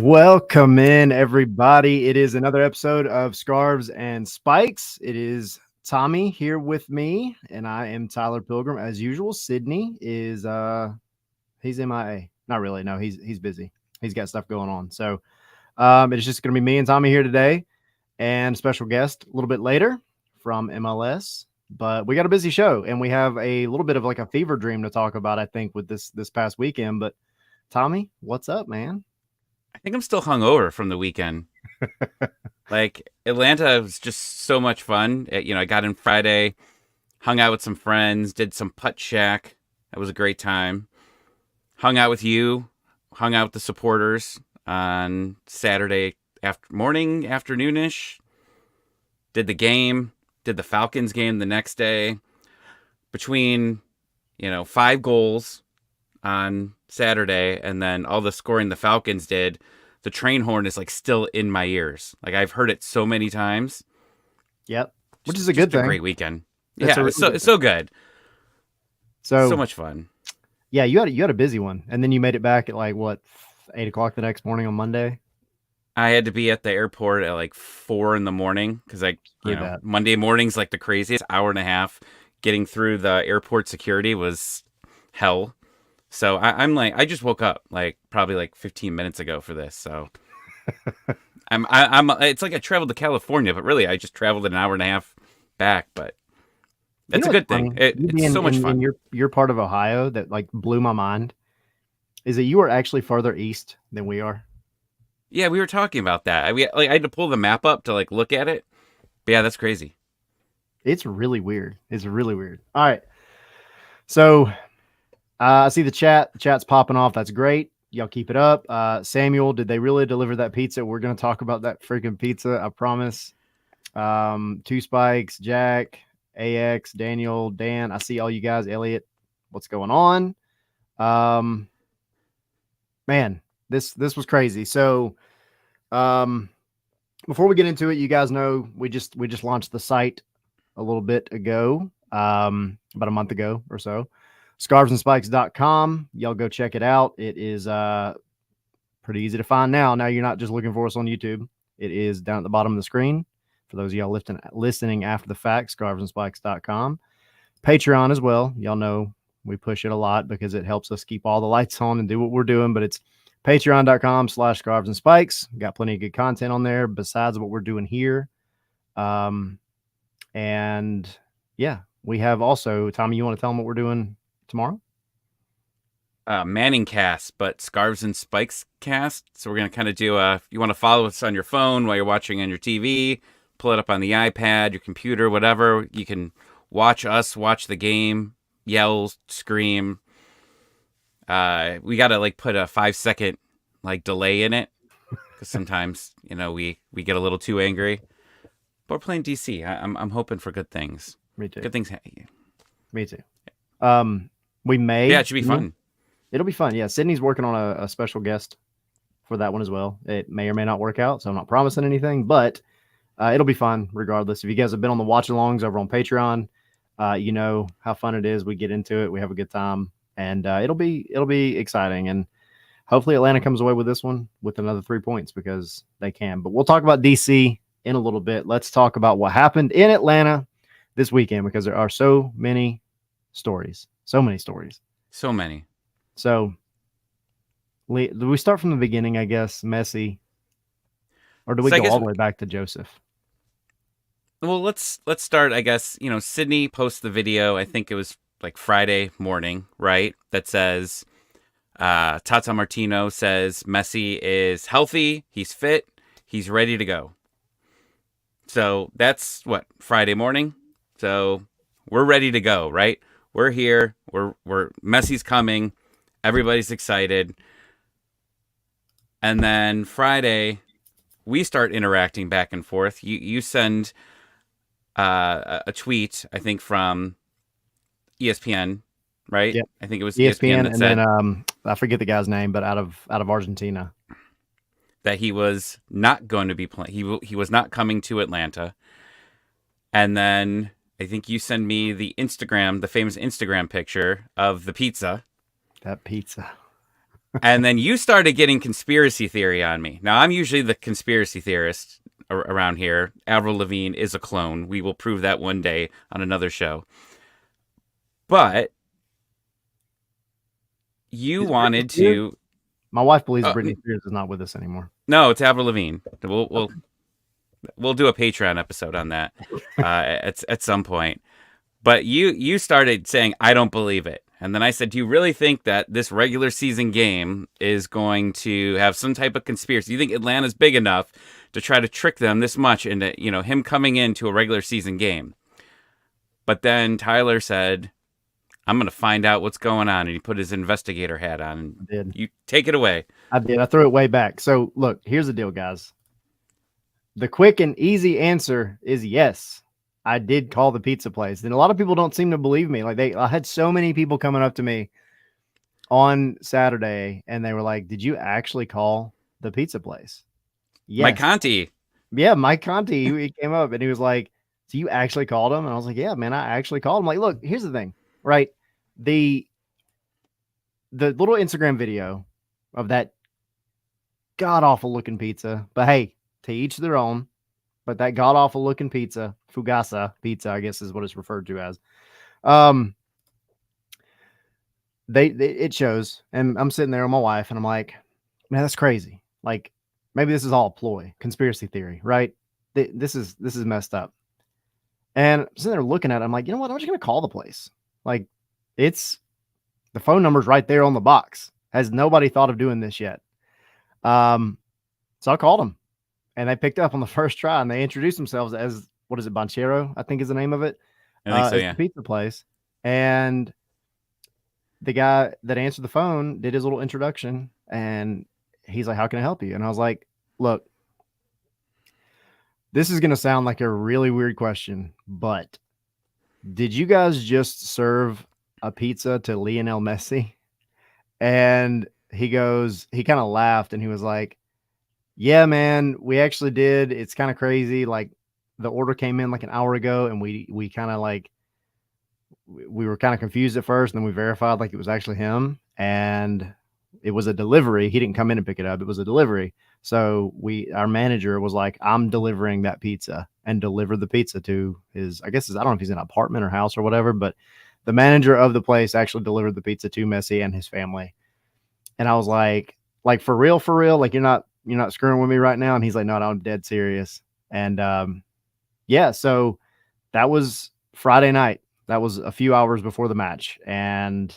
Welcome in, everybody. It is another episode of Scarves and Spikes. It is Tommy here with me, and I am Tyler Pilgrim as usual. Sydney is he's MIA. Not really. No, he's busy. He's got stuff going on. So it's just going to be me and Tommy here today, and special guest a little bit later from MLS. But we got a busy show, and we have a little bit of like a fever dream to talk about, I think, with this past weekend. But Tommy, what's up, man? I think I'm still hungover from the weekend. Like Atlanta was just so much fun. I got in Friday, hung out with some friends, did some putt shack. That was a great time. Hung out with you, hung out with the supporters on Saturday afternoonish. Did the game, did the Falcons game the next day. Between, 5 goals on Saturday and then all the scoring the Falcons did, the train horn is like still in my ears. Like I've heard it so many times. Yep. Which is a good thing. A great weekend. It's so good. So much fun. Yeah, you had a busy one, and then you made it back at like what 8 o'clock the next morning on Monday. I had to be at the airport at like 4 a.m. because Monday morning's like the craziest. Hour and a half getting through the airport security was hell. So I just woke up like probably like 15 minutes ago for this. So it's like I traveled to California, but really I just traveled an hour and a half back. But that's a good thing. It's so much fun. You're part of Ohio that like blew my mind. Is that you are actually farther east than we are? Yeah, we were talking about that. I had to pull the map up to like look at it. But yeah, that's crazy. It's really weird. It's really weird. All right. So I see the chat. The chat's popping off. That's great. Y'all keep it up. Samuel, did they really deliver that pizza? We're going to talk about that freaking pizza. I promise. Two Spikes, Jack, AX, Daniel, Dan. I see all you guys. Elliot, what's going on? Man, this was crazy. So, before we get into it, you guys know we just launched the site a little bit ago, about a month ago or so. Scarvesandspikes.com. Y'all go check it out. It is pretty easy to find now. Now you're not just looking for us on YouTube. It is down at the bottom of the screen. For those of y'all listening after the fact, scarvesandspikes.com. Patreon as well. Y'all know we push it a lot because it helps us keep all the lights on and do what we're doing. But it's patreon.com/scarvesandspikes. Got plenty of good content on there besides what we're doing here. And yeah, we have also, Tommy, you want to tell them what we're doing tomorrow? Manning cast, but Scarves and Spikes cast. So we're going to kind of do if you want to follow us on your phone while you're watching on your TV, pull it up on the iPad, your computer, whatever. You can watch us watch the game, yell, scream. We got to like put a 5-second like delay in it because sometimes, we get a little too angry. But we're playing DC. I'm hoping for good things. Me too. Good things. Me too. We may. Yeah, it should be fun. It'll be fun. Yeah, Sydney's working on a special guest for that one as well. It may or may not work out, so I'm not promising anything, but it'll be fun regardless. If you guys have been on the watch-alongs over on Patreon, you know how fun it is. We get into it. We have a good time, and it'll be exciting. And hopefully Atlanta comes away with this one with another 3 points because they can. But we'll talk about DC in a little bit. Let's talk about what happened in Atlanta this weekend because there are so many stories. So many stories. So many. So, do we start from the beginning, I guess, Messi? Or do we go all the way back to Joseph? Well, let's start, I guess. Sydney posts the video, I think it was like Friday morning, right? That says, Tata Martino says Messi is healthy, he's fit, he's ready to go. So that's what, Friday morning? So we're ready to go, right? We're here. We're Messi's coming. Everybody's excited. And then Friday, we start interacting back and forth. You send a tweet, I think, from ESPN, right? Yep. I think it was ESPN that and said, then I forget the guy's name, but out of Argentina. That he was not going to be playing. He was not coming to Atlanta. And then I think you send me the famous Instagram picture of the pizza. That pizza. And then you started getting conspiracy theory on me. Now, I'm usually the conspiracy theorist around here. Avril Lavigne is a clone. We will prove that one day on another show. But you Is Britney wanted Spears? to. My wife believes Uh, Britney Spears is not with us anymore. no, it's Avril Lavigne. Okay. We'll do a Patreon episode on that at some point. But you started saying I don't believe it, and then I said, do you really think that this regular season game is going to have some type of conspiracy? Do you think Atlanta's big enough to try to trick them this much into him coming into a regular season game? But then Tyler said, I'm going to find out what's going on, and he put his investigator hat on. And I did. you take it away. I did. I threw it way back. So look, here's the deal, guys. The quick and easy answer is yes. I did call the pizza place. And a lot of people don't seem to believe me. I had so many people coming up to me on Saturday and they were like, "Did you actually call the pizza place?" Yes. Mike Conti. Yeah, Mike Conti, he came up and he was like, "So you actually called him?" And I was like, "Yeah, man, I actually called him." Like, look, here's the thing, right? The little Instagram video of that god awful looking pizza, but hey, to each their own. But that god awful looking pizza, Fugasa pizza, I guess is what it's referred to as. They it shows, and I'm sitting there with my wife, and I'm like, man, that's crazy. Like, maybe this is all a ploy, conspiracy theory, right? This is messed up. And I'm sitting there looking at it, I'm like, you know what? I'm just gonna call the place. Like, it's the phone number's right there on the box. Has nobody thought of doing this yet? So I called them. And they picked up on the first try, and they introduced themselves as, what is it, Banchero, I think is the name of it. I think so, as yeah. the pizza place. And the guy that answered the phone did his little introduction, and he's like, "How can I help you?" And I was like, "Look, this is going to sound like a really weird question, but did you guys just serve a pizza to Lionel Messi?" And he kind of laughed, and he was like, "Yeah, man, we actually did. It's kind of crazy. Like, the order came in like an hour ago, and we kind of like we were kind of confused at first, and then we verified like it was actually him, and it was a delivery. He didn't come in and pick it up. It was a delivery. So our manager was like, I'm delivering that pizza, and delivered the pizza to his, I guess, I don't know if he's in an apartment or house or whatever, but the manager of the place actually delivered the pizza to Messi and his family." And I was like for real, like you're not screwing with me right now? And he's like, no, I'm dead serious. And yeah, so that was Friday night. That was a few hours before the match. And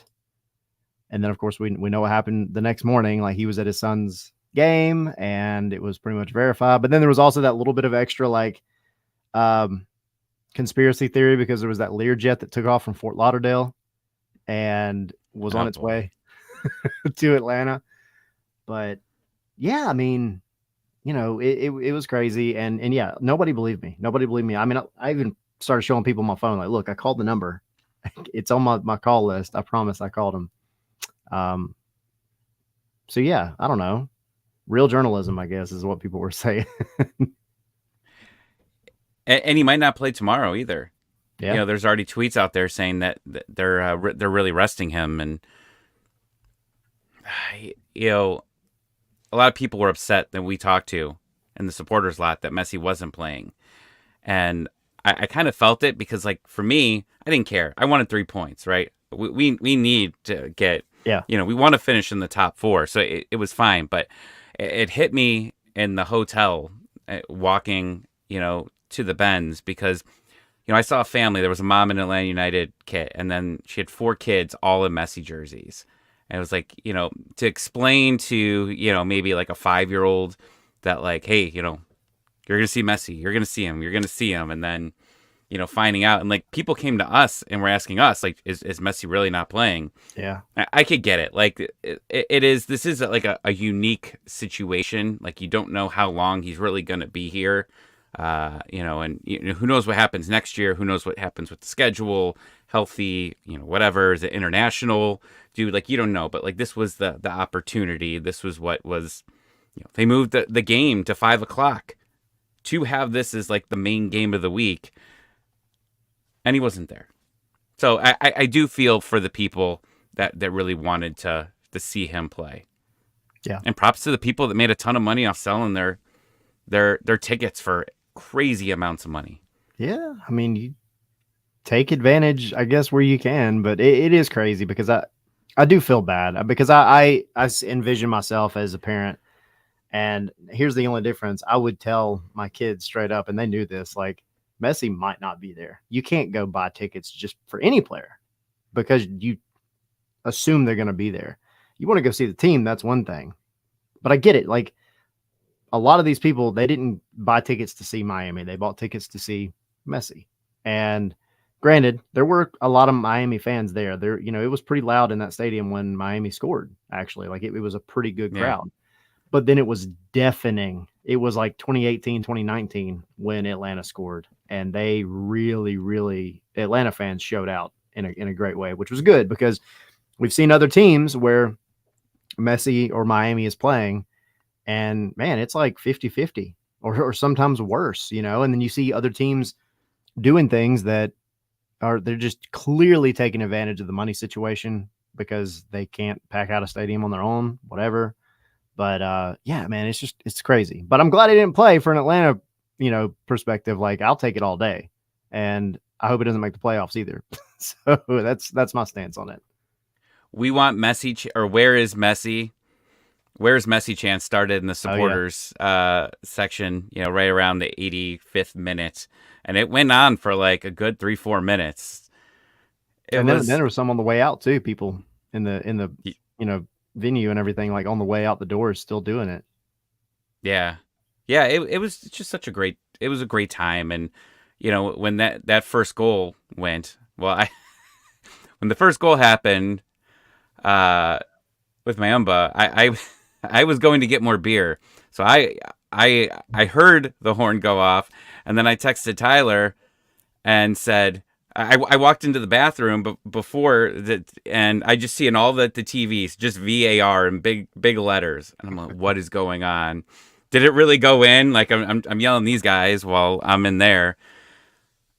then of course we know what happened the next morning. Like, he was at his son's game and it was pretty much verified. But then there was also that little bit of extra like conspiracy theory, because there was that Learjet that took off from Fort Lauderdale and was on its way to Atlanta. But yeah, I mean, it was crazy. And yeah, nobody believed me. I mean, I even started showing people my phone, like, look, I called the number. It's on my call list. I promise I called him. So yeah, I don't know. Real journalism, I guess, is what people were saying. And he might not play tomorrow either. Yeah. There's already tweets out there saying that they're really resting him, and a lot of people were upset that we talked to in the supporters lot that Messi wasn't playing, and I kind of felt it, because like for me, I didn't care. I wanted 3 points, right? We need to get we want to finish in the top 4, so it was fine, but it hit me in the hotel walking to the Benz, because I saw a family. There was a mom in Atlanta United kit, and then she had 4 kids, all in Messi jerseys. And it was like, to explain to, maybe like a 5-year-old that like, hey, you're going to see Messi. You're going to see him. You're going to see him. And then, finding out. And like, people came to us and were asking us, like, is Messi really not playing? Yeah. I could get it. Like, this is like a unique situation. Like, you don't know how long he's really going to be here. And who knows what happens next year? Who knows what happens with the schedule, healthy, whatever, is it international? Dude, like, you don't know, but like, this was the opportunity. This was what was, they moved the game to 5:00 to have this as like the main game of the week. And he wasn't there. So I do feel for the people that really wanted to see him play. Yeah. And props to the people that made a ton of money off selling their tickets for crazy amounts of money. Yeah. I mean, you take advantage, I guess, where you can, but it is crazy because I do feel bad because envision myself as a parent. And here's the only difference. I would tell my kids straight up, and they knew this, like, Messi might not be there. You can't go buy tickets just for any player because you assume they're going to be there. You want to go see the team, that's one thing. But I get it. Like, a lot of these people, they didn't buy tickets to see Miami. They bought tickets to see Messi. And granted, there were a lot of Miami fans there. It was pretty loud in that stadium when Miami scored, actually. Like, it was a pretty good Yeah. crowd. But then it was deafening. It was like 2018, 2019 when Atlanta scored. And they really, really, Atlanta fans showed out in a great way, which was good because we've seen other teams where Messi or Miami is playing, and man, it's like 50-50 or sometimes worse, and then you see other teams doing things that they're just clearly taking advantage of the money situation because they can't pack out a stadium on their own, whatever. But yeah, man, it's crazy. But I'm glad he didn't play for an Atlanta, perspective. Like, I'll take it all day. And I hope it doesn't make the playoffs either. So that's my stance on it. We want Messi, or where is Messi? Where's Messi chance started in the supporters section, right around the 85th minute. And it went on for like a good 3-4 minutes. Then there was some on the way out too, people in the venue and everything, like on the way out the doors still doing it. Yeah. Yeah, it was just such a great time. And when that first goal went, well, when the first goal happened with Mayumba, I was going to get more beer. So I heard the horn go off, and then I texted Tyler and said, I walked into the bathroom before that, and I just see in all the TVs just VAR in big letters, and I'm like, what is going on? Did it really go in? Like, I'm yelling these guys while I'm in there,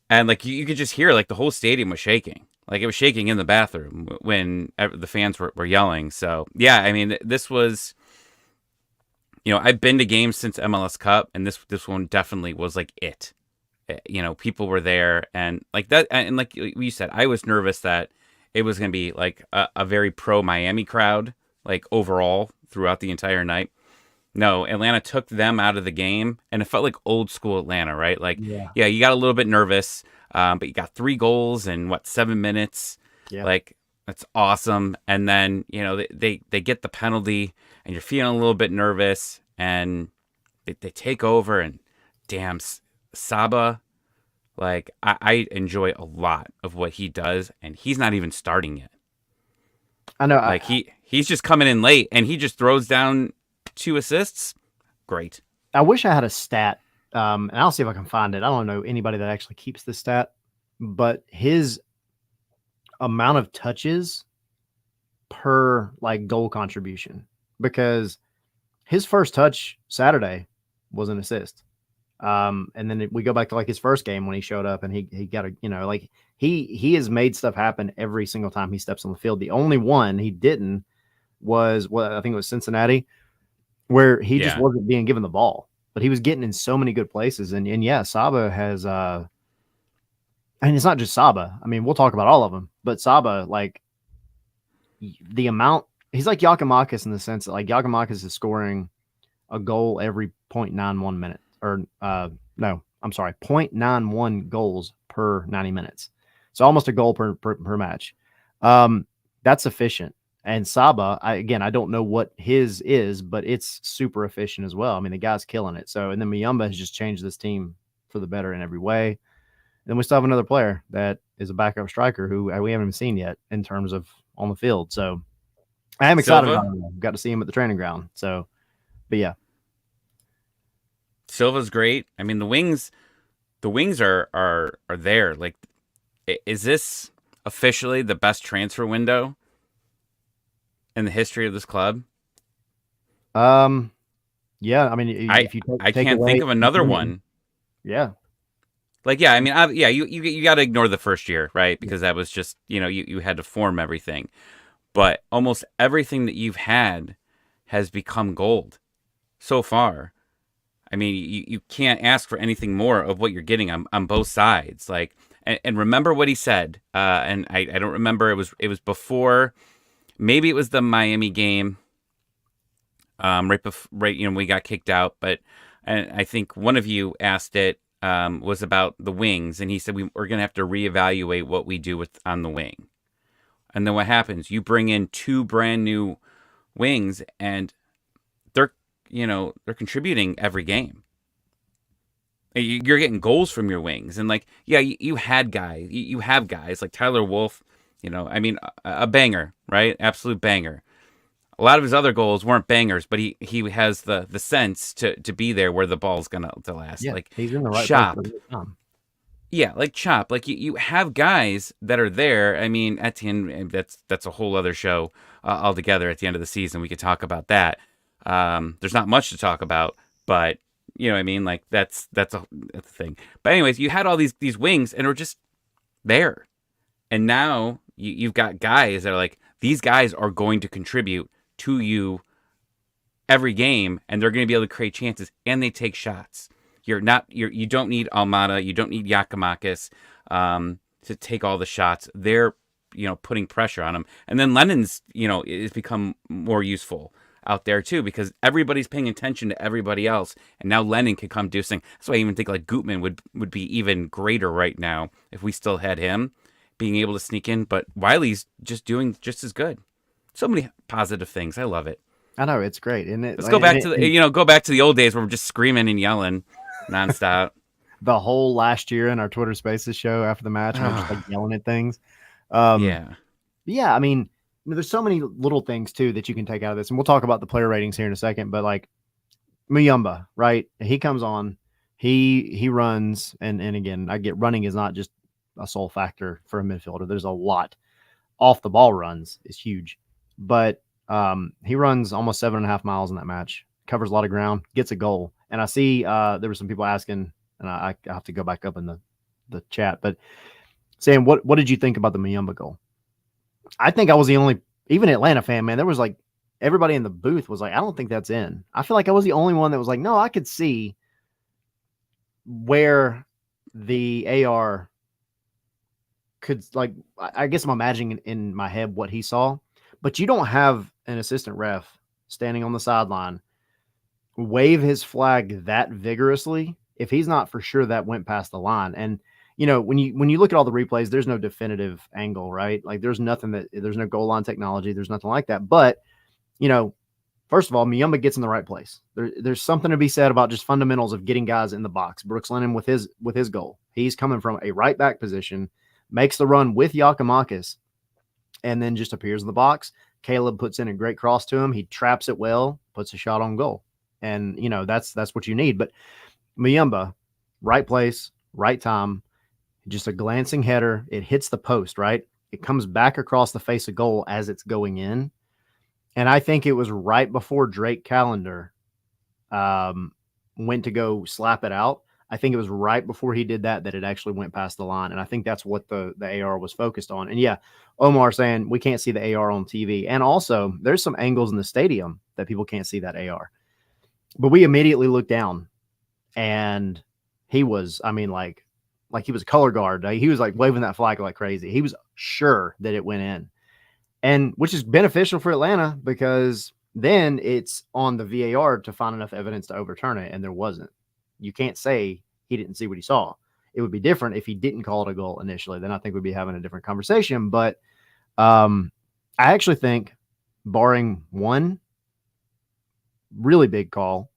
and like you could just hear like the whole stadium was shaking. Like, it was shaking in the bathroom when the fans were yelling. So yeah, I mean, this was, I've been to games since MLS Cup, and this one definitely was like it. People were there, and like that, and like you said, I was nervous that it was going to be like a very pro Miami crowd, like overall throughout the entire night. No, Atlanta took them out of the game, and it felt like old school Atlanta, right? Like, yeah, you got a little bit nervous, but you got 3 goals in 7 minutes. Yeah. Like, that's awesome. And then they get the penalty, and you're feeling a little bit nervous, and they take over, and damn, Saba, like, I enjoy a lot of what he does, and he's not even starting yet. I know. Like, he's just coming in late, and he just throws down 2 assists. Great. I wish I had a stat, and I'll see if I can find it. I don't know anybody that actually keeps the stat, but his amount of touches per like goal contribution, because his first touch Saturday was an assist. And then we go back to like his first game when he showed up, and he got like he has made stuff happen every single time he steps on the field. The only one he didn't was I think it was Cincinnati, where he just wasn't being given the ball, but he was getting in so many good places. And yeah, Saba has and it's not just Saba. I mean, we'll talk about all of them, but Saba, like, the amount, he's like Giacomakis in the sense that like Giacomakis is scoring a goal every 0.91 minutes, or no, I'm sorry, 0.91 goals per 90 minutes. So almost a goal per match. That's efficient. And Saba, I don't know what his is, but it's super efficient as well. I mean, the guy's killing it. So, and then Muyumba has just changed this team for the better in every way. And then we still have another player that is a backup striker who we haven't even seen yet in terms of on the field. So I am excited about him. Got to see him at the training ground. So, but yeah. Silva's great. I mean, the wings are there. Like, is this officially the best transfer window in the history of this club? Yeah. I mean, if you I can't think of another one. Yeah. Like, yeah, I mean, you got to ignore the first year, right? Because that was just, you had to form everything. But almost everything that you've had has become gold so far. I mean, you can't ask for anything more of what you're getting on both sides. Like, and remember what he said. And I don't remember. It was before. Maybe it was the Miami game. Right, we got kicked out. But and I think one of you asked it. Was about the wings, and he said we're going to have to reevaluate what we do with on the wing. And then what happens? You bring in two brand new wings, and they're they're contributing every game. You're getting goals from your wings, and like you had guys, you have guys like Tyler Wolf. I mean, a banger, right? Absolute banger. A lot of his other goals weren't bangers, but he has the sense to be there where the ball's gonna to last. Yeah, Like he's in the right place at Chop. the right time. Yeah, like Chop. Like you have guys that are there. I mean, at the end, that's a whole other show altogether. At the end of the season, we could talk about that. There's not much to talk about, but you know what I mean. Like that's a thing. But anyways, you had all these wings, and were just there, and now you've got guys that are like these guys are going to contribute to you every game, and they're going to be able to create chances, and they take shots. You don't need Almada, you don't need Yakimakis to take all the shots. They're putting pressure on him, and then Lennon's is become more useful out there too because everybody's paying attention to everybody else, and now Lennon can come do something. That's why I even think like Gutman would be even greater right now if we still had him being able to sneak in. But Wiley's just doing just as good. So many positive things. I love it. I know it's great, isn't it? Let's go back to the old days where we're just screaming and yelling nonstop. The whole last year in our Twitter Spaces show after the match, and we're just like yelling at things. Yeah. I mean, there's so many little things too that you can take out of this, and we'll talk about the player ratings here in a second. But like Muyumba, right? He comes on, he runs, and again, I get running is not just a sole factor for a midfielder. There's a lot. Off the ball runs is huge, but he runs almost 7.5 miles in that match, covers a lot of ground, gets a goal. And I see there were some people asking, and I have to go back up in the chat, but saying, what did you think about the Muyumba goal? I think I was the only, even Atlanta fan, man, there was like, everybody in the booth was like, I don't think that's in. I feel like I was the only one that was like, no, I could see where the AR could, like, I guess I'm imagining in my head what he saw, but you don't have an assistant ref standing on the sideline wave his flag that vigorously if he's not for sure that went past the line. And when you look at all the replays, there's no definitive angle, right? Like there's no goal line technology, there's nothing like that. But first of all, Muyumba gets in the right place. There's something to be said about just fundamentals of getting guys in the box. Brooks Lennon with his goal, he's coming from a right back position, makes the run with Yakimakis, and then just appears in the box. Caleb puts in a great cross to him. He traps it well, puts a shot on goal. And, that's what you need. But Muyumba, right place, right time, just a glancing header. It hits the post, right? It comes back across the face of goal as it's going in. And I think it was right before Drake Callender went to go slap it out. I think it was right before he did that it actually went past the line. And I think that's what the AR was focused on. And yeah, Omar saying we can't see the AR on TV. And also there's some angles in the stadium that people can't see that AR. But we immediately looked down and he was, I mean, like he was a color guard. He was like waving that flag like crazy. He was sure that it went in, and which is beneficial for Atlanta because then it's on the VAR to find enough evidence to overturn it. And there wasn't. You can't say he didn't see what he saw. It would be different if he didn't call it a goal initially. Then I think we'd be having a different conversation. But I actually think, barring one really big call,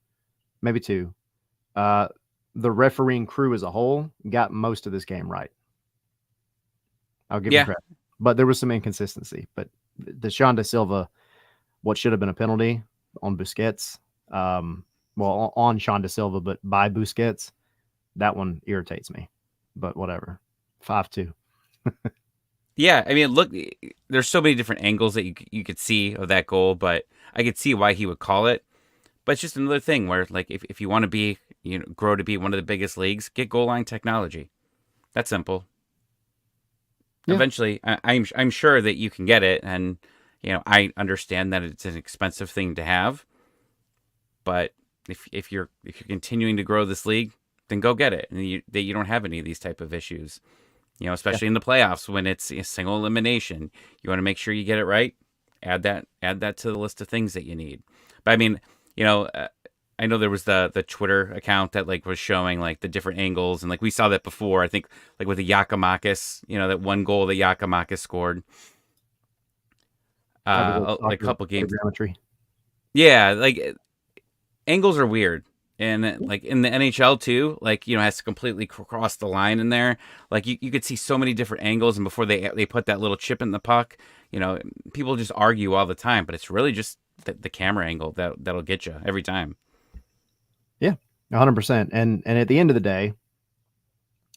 maybe two, the refereeing crew as a whole got most of this game right. I'll give you credit. But there was some inconsistency. But the Sean Da Silva, what should have been a penalty on Busquets, on Sean Da Silva, but by Busquets, that one irritates me. But whatever. 5-2. Yeah, I mean, look, there's so many different angles that you could see of that goal, but I could see why he would call it. But it's just another thing where, like, if you want to be, grow to be one of the biggest leagues, get goal line technology. That's simple. Yeah. Eventually, I'm sure that you can get it, and I understand that it's an expensive thing to have, But if you're continuing to grow this league, then go get it, and you don't have any of these type of issues. Yeah, Especially in the playoffs when it's a single elimination, you want to make sure you get it right. Add that to the list of things that you need. But I mean, you know, I know there was the Twitter account that like was showing like the different angles, and like we saw that before. I think like with the Yakimakis, that one goal that Yakimakis scored, that was like a soccer couple games. photogrammetry. Yeah, like angles are weird. And like in the NHL too, like has to completely cross the line in there. Like you could see so many different angles, and before they put that little chip in the puck, people just argue all the time, but it's really just the camera angle that'll get you every time. Yeah, 100%. And at the end of the day,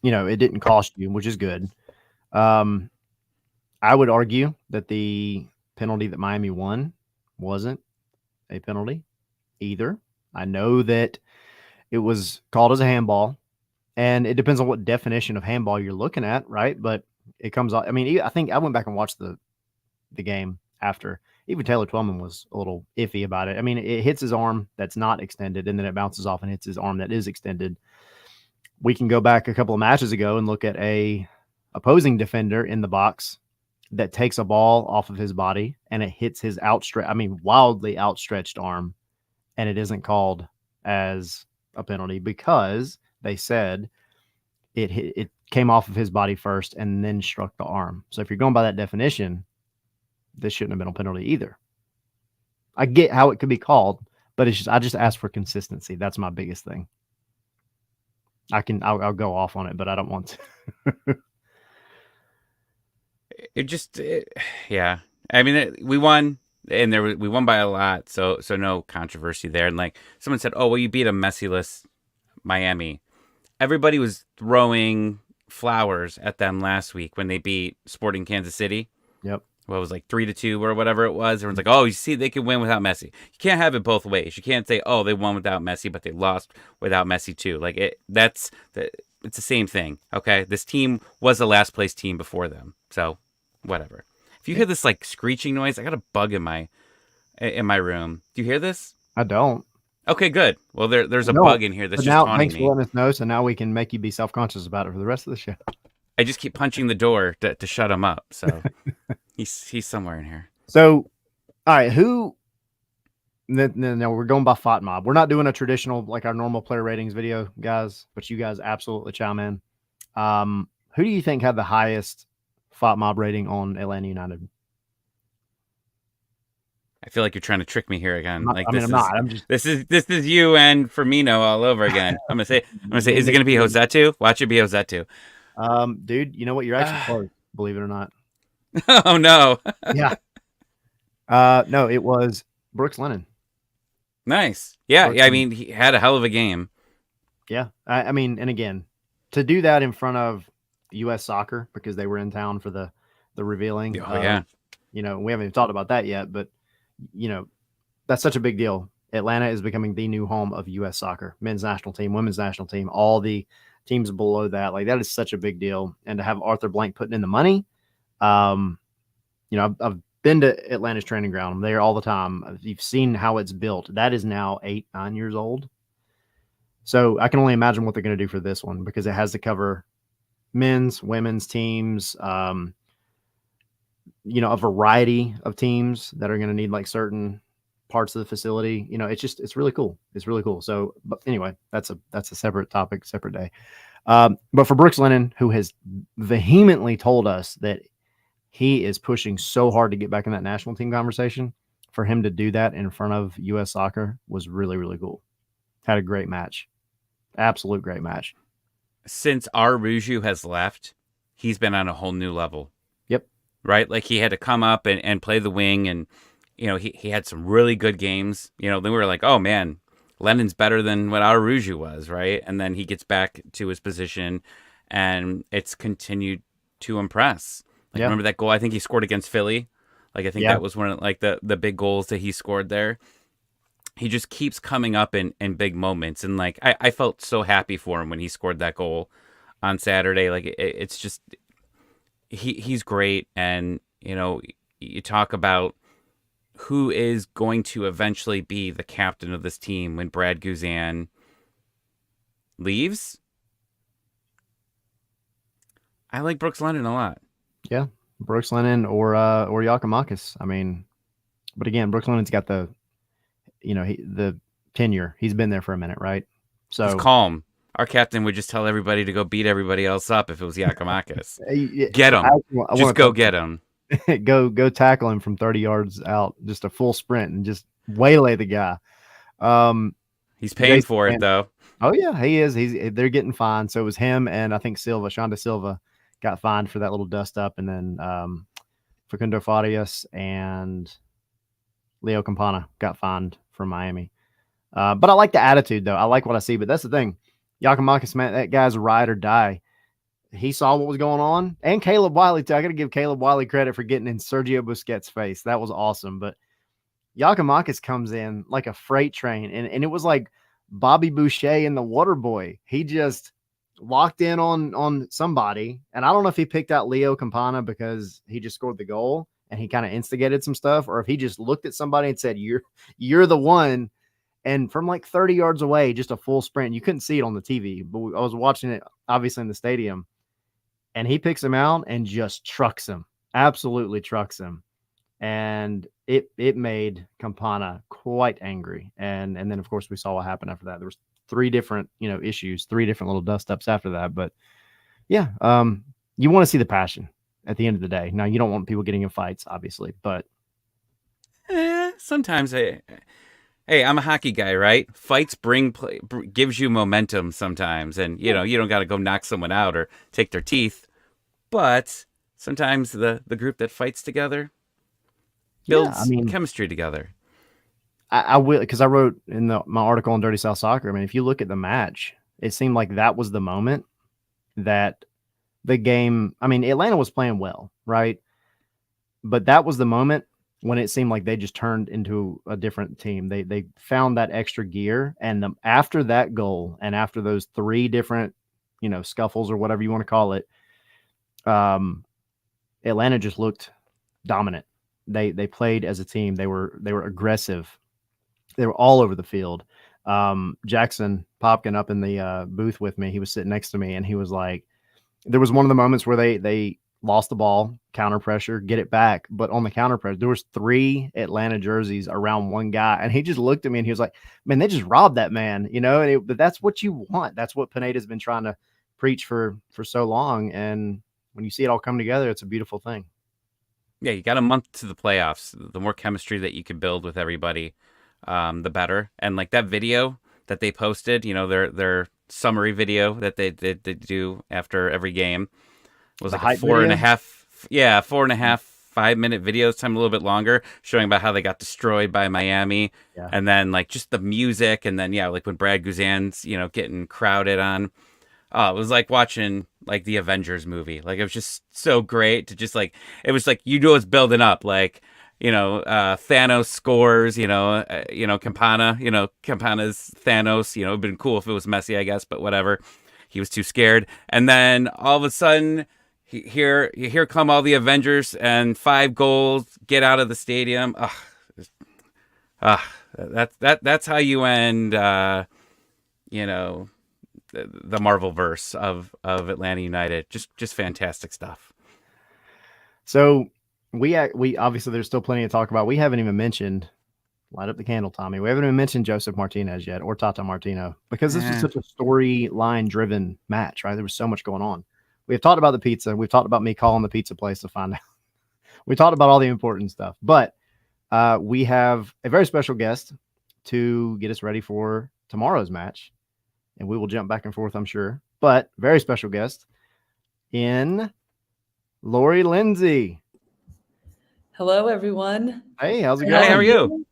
it didn't cost you, which is good. I would argue that the penalty that Miami won wasn't a penalty either. I know that it was called as a handball, and it depends on what definition of handball you're looking at, right? But it comes off. I mean, I think I went back and watched the game after. Even Taylor Twellman was a little iffy about it. I mean, it hits his arm that's not extended, and then it bounces off and hits his arm that is extended. We can go back a couple of matches ago and look at a opposing defender in the box that takes a ball off of his body and it hits his wildly outstretched arm, and it isn't called as a penalty because they said it came off of his body first and then struck the arm. So if you're going by that definition, this shouldn't have been a penalty either. I get how it could be called, but I just ask for consistency. That's my biggest thing. I'll go off on it, but I don't want to. Yeah. I mean, we won, and we won by a lot, so no controversy there. And like someone said, "Oh, well, you beat a Messi-Less Miami." Everybody was throwing flowers at them last week when they beat Sporting Kansas City. Yep. Well, it was like 3-2 or whatever it was. Everyone's like, "Oh, you see, they can win without Messi." You can't have it both ways. You can't say, "Oh, they won without Messi, but they lost without Messi too." Like it's the same thing. Okay, this team was the last place team before them, so whatever. If you hear this like screeching noise, I got a bug in my room. Do you hear this? I don't. Okay, good. Well, there's a bug in here that's just taunting thanks me. for letting us know. So now we can make you be self-conscious about it for the rest of the show. I just keep punching the door to shut him up. So he's somewhere in here. So, all right, No, we're going by Fought Mob. We're not doing a traditional like our normal player ratings video, guys. But you guys absolutely chime in. Who do you think had the highest Fought Mob rating on Atlanta United? I feel like you're trying to trick me here again. I'm not. I'm just. This is you and Firmino all over again. I'm gonna say, is it gonna be Josetu? Watch it be Josetu. Dude, you know what? You're actually close. Believe it or not. Oh no. Yeah. No, it was Brooks Lennon. Nice. Yeah. I mean, he had a hell of a game. Yeah. I mean, and again, to do that in front of U.S. Soccer because they were in town for the revealing. Oh yeah. We haven't even talked about that yet, but that's such a big deal. Atlanta is becoming the new home of U.S. Soccer, men's national team, women's national team, all the teams below that. Like that is such a big deal. And to have Arthur Blank putting in the money, I've been to Atlanta's training ground. I'm there all the time. You've seen how it's built. That is now 8-9 years old. So I can only imagine what they're going to do for this one because it has to cover men's, women's teams, a variety of teams that are going to need like certain parts of the facility. It's really cool. It's really cool. So, but anyway, that's a separate topic, separate day. But for Brooks Lennon, who has vehemently told us that he is pushing so hard to get back in that national team conversation, for him to do that in front of U.S. Soccer was really, really cool. Had a great match. Absolute great match. Since Aruju has left, he's been on a whole new level. Yep. Right? Like he had to come up and play the wing, and he had some really good games. Then we were like, oh man, Lennon's better than what Aruju was, right? And then he gets back to his position, and it's continued to impress. Like remember that goal I think he scored against Philly? Like I think that was one of like the big goals that he scored there. He just keeps coming up in big moments, and like I felt so happy for him when he scored that goal on Saturday. Like it's just he's great, and you talk about who is going to eventually be the captain of this team when Brad Guzan leaves. I like Brooks Lennon a lot. Yeah, Brooks Lennon or Yakimakis. I mean, but again, Brooks Lennon's got the the tenure. He's been there for a minute, right? He's So calm. Our captain would just tell everybody to go beat everybody else up if it was Yakimakis. Get so him. I Just want to go talk get him. go tackle him from 30 yards out, just a full sprint and just waylay the guy. Um, He's paying Jason, for it, though. oh yeah, he is. They're getting fined. So it was him and I think Shonda Silva got fined for that little dust up, and then Facundo Farias and Leo Campana got fined from Miami. But I like the attitude though. I like what I see. But that's the thing, Yakimakis, man, that guy's ride or die. He saw what was going on, and Caleb Wiley too. I got to give Caleb Wiley credit for getting in Sergio Busquets' face. That was awesome. But Yakimakis comes in like a freight train, and it was like Bobby Boucher and the Water Boy. He just locked in on somebody, and I don't know if he picked out Leo Campana because he just scored the goal and he kind of instigated some stuff, or if he just looked at somebody and said, "You're the one." And from like 30 yards away, just a full sprint. You couldn't see it on the TV, but I was watching it obviously in the stadium, and he picks him out and just trucks him, absolutely trucks him. And it made Campana quite angry. And then of course we saw what happened after that. There was three different, issues, three different little dust ups after that. But yeah, you want to see the passion at the end of the day. Now you don't want people getting in fights, obviously, but Sometimes, hey, I'm a hockey guy, right? Fights gives you momentum sometimes, and you don't got to go knock someone out or take their teeth. But sometimes the group that fights together builds chemistry together. I will, because I wrote in my article on Dirty South Soccer. I mean, if you look at the match, it seemed like that was the moment that the game. I mean, Atlanta was playing well, right? But that was the moment when it seemed like they just turned into a different team. They found that extra gear, and after that goal, and after those three different, scuffles or whatever you want to call it, Atlanta just looked dominant. They played as a team. They were aggressive. They were all over the field. Jackson Popkin up in the booth with me, he was sitting next to me, and he was like, there was one of the moments where they lost the ball, counter pressure, get it back. But on the counter pressure, there was three Atlanta jerseys around one guy. And he just looked at me and he was like, man, they just robbed that man, but that's what you want. That's what Pineda's been trying to preach for so long. And when you see it all come together, it's a beautiful thing. Yeah, you got a month to the playoffs. The more chemistry that you can build with everybody, the better. And like that video that they posted, their summary video that they do after every game was like a 4.5, 5-minute video. This time a little bit longer, showing about how they got destroyed by Miami. Yeah. And then like just the music, and then like when Brad Guzan's getting crowded on. It was like watching like the Avengers movie. Like it was just so great to just like, it was like it's building up. Like Thanos scores. Campana. Campana's Thanos. It'd been cool if it was Messi, I guess, but whatever. He was too scared. And then all of a sudden, here come all the Avengers and 5 goals. Get out of the stadium. That's how you end. The Marvel verse of Atlanta United. Just fantastic stuff. So we obviously there's still plenty to talk about. We haven't even mentioned, light up the candle, Tommy. We haven't even mentioned Joseph Martinez yet, or Tata Martino, because this was such a storyline driven match, right? There was so much going on. We have talked about the pizza. We've talked about me calling the pizza place to find out. We talked about all the important stuff, but we have a very special guest to get us ready for tomorrow's match. And we will jump back and forth, I'm sure. But very special guest in Lori Lindsay. Hello, everyone. Hey, how's it going? Hey, how are you?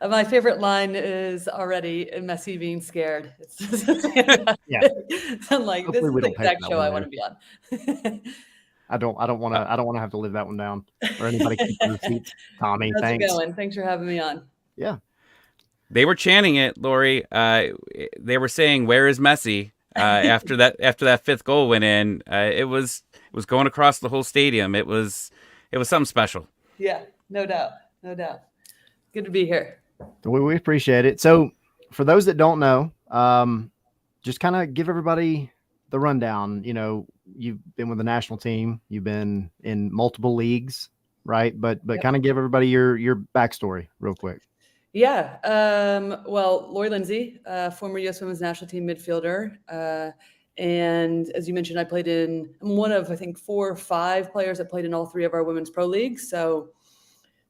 My favorite line is already Messi being scared. It's just yeah. I'm like, Hopefully this is the exact show I want to be on. I don't want to have to live that one down, or anybody keep the receipts. Tommy, How's thanks. it going? Thanks for having me on. Yeah. They were chanting it, Lori. They were saying, "Where is Messi?" After that 5th goal went in, it was going across the whole stadium. It was something special. Yeah, no doubt. Good to be here. We appreciate it. So, for those that don't know, just kind of give everybody the rundown. You've been with the national team, you've been in multiple leagues, right? But Yep. kind of give everybody your backstory real quick. Yeah. Well, Lori Lindsay, former U.S. Women's National Team midfielder. And as you mentioned, I'm one of, I think, 4 or 5 players that played in all 3 of our women's pro leagues. So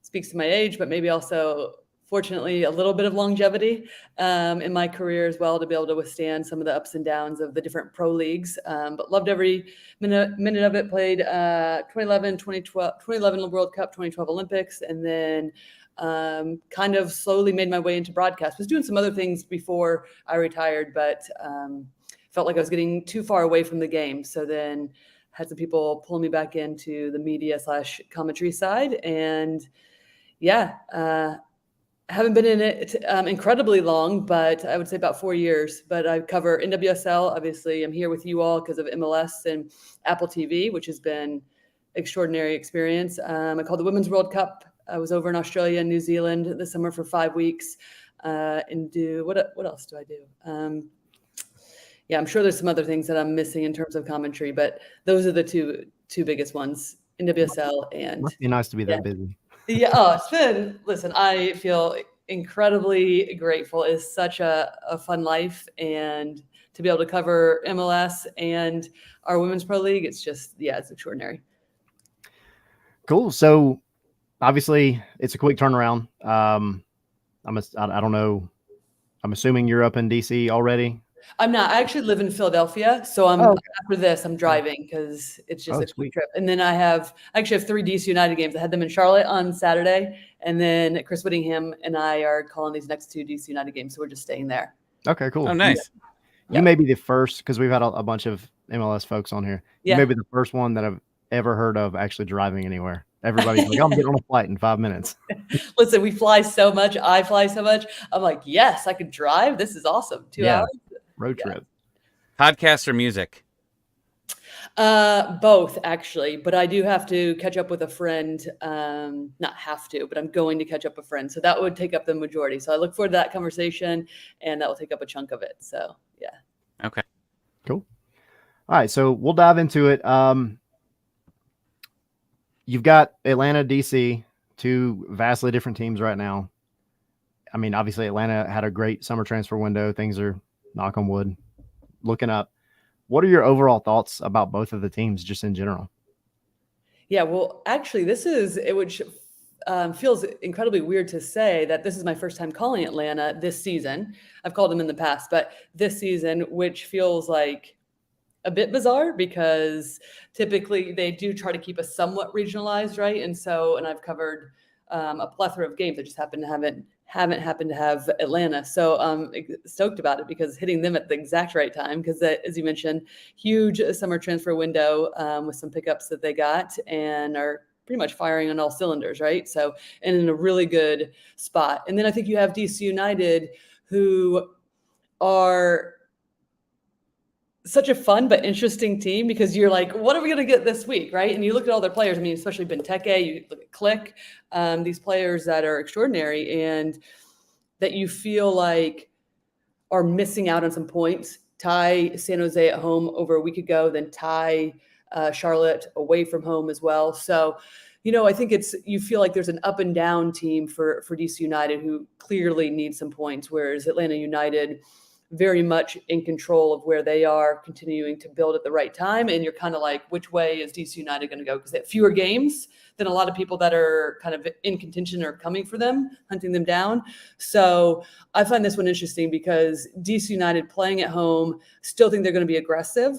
speaks to my age, but maybe also, fortunately, a little bit of longevity in my career as well to be able to withstand some of the ups and downs of the different pro leagues. But loved every minute of it. Played 2011, 2011 World Cup, 2012 Olympics, and then kind of slowly made my way into broadcast. Was doing some other things before I retired, but felt like I was getting too far away from the game. So then had some people pull me back into the media / commentary side. And yeah, haven't been in it incredibly long, but I would say about 4 years. But I cover NWSL. Obviously, I'm here with you all because of MLS and Apple TV, which has been extraordinary experience. I called the Women's World Cup. I was over in Australia and New Zealand this summer for 5 weeks. And what else do I do? Yeah, I'm sure there's some other things that I'm missing in terms of commentary, but those are the two biggest ones: NWSL and. Must be nice to be that busy. Yeah, listen, I feel incredibly grateful. It's such a fun life, and to be able to cover MLS and our women's pro league, it's extraordinary. Cool. So obviously it's a quick turnaround. I don't know. I'm assuming you're up in DC already. I'm not. I actually live in Philadelphia, so after this, I'm driving because it's just a quick trip. And then I actually have 3 DC United games. I had them in Charlotte on Saturday, and then Chris Whittingham and I are calling these next 2 DC United games, so we're just staying there. Okay, cool. Oh, nice. You may be the first, because we've had a bunch of MLS folks on here. You may be the first one that I've ever heard of actually driving anywhere. Everybody's like, I'm getting on a flight in 5 minutes. Listen, we fly so much. I fly so much. I'm like, yes, I could drive. This is awesome. 2 hours. Road trip. Podcast or music? Both, actually. But I do have to catch up with a friend. Not have to, but I'm going to catch up with a friend. So that would take up the majority. So I look forward to that conversation, and that will take up a chunk of it. So, yeah. Okay. Cool. All right. So we'll dive into it. You've got Atlanta, DC, 2 vastly different teams right now. I mean, obviously Atlanta had a great summer transfer window. Things are, knock on wood, looking up. What are your overall thoughts about both of the teams just in general? Yeah, well, actually, which feels incredibly weird to say that this is my first time calling Atlanta this season. I've called them in the past, but this season, which feels like a bit bizarre because typically they do try to keep us somewhat regionalized, right? And I've covered a plethora of games. I just haven't happened to have Atlanta. So I'm stoked about it because hitting them at the exact right time, because as you mentioned, huge summer transfer window with some pickups that they got and are pretty much firing on all cylinders, right? So, and in a really good spot. And then I think you have DC United, who are such a fun but interesting team, because you're like, what are we going to get this week, right? And you look at all their players. I mean, especially Benteke, you look at Click, these players that are extraordinary and that you feel like are missing out on some points. Tie San Jose at home over a week ago, then tie Charlotte away from home as well. So, I think you feel like there's an up and down team for DC United, who clearly needs some points, whereas Atlanta United very much in control of where they are, continuing to build at the right time. And you're kind of like, which way is DC United going to go? Because they have fewer games than a lot of people that are kind of in contention or coming for them, hunting them down. So I find this one interesting because DC United playing at home, still think they're going to be aggressive.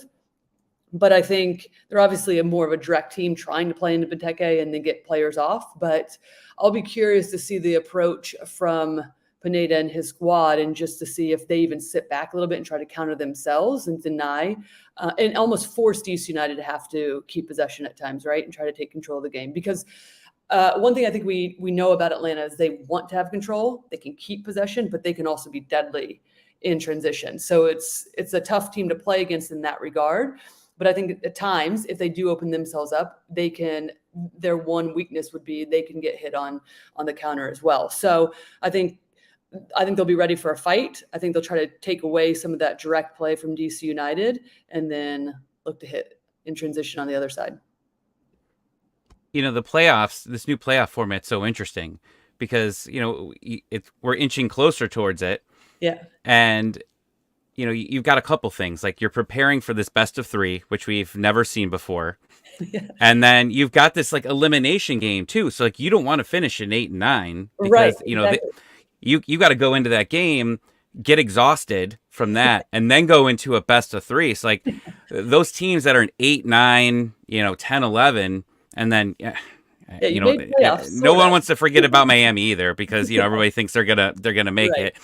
But I think they're obviously a more of a direct team trying to play into Benteke and then get players off. But I'll be curious to see the approach from Pineda and his squad, and just to see if they even sit back a little bit and try to counter themselves and deny and almost force DC United to have to keep possession at times, right? And try to take control of the game. Because one thing I think we know about Atlanta is they want to have control. They can keep possession, but they can also be deadly in transition. So it's a tough team to play against in that regard. But I think at times, if they do open themselves up, they can their one weakness would be they can get hit on the counter as well. So I think they'll be ready for a fight. I think they'll try to take away some of that direct play from DC United and then look to hit in transition on the other side. The playoffs, this new playoff format's so interesting because, we're inching closer towards it. Yeah. And, you've got a couple things. Like, you're preparing for this best of 3, which we've never seen before. Yeah. And then you've got this, like, elimination game, too. So, like, you don't want to finish in 8 and 9 because, right, exactly. You got to go into that game, get exhausted from that, and then go into a best of 3. So, like, those teams that are in 8, 9, 10, 11, and then no one wants to forget about Miami either because everybody thinks they're gonna make right. it,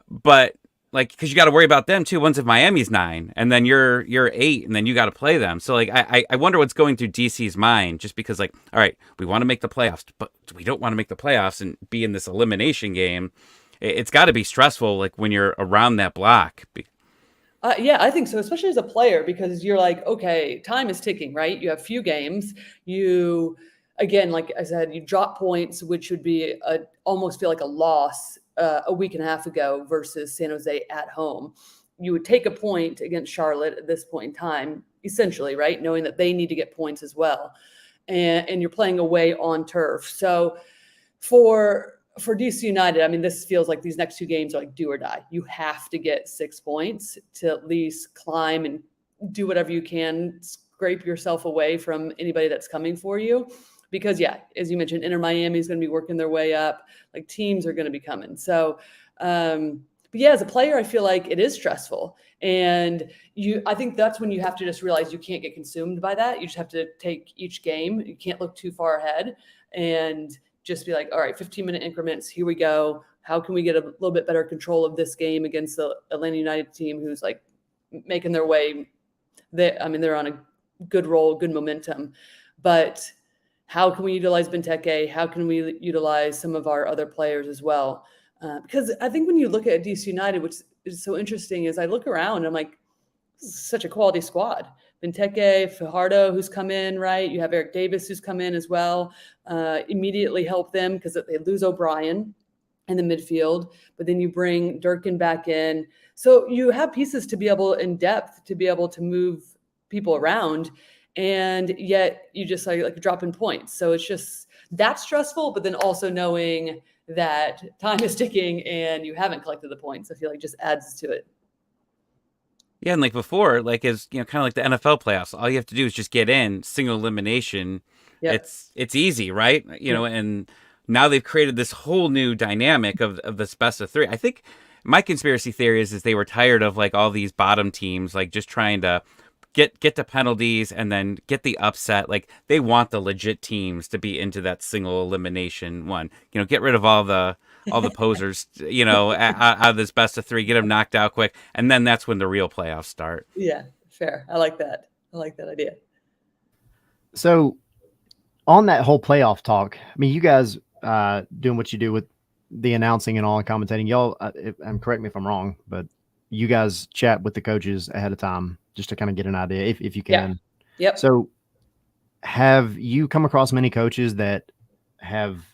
but like because you got to worry about them too. Once if Miami's 9 and then you're 8 and then you got to play them. So like I wonder what's going through DC's mind, just because like, all right, we want to make the playoffs, but we don't want to make the playoffs and be in this elimination game. It's got to be stressful like when you're around that block. Yeah, I think so, especially as a player, because you're like, okay, time is ticking, right? You have few games. You, again, like I said, you drop points, which would be almost feel like a loss a week and a half ago versus San Jose at home. You would take a point against Charlotte at this point in time, essentially, right? Knowing that they need to get points as well. And you're playing away on turf. So for DC United, I mean, this feels like these next 2 games are like do or die. You have to get 6 points to at least climb and do whatever you can, scrape yourself away from anybody that's coming for you. Because, yeah, as you mentioned, Inter Miami is going to be working their way up. Like, teams are going to be coming. So, but yeah, as a player, I feel like it is stressful. And I think that's when you have to just realize you can't get consumed by that. You just have to take each game. You can't look too far ahead and just be like, all right, 15-minute increments, here we go. How can we get a little bit better control of this game against the Atlanta United team who's like making their way? They're on a good roll, good momentum. But how can we utilize Benteke? How can we utilize some of our other players as well? Because I think when you look at DC United, which is so interesting, is I look around and I'm like, this is such a quality squad. Benteke, Fajardo, who's come in, right? You have Eric Davis, who's come in as well. Immediately help them because they lose O'Brien in the midfield, but then you bring Durkin back in. So you have pieces to be able, in depth, to be able to move people around, and yet you just like dropping points. So it's just, that's stressful, but then also knowing that time is ticking and you haven't collected the points, I feel like just adds to it. Yeah, and like before, like as kind of like the NFL playoffs, all you have to do is just get in, single elimination. Yep. It's easy, right? And now they've created this whole new dynamic of this best of 3. I think my conspiracy theory is they were tired of like all these bottom teams like just trying to get to penalties and then get the upset. Like they want the legit teams to be into that single elimination one. Get rid of all the posers, out of this best of 3, get them knocked out quick, and then that's when the real playoffs start. Yeah, fair. I like that. I like that idea. So, on that whole playoff talk, I mean, you guys doing what you do with the announcing and all and commentating, y'all, and correct me if I'm wrong, but you guys chat with the coaches ahead of time just to kind of get an idea if you can. Yeah. Yep. So, have you come across many coaches that have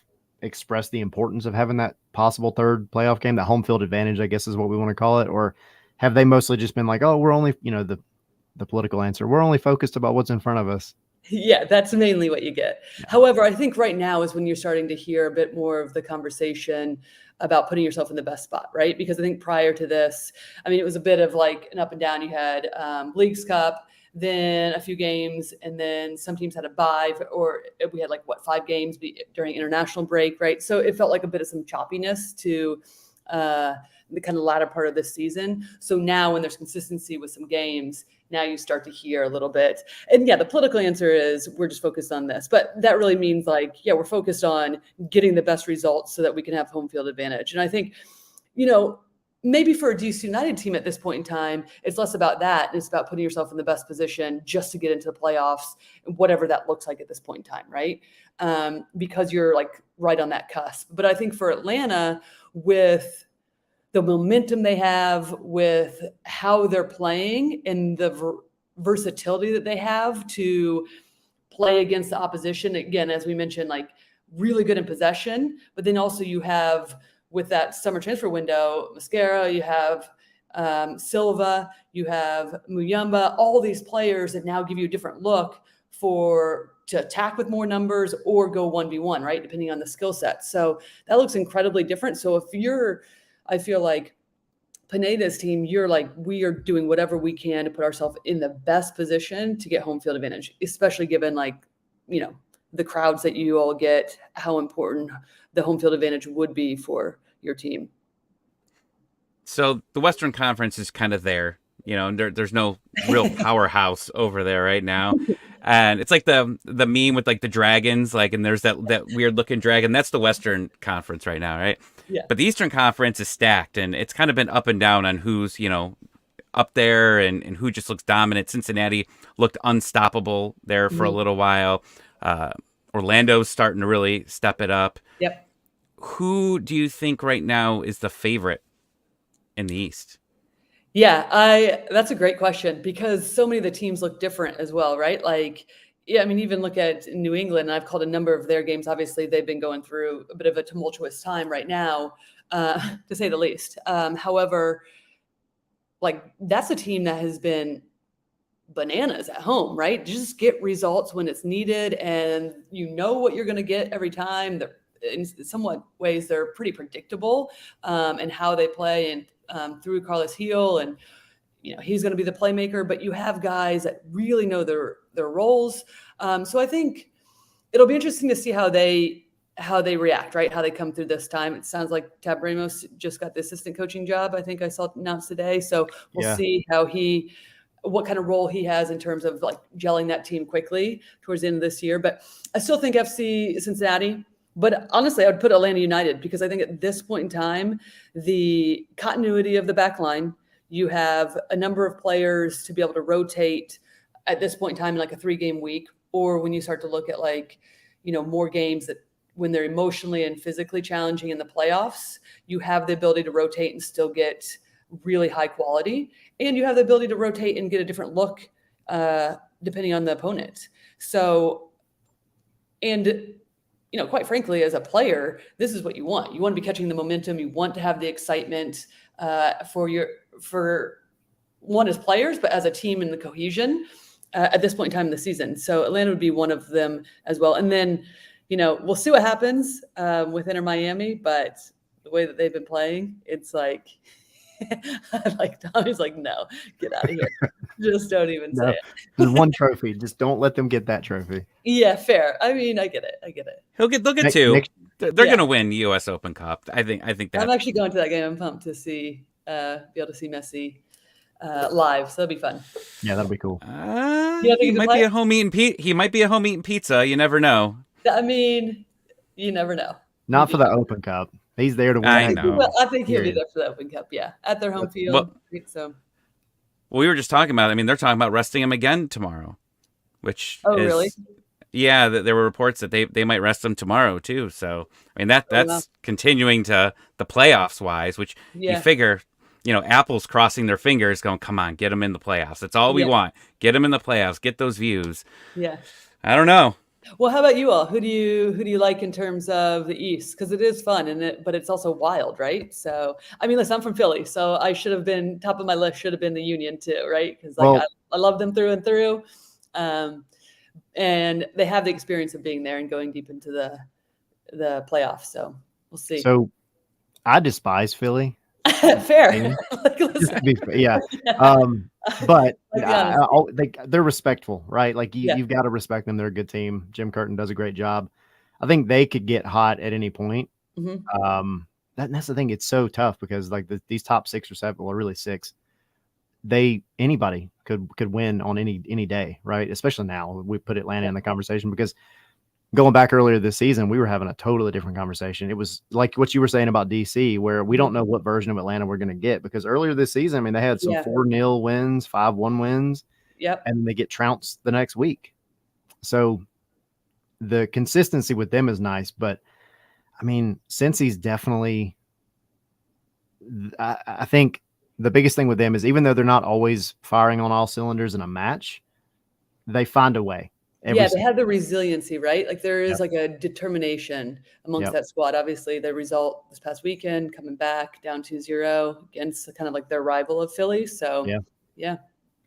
expressed the importance of having that possible third playoff game, that home field advantage, I guess is what we want to call it? Or have they mostly just been like, oh, we're only, the political answer, we're only focused about what's in front of us? Yeah, that's mainly what you get. Yeah. However, I think right now is when you're starting to hear a bit more of the conversation about putting yourself in the best spot, right? Because I think prior to this, I mean, it was a bit of like an up and down. You had Leagues Cup, then a few games, and then some teams had a bye, or we had 5 games during international break, right? So it felt like a bit of some choppiness to the kind of latter part of this season. So now when there's consistency with some games, now you start to hear a little bit. And yeah, the political answer is we're just focused on this. But that really means we're focused on getting the best results so that we can have home field advantage. And I think, maybe for a DC United team at this point in time, it's less about that. It's about putting yourself in the best position just to get into the playoffs, whatever that looks like at this point in time, right? Because you're right on that cusp. But I think for Atlanta, with the momentum they have, with how they're playing and the versatility that they have to play against the opposition. Again, as we mentioned, like really good in possession, but then also you have with that summer transfer window, Mascara, you have Silva, you have Muyamba, all these players that now give you a different look to attack with more numbers or go 1v1, right? Depending on the skill set. So that looks incredibly different. So I feel like Pineda's team, you're like, we are doing whatever we can to put ourselves in the best position to get home field advantage, especially given the crowds that you all get, how important the home field advantage would be for your team. So the Western Conference is kind of there, there's no real powerhouse over there right now. And it's like the meme with like the dragons, like, and there's that weird looking dragon. That's the Western Conference right now, right? Yeah. But the Eastern Conference is stacked, and it's kind of been up and down on who's, up there and who just looks dominant. Cincinnati looked unstoppable there for a little while. Orlando's starting to really step it up. Yep. Who do you think right now is the favorite in the East? Yeah, that's a great question because so many of the teams look different as well, right? Like, yeah, I mean, even look at New England. I've called a number of their games. Obviously, they've been going through a bit of a tumultuous time right now, to say the least. However, like that's a team that has been bananas at home, right? Just get results when it's needed, and you know what you're going to get every time. In somewhat ways, they're pretty predictable, and how they play and. Through Carlos Heel, and he's going to be the playmaker, but you have guys that really know their roles. So I think it'll be interesting to see how they react, right? How they come through this time. It sounds like Tab Ramos just got the assistant coaching job. I think I saw it announced today. So we'll see what kind of role he has in terms of like gelling that team quickly towards the end of this year. But I still think FC Cincinnati. But honestly, I would put Atlanta United because I think at this point in time, the continuity of the back line, you have a number of players to be able to rotate at this point in time in like a 3-game week, or when you start to look at more games that when they're emotionally and physically challenging in the playoffs, you have the ability to rotate and still get really high quality. And you have the ability to rotate and get a different look depending on the opponent. So, and quite frankly, as a player, this is what you want. You want to be catching the momentum. You want to have the excitement for one as players, but as a team and the cohesion at this point in time in the season. So Atlanta would be one of them as well. And then, we'll see what happens with Inter Miami, but the way that they've been playing, it's like, like Tommy's like, no, get out of here. Just don't even say it. There's one trophy. Just don't let them get that trophy. Yeah, fair. I mean, I get it. They'll get two. They're going to win U.S. Open Cup. I think that. I'm actually going to that game. I'm pumped to be able to see Messi live. So that'll be fun. Yeah, that'll be cool. He might be a home eating pizza. You never know. I mean, you never know. Not for the Open Cup. He's there to win. I know. I think he'll be there for the Open Cup. Yeah, at their home field. I think so. Well, we were just talking about. I mean, they're talking about resting him again tomorrow, which really? Yeah, there were reports that they might rest him tomorrow too. So I mean that's continuing to the playoffs wise, which you figure. Apple's crossing their fingers, going, "Come on, get them in the playoffs. That's all we want. Get them in the playoffs. Get those views." Yeah. I don't know. Well, how about you all? Who do you like in terms of the East? Because it is fun, but it's also wild, right? So, I mean, listen, I'm from Philly, so I should have been top of my list. Should have been the Union too, right? Because I love them through and through, and they have the experience of being there and going deep into the playoffs. So we'll see. So, I despise Philly. Fair. But they're respectful, right? Like you've got to respect them. They're a good team. Jim Curtin does a great job. I think they could get hot at any point. Mm-hmm. That's the thing. It's so tough because like these top 6 or 7, or really 6, anybody could win on any day, right? Especially now we put Atlanta in the conversation because going back earlier this season, we were having a totally different conversation. It was like what you were saying about DC, where we don't know what version of Atlanta we're going to get because earlier this season, I mean, they had some 4-0 wins, 5-1 wins, and they get trounced the next week. So the consistency with them is nice, but I mean, Cincy's definitely, I think the biggest thing with them is even though they're not always firing on all cylinders in a match, they find a way. every They have the resiliency, right? Like there yeah, is like a determination amongst yep, that squad. Obviously, the result this past weekend, coming back down 2-0 against kind of like their rival of Philly. So, yeah. yeah,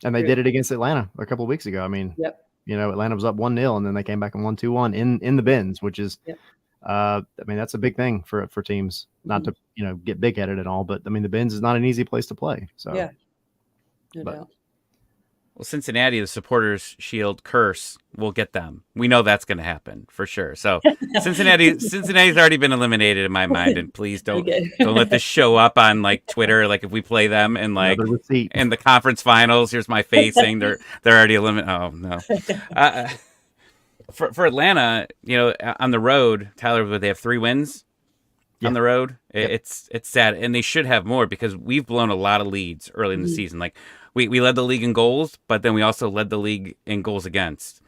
And they agree. did it against Atlanta a couple of weeks ago. I mean, Yep. Atlanta was up 1-0, and then they came back and won 2-1 in the bins, which is, Yep. I mean, that's a big thing for teams. Not Mhm. to get big headed at all, but I mean, the bins is not an easy place to play. So, Yeah, no but doubt. Well, Cincinnati, the supporters shield curse will get them. We know that's going to happen for sure. So Cincinnati's already been eliminated in my mind. And please don't let this show up on like Twitter. Like if we play them and like another receipt. in the conference finals, here's my face saying they're already eliminated. Oh no. For Atlanta, on the road, Tyler, they have 3 wins Yeah. on the road. Yep. It's sad, and they should have more because we've blown a lot of leads early in the Mhm. season. Like we led the league in goals, but then we also led the league in goals against.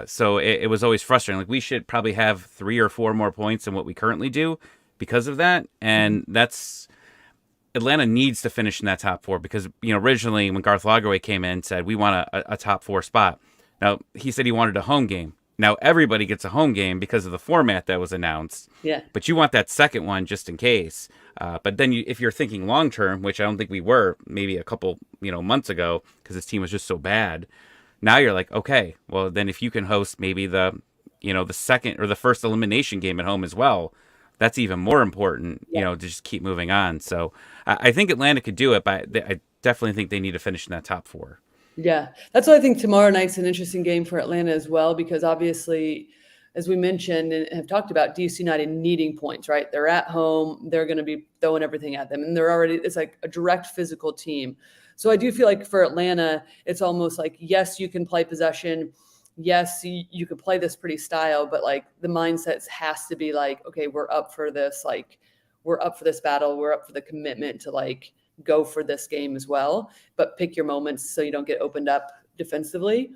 So it was always frustrating. Like we should probably have 3 or 4 more points than what we currently do because of that, and that's Atlanta needs to finish in that top 4 because originally when Garth Lagerwey came in said we want a top 4 spot. Now he said he wanted a home game. Now everybody gets a home game because of the format that was announced. Yeah. But you want that second one just in case. But then if you're thinking long term, which I don't think we were maybe a couple months ago because this team was just so bad. Now you're like, okay, well then if you can host maybe the second or the first elimination game at home as well, that's even more important. To just keep moving on. So I think Atlanta could do it, but I definitely think they need to finish in that top 4. Yeah, that's why I think tomorrow night's an interesting game for Atlanta as well, because obviously, as we mentioned and have talked about, DC United needing points, right? They're at home, they're going to be throwing everything at them, and it's like a direct physical team. So I do feel like for Atlanta, it's almost like, yes, you can play possession. Yes, you could play this pretty style, but like the mindset has to be like, okay, we're up for this. Like we're up for this battle. We're up for the commitment to like go for this game as well, but pick your moments so you don't get opened up defensively.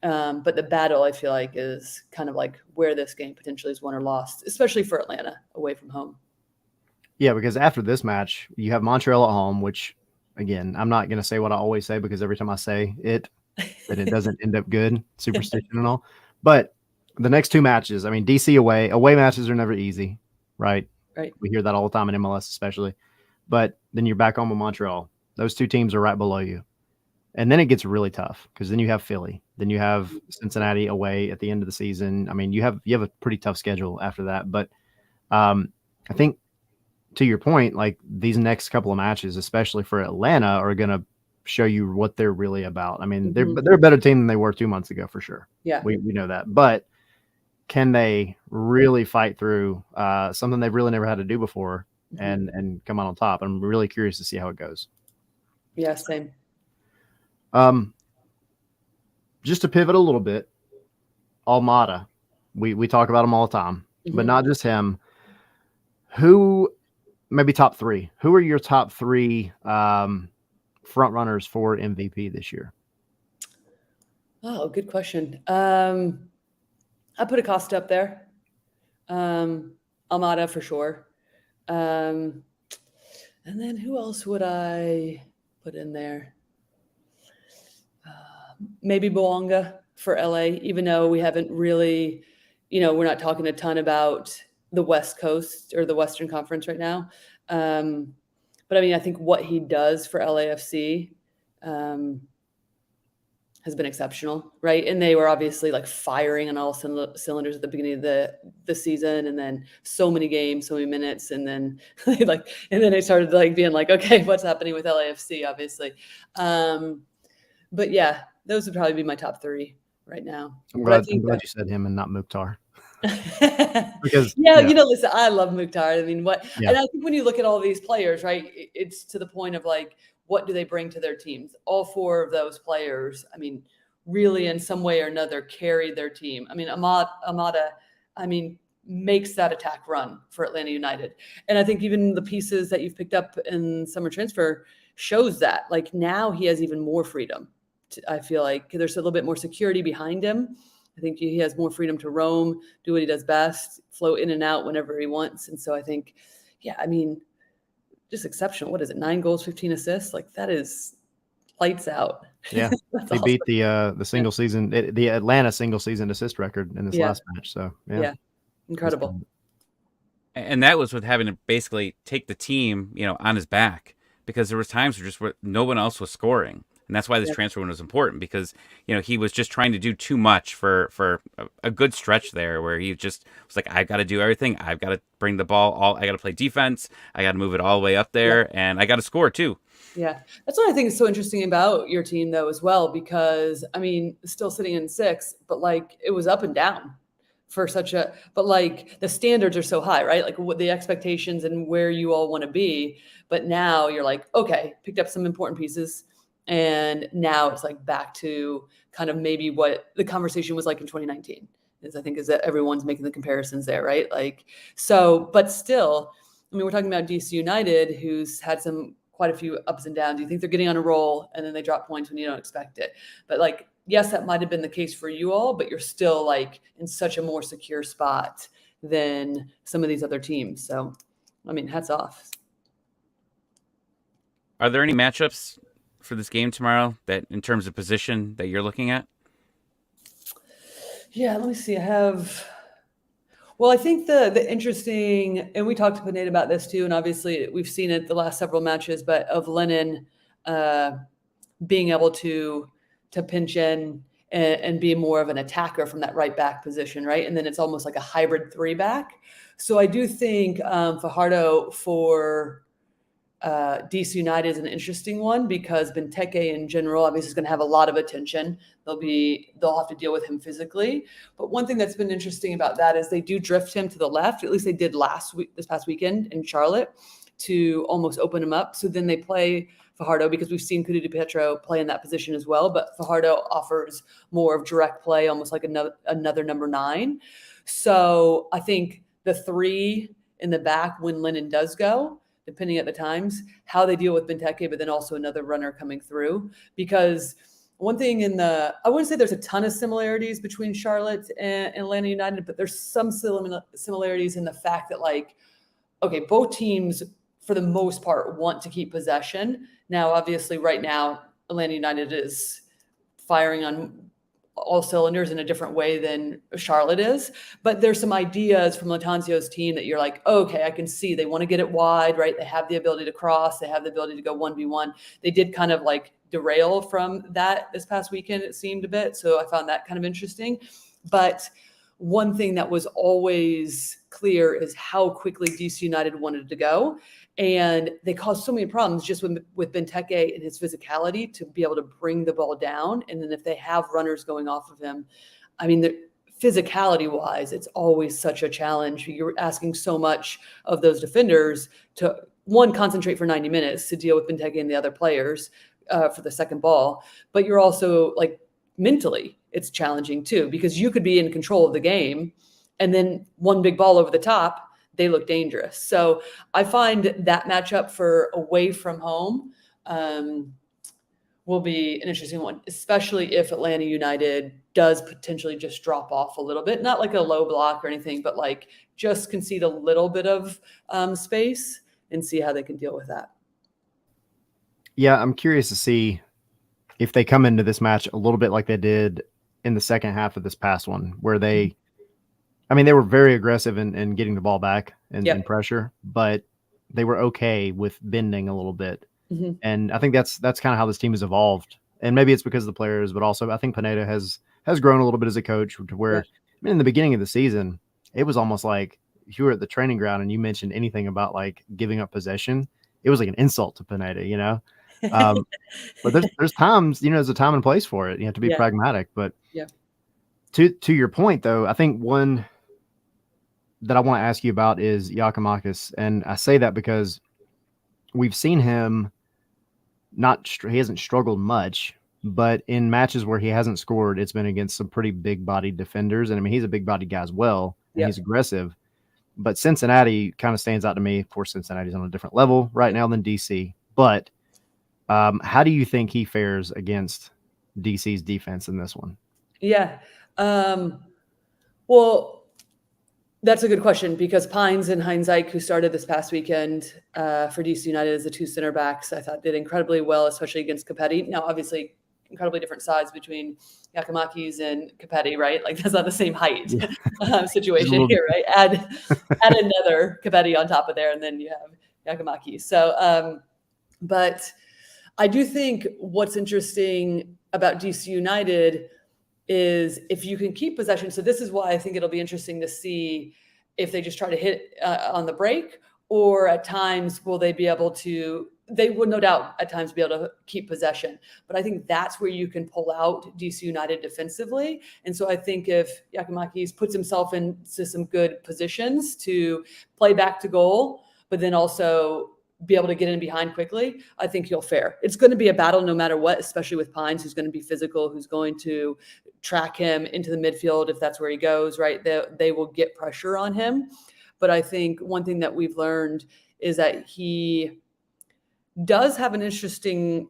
But the battle, I feel like, is kind of like where this game potentially is won or lost, especially for Atlanta away from home. Yeah, because after this match, you have Montreal at home, which, again, I'm not going to say what I always say because every time I say it, then it doesn't end up good, superstition and all. But the next 2 matches, I mean, DC away matches are never easy, right? Right. We hear that all the time in MLS especially. But then you're back home with Montreal. Those 2 teams are right below you. And then it gets really tough because then you have Philly. Then you have Cincinnati away at the end of the season. I mean, you have a pretty tough schedule after that. But I think to your point, like these next couple of matches, especially for Atlanta, are going to show you what they're really about. I mean, they're a better team than they were 2 months ago for sure. Yeah. We know that. But can they really fight through something they've really never had to do before and come out on top? I'm really curious to see how it goes. Yeah, same. Just to pivot a little bit, Almada, we talk about him all the time, but not just him. Who, maybe top 3? Who are your top 3 front runners for MVP this year? Oh, good question. I put Acosta up there. Almada for sure. And then who else would I put in there? Maybe Boanga for LA, even though we haven't really, we're not talking a ton about the West Coast or the Western Conference right now. But I mean, I think what he does for LAFC has been exceptional, right? And they were obviously like firing on all cylinders at the beginning of the season, and then so many games, so many minutes, and then and then it started like being like, okay, what's happening with LAFC, obviously. But yeah, those would probably be my top 3 right now. I'm glad you said him and not Mukhtar. Because listen, I love Mukhtar. I mean, and I think when you look at all these players, right, it's to the point of like, what do they bring to their teams? All 4 of those players, I mean, really in some way or another carry their team. I mean, Amada, makes that attack run for Atlanta United. And I think even the pieces that you've picked up in summer transfer shows that. Like now he has even more freedom. I feel like there's a little bit more security behind him. I think he has more freedom to roam, do what he does best, flow in and out whenever he wants. And so I think, just exceptional. What is it? 9 goals, 15 assists. Like that is lights out. Yeah, That's they awesome. beat the single season, the Atlanta single season assist record in this Yeah. last match. So Yeah. Incredible. And that was with having to basically take the team, on his back, because there was times where no one else was scoring. And that's why this Yeah. transfer window was important, because he was just trying to do too much for a good stretch there, where he just was like, I've got to do everything. I've got to bring the ball I got to play defense. I got to move it all the way up Yeah. there, and I got to score too. Yeah. That's what I think is so interesting about your team, though, as well, because I mean, still sitting in 6th, but like it was up and down for but like the standards are so high, right? Like what the expectations and where you all want to be. But now you're like, okay, picked up some important pieces. And now it's like back to kind of maybe what the conversation was like in 2019 is, I think, is that everyone's making the comparisons there, right? Like, so, but still, I mean, we're talking about DC United, who's had quite a few ups and downs. You think they're getting on a roll and then they drop points when you don't expect it. But like, yes, that might have been the case for you all, but you're still like in such a more secure spot than some of these other teams. So, I mean, hats off. Are there any matchups for this game tomorrow that, in terms of position, that you're looking at? Yeah, let me see. Well, I think the interesting, and we talked to Pineda about this too, and obviously we've seen it the last several matches, but of Lennon being able to pinch in and be more of an attacker from that right back position, right? And then it's almost like a hybrid 3-back. So I do think Fajardo for DC United is an interesting one, because Benteke in general obviously is going to have a lot of attention. They'll have to deal with him physically. But one thing that's been interesting about that is they do drift him to the left. At least they did this past weekend in Charlotte, to almost open him up. So then they play Fajardo, because we've seen Cuti Di Pietro play in that position as well. But Fajardo offers more of direct play, almost like another number 9. So I think the 3 in the back when Lennon does go, depending at the times, how they deal with Benteke, but then also another runner coming through. Because one thing I wouldn't say there's a ton of similarities between Charlotte and Atlanta United, but there's some similarities in the fact that, like, okay, both teams, for the most part, want to keep possession. Now, obviously, right now, Atlanta United is firing on all cylinders in a different way than Charlotte is. But there's some ideas from Latanzio's team that you're like, okay, I can see they want to get it wide, right? They have the ability to cross. They have the ability to go 1v1. They did kind of like derail from that this past weekend, it seemed a bit. So I found that kind of interesting. But one thing that was always clear is how quickly DC United wanted to go. And they caused so many problems just with Benteke and his physicality to be able to bring the ball down. And then if they have runners going off of him, I mean, physicality wise, it's always such a challenge. You're asking so much of those defenders to, one, concentrate for 90 minutes to deal with Benteke and the other players for the second ball. But you're also like mentally, it's challenging too, because you could be in control of the game and then one big ball over the top, they look dangerous. So I find that matchup for away from home will be an interesting one, especially if Atlanta United does potentially just drop off a little bit, not like a low block or anything, but like just concede a little bit of space and see how they can deal with that. Yeah, I'm curious to see if they come into this match a little bit like they did in the second half of this past one, where they were very aggressive in getting the ball back and pressure, but they were okay with bending a little bit. Mm-hmm. And I think that's kind of how this team has evolved. And maybe it's because of the players, but also I think Pineda has grown a little bit as a coach, to where in the beginning of the season, it was almost like if you were at the training ground and you mentioned anything about like giving up possession, it was like an insult to Pineda, But there's times, there's a time and place for it. You have to be pragmatic. But to your point, though, I think one that I want to ask you about is Giakoumakis. And I say that because we've seen him he hasn't struggled much, but in matches where he hasn't scored, it's been against some pretty big-bodied defenders. And, he's a big-bodied guy as well, and he's aggressive. But Cincinnati kind of stands out to me. Of course, Cincinnati's on a different level right now than DC. But how do you think he fares against DC's defense in this one? Yeah. Well, That's a good question, because Pines and Heinzike, who started this past weekend for DC United as the two center backs, I thought did incredibly well, especially against Capetti. Now, obviously, incredibly different size between Giacomakis and Capetti, right? Like that's not the same height situation here, right? Add another Capetti on top of there, and then you have Giacomakis. So, but I do think what's interesting about DC United is if you can keep possession. So this is why I think it'll be interesting to see if they just try to hit on the break, or at times will they be able to, they would no doubt at times be able to keep possession. But I think that's where you can pull out DC United defensively. And so I think if Giacomakis puts himself into some good positions to play back to goal, but then also be able to get in behind quickly, I think he'll fare. It's going to be a battle no matter what, especially with Pines, who's going to be physical, who's going to track him into the midfield if that's where he goes, right? They will get pressure on him. But I think one thing that we've learned is that he does have an interesting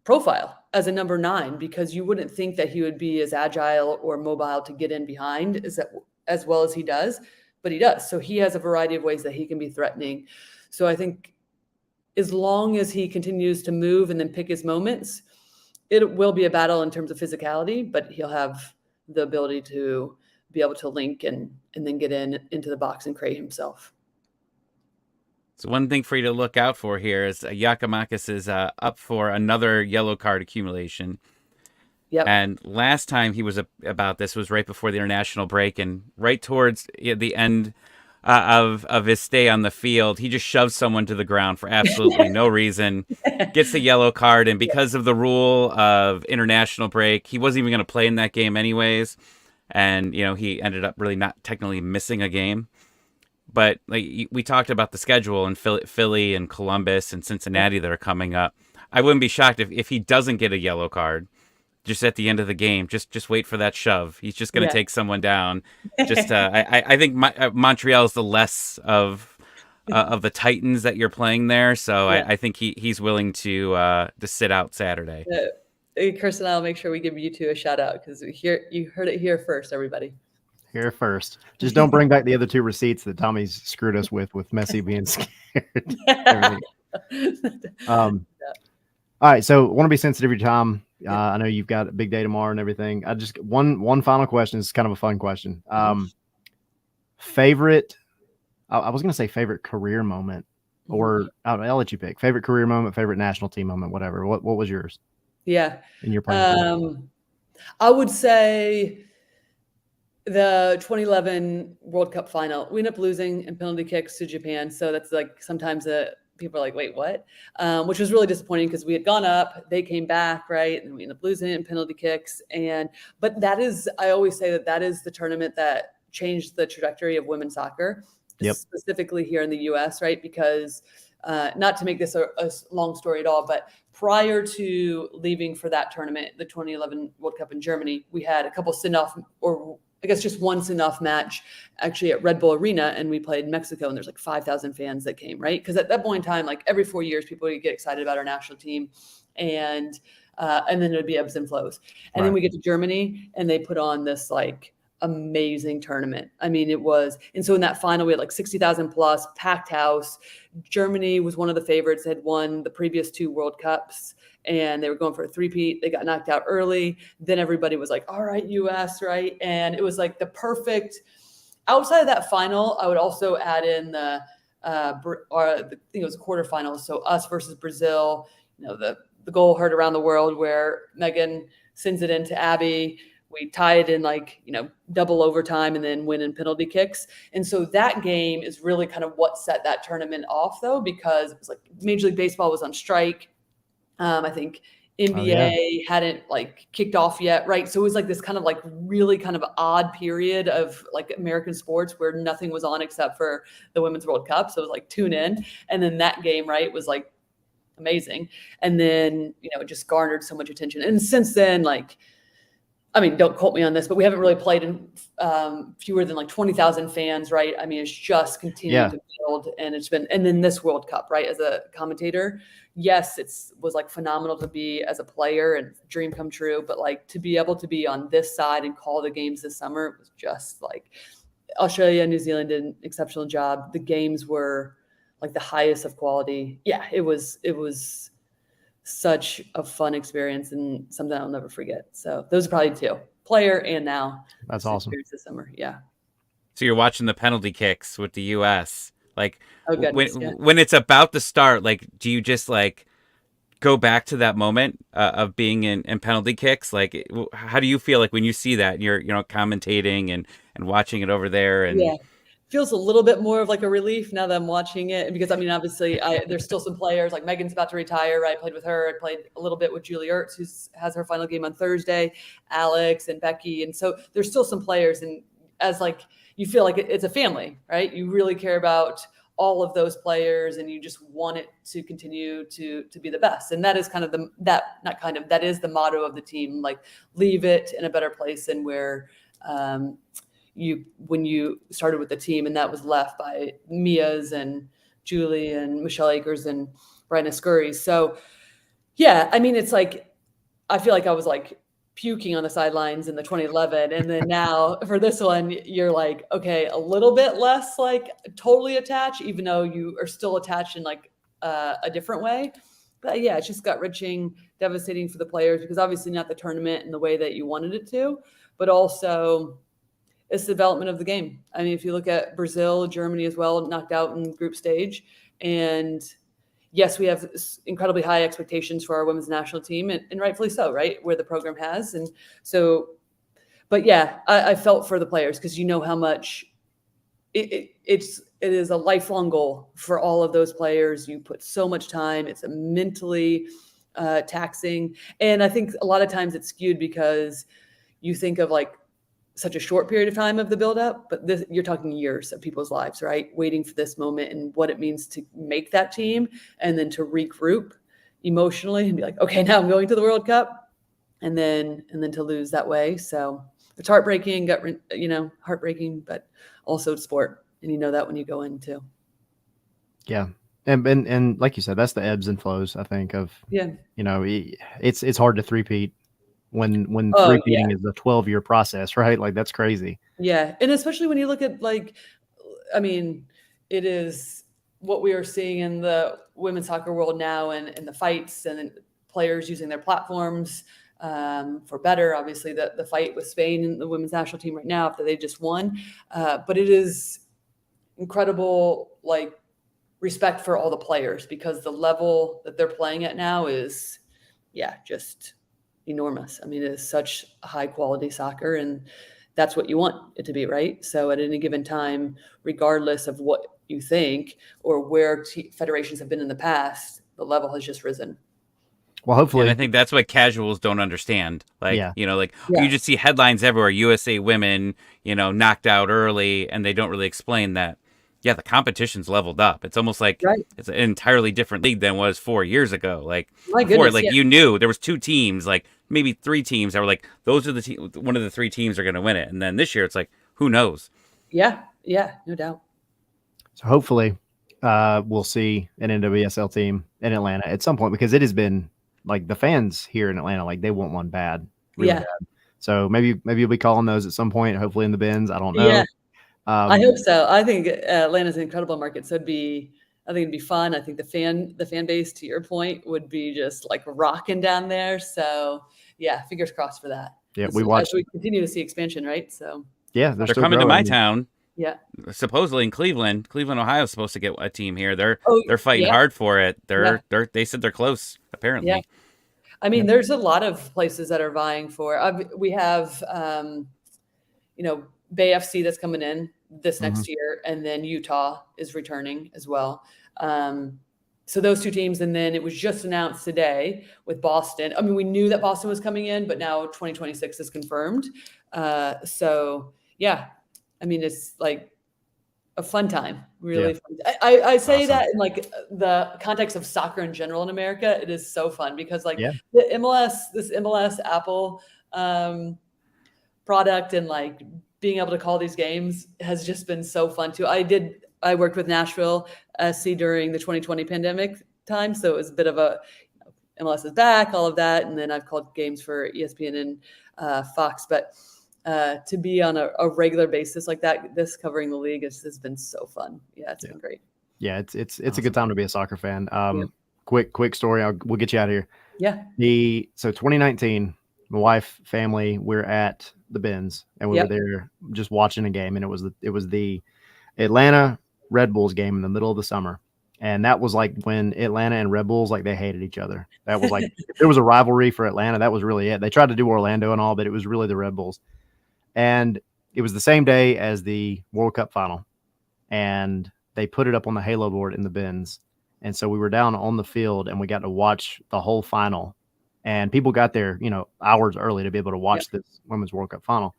profile as a number 9, because you wouldn't think that he would be as agile or mobile to get in behind as well as he does, but he does. So he has a variety of ways that he can be threatening. So I think as long as he continues to move and then pick his moments, it will be a battle in terms of physicality, but he'll have the ability to be able to link and then get into the box and create himself. So one thing for you to look out for here is Giacomakis is up for another yellow card accumulation. Yep. And last time he was about this was right before the international break, and right towards the end of his stay on the field, he just shoves someone to the ground for absolutely no reason, gets the yellow card, and because of the rule of international break, he wasn't even going to play in that game anyways, and he ended up really not technically missing a game. But like we talked about the schedule in Philly and Columbus and Cincinnati that are coming up, I wouldn't be shocked if he doesn't get a yellow card just at the end of the game. Just wait for that shove. He's just going to take someone down. I think Montreal is the less of the Titans that you're playing there, so I think he's willing to sit out Saturday. Kirsten and I will make sure we give you two a shout out, because you heard it here first, everybody. Here first. Just don't bring back the other 2 receipts that Tommy's screwed us with Messi being scared. All right, so want to be sensitive to your time. I know you've got a big day tomorrow and everything. I just one final question. Is kind of a fun question. Favorite? I was going to say favorite career moment, or I'll let you pick. Favorite career moment, favorite national team moment, whatever. What was yours? Yeah, in your playing? I would say the 2011 World Cup final. We ended up losing in penalty kicks to Japan, so that's like sometimes people are like, wait, what? Which was really disappointing, because we had gone up, they came back, right? And we ended up losing it in penalty kicks. But that is, I always say that is the tournament that changed the trajectory of women's soccer, specifically here in the US, right? Because not to make this a long story at all, but prior to leaving for that tournament, the 2011 World Cup in Germany, we had a couple send-off, or I guess just one send-off match actually at Red Bull Arena, and we played Mexico, and there's like 5,000 fans that came, right? Because at that point in time, like every 4 years, people would get excited about our national team, and then it would be ebbs and flows. And then we get to Germany, and they put on this like amazing tournament. I mean, it was, and so in that final, we had like 60,000 plus, packed house. Germany was one of the favorites, had won the previous 2 World Cups, and they were going for a three-peat. They got knocked out early. Then everybody was like, all right, US, right? And it was like the perfect, outside of that final, I would also add in I think it was a quarterfinal. So us versus Brazil, the goal heard around the world where Megan sends it into Abby. We tie it in double overtime and then win in penalty kicks. And so that game is really kind of what set that tournament off, though, because it was like Major League Baseball was on strike. I think NBA hadn't kicked off yet, right? So it was like this kind of really kind of odd period of American sports where nothing was on except for the Women's World Cup. So it was like tune in. And then that game, right, was amazing. And then, it just garnered so much attention. And since then, don't quote me on this, but we haven't really played in fewer than 20,000 fans, right? I mean, it's just continued to build, and and then this World Cup, right? As a commentator, yes, was phenomenal to be as a player and dream come true, but to be able to be on this side and call the games this summer was just Australia and New Zealand did an exceptional job. The games were like the highest of quality. Yeah, it was such a fun experience and something I'll never forget. So those are probably two, player and now That's this awesome. experience this summer. Yeah. So you're watching the penalty kicks with the U.S. Like Oh goodness. Yeah. when it's about to start, like do you just like go back to that moment of being in penalty kicks? Like how do you feel like when you see that and you're commentating and watching it over there and Yeah. Feels a little bit more of like a relief now that I'm watching it, because I mean, obviously, there's still some players like Megan's about to retire. Right, I played with her. I played a little bit with Julie Ertz, who has her final game on Thursday. Alex and Becky, and so there's still some players. And as like you feel like it's a family, right? You really care about all of those players, and you just want it to continue to be the best. And that is kind of that is the motto of the team. Like leave it in a better place than where. When you started with the team, and that was left by Mia's and Julie and Michelle Akers and Bryna Scurry. So yeah, I mean, it's like, I feel like I was like puking on the sidelines in the 2011. And then now for this one, you're like, okay, a little bit less like totally attached, even though you are still attached in like a different way. But yeah, it's just gut-wrenching, devastating for the players, because obviously not the tournament in the way that you wanted it to, but also it's the development of the game. I mean, if you look at Brazil, Germany as well, knocked out in group stage. And yes, we have incredibly high expectations for our women's national team, and rightfully so, right? Where the program has. And so, but yeah, I felt for the players, because you know how much it is a lifelong goal for all of those players. You put so much time. It's a mentally taxing. And I think a lot of times it's skewed because you think of like such a short period of time of the buildup, but you're talking years of people's lives, right? Waiting for this moment and what it means to make that team, and then to regroup emotionally and be like, okay, now I'm going to the World Cup, and then to lose that way. So it's heartbreaking, heartbreaking, but also sport. And you know that when you go in too. Yeah. And like you said, that's the ebbs and flows, I think, of, it's hard to three-peat when three-peating is a 12-year process, right? Like that's crazy. Yeah. And especially when you look at like, I mean, it is what we are seeing in the women's soccer world now, and the fights and players using their platforms for better. Obviously, the fight with Spain and the women's national team right now after they just won. But it is incredible, like, respect for all the players, because the level that they're playing at now is, just enormous. I mean, it is such high quality soccer, and that's what you want it to be, right? So at any given time, regardless of what you think or where federations have been in the past, the level has just risen. Well, hopefully. And I think that's what casuals don't understand. Like, Yeah. You just see headlines everywhere, USA women, knocked out early, and they don't really explain that. Yeah, the competition's leveled up. It's almost like It's an entirely different league than it was 4 years ago. Like before, you knew there was two teams, like maybe three teams that were like, those are the one of the three teams are going to win it. And then this year, it's like, who knows? Yeah, no doubt. So hopefully, we'll see an NWSL team in Atlanta at some point, because it has been like the fans here in Atlanta, like they want one bad, really bad. So maybe you'll be calling those at some point, hopefully in the bins. I don't know. Yeah. I hope so. I think Atlanta's an incredible market. So I think it'd be fun. I think the fan base, to your point, would be just like rocking down there. So yeah, fingers crossed for that. Yeah, as we continue to see expansion, right? So yeah, they're coming to my town. Yeah, supposedly in Cleveland, Ohio is supposed to get a team here. They're fighting hard for it. They said they're close. Apparently, yeah. I mean, there's a lot of places that are vying for. We have, Bay FC that's coming in this next year, and then Utah is returning as well. So those two teams, and then it was just announced today with Boston. I mean, we knew that Boston was coming in, but now 2026 is confirmed. So yeah, I mean, it's like a fun time, really. Fun. I say that in like the context of soccer in general in America, it is so fun because like the MLS Apple product, and like being able to call these games has just been so fun too. I worked with Nashville SC during the 2020 pandemic time. So it was a bit of a MLS is back, all of that. And then I've called games for ESPN and Fox, but to be on a regular basis like that. This covering the league has been so fun. Yeah, it's been great. Yeah, it's Awesome. a good time to be a soccer fan. Quick story. We'll get you out of here. Yeah. So 2019, my wife, family, we're at the Benz, and we were there just watching a game, and it was the Atlanta Red Bulls game in the middle of the summer. And that was like when Atlanta and Red Bulls, like, they hated each other. That was like, if there was a rivalry for Atlanta, that was really it. They tried to do Orlando and all, but it was really the Red Bulls. And it was the same day as the World Cup final. And they put it up on the Halo board in the Benz. And so we were down on the field and we got to watch the whole final. And people got there, hours early to be able to watch this Women's World Cup final.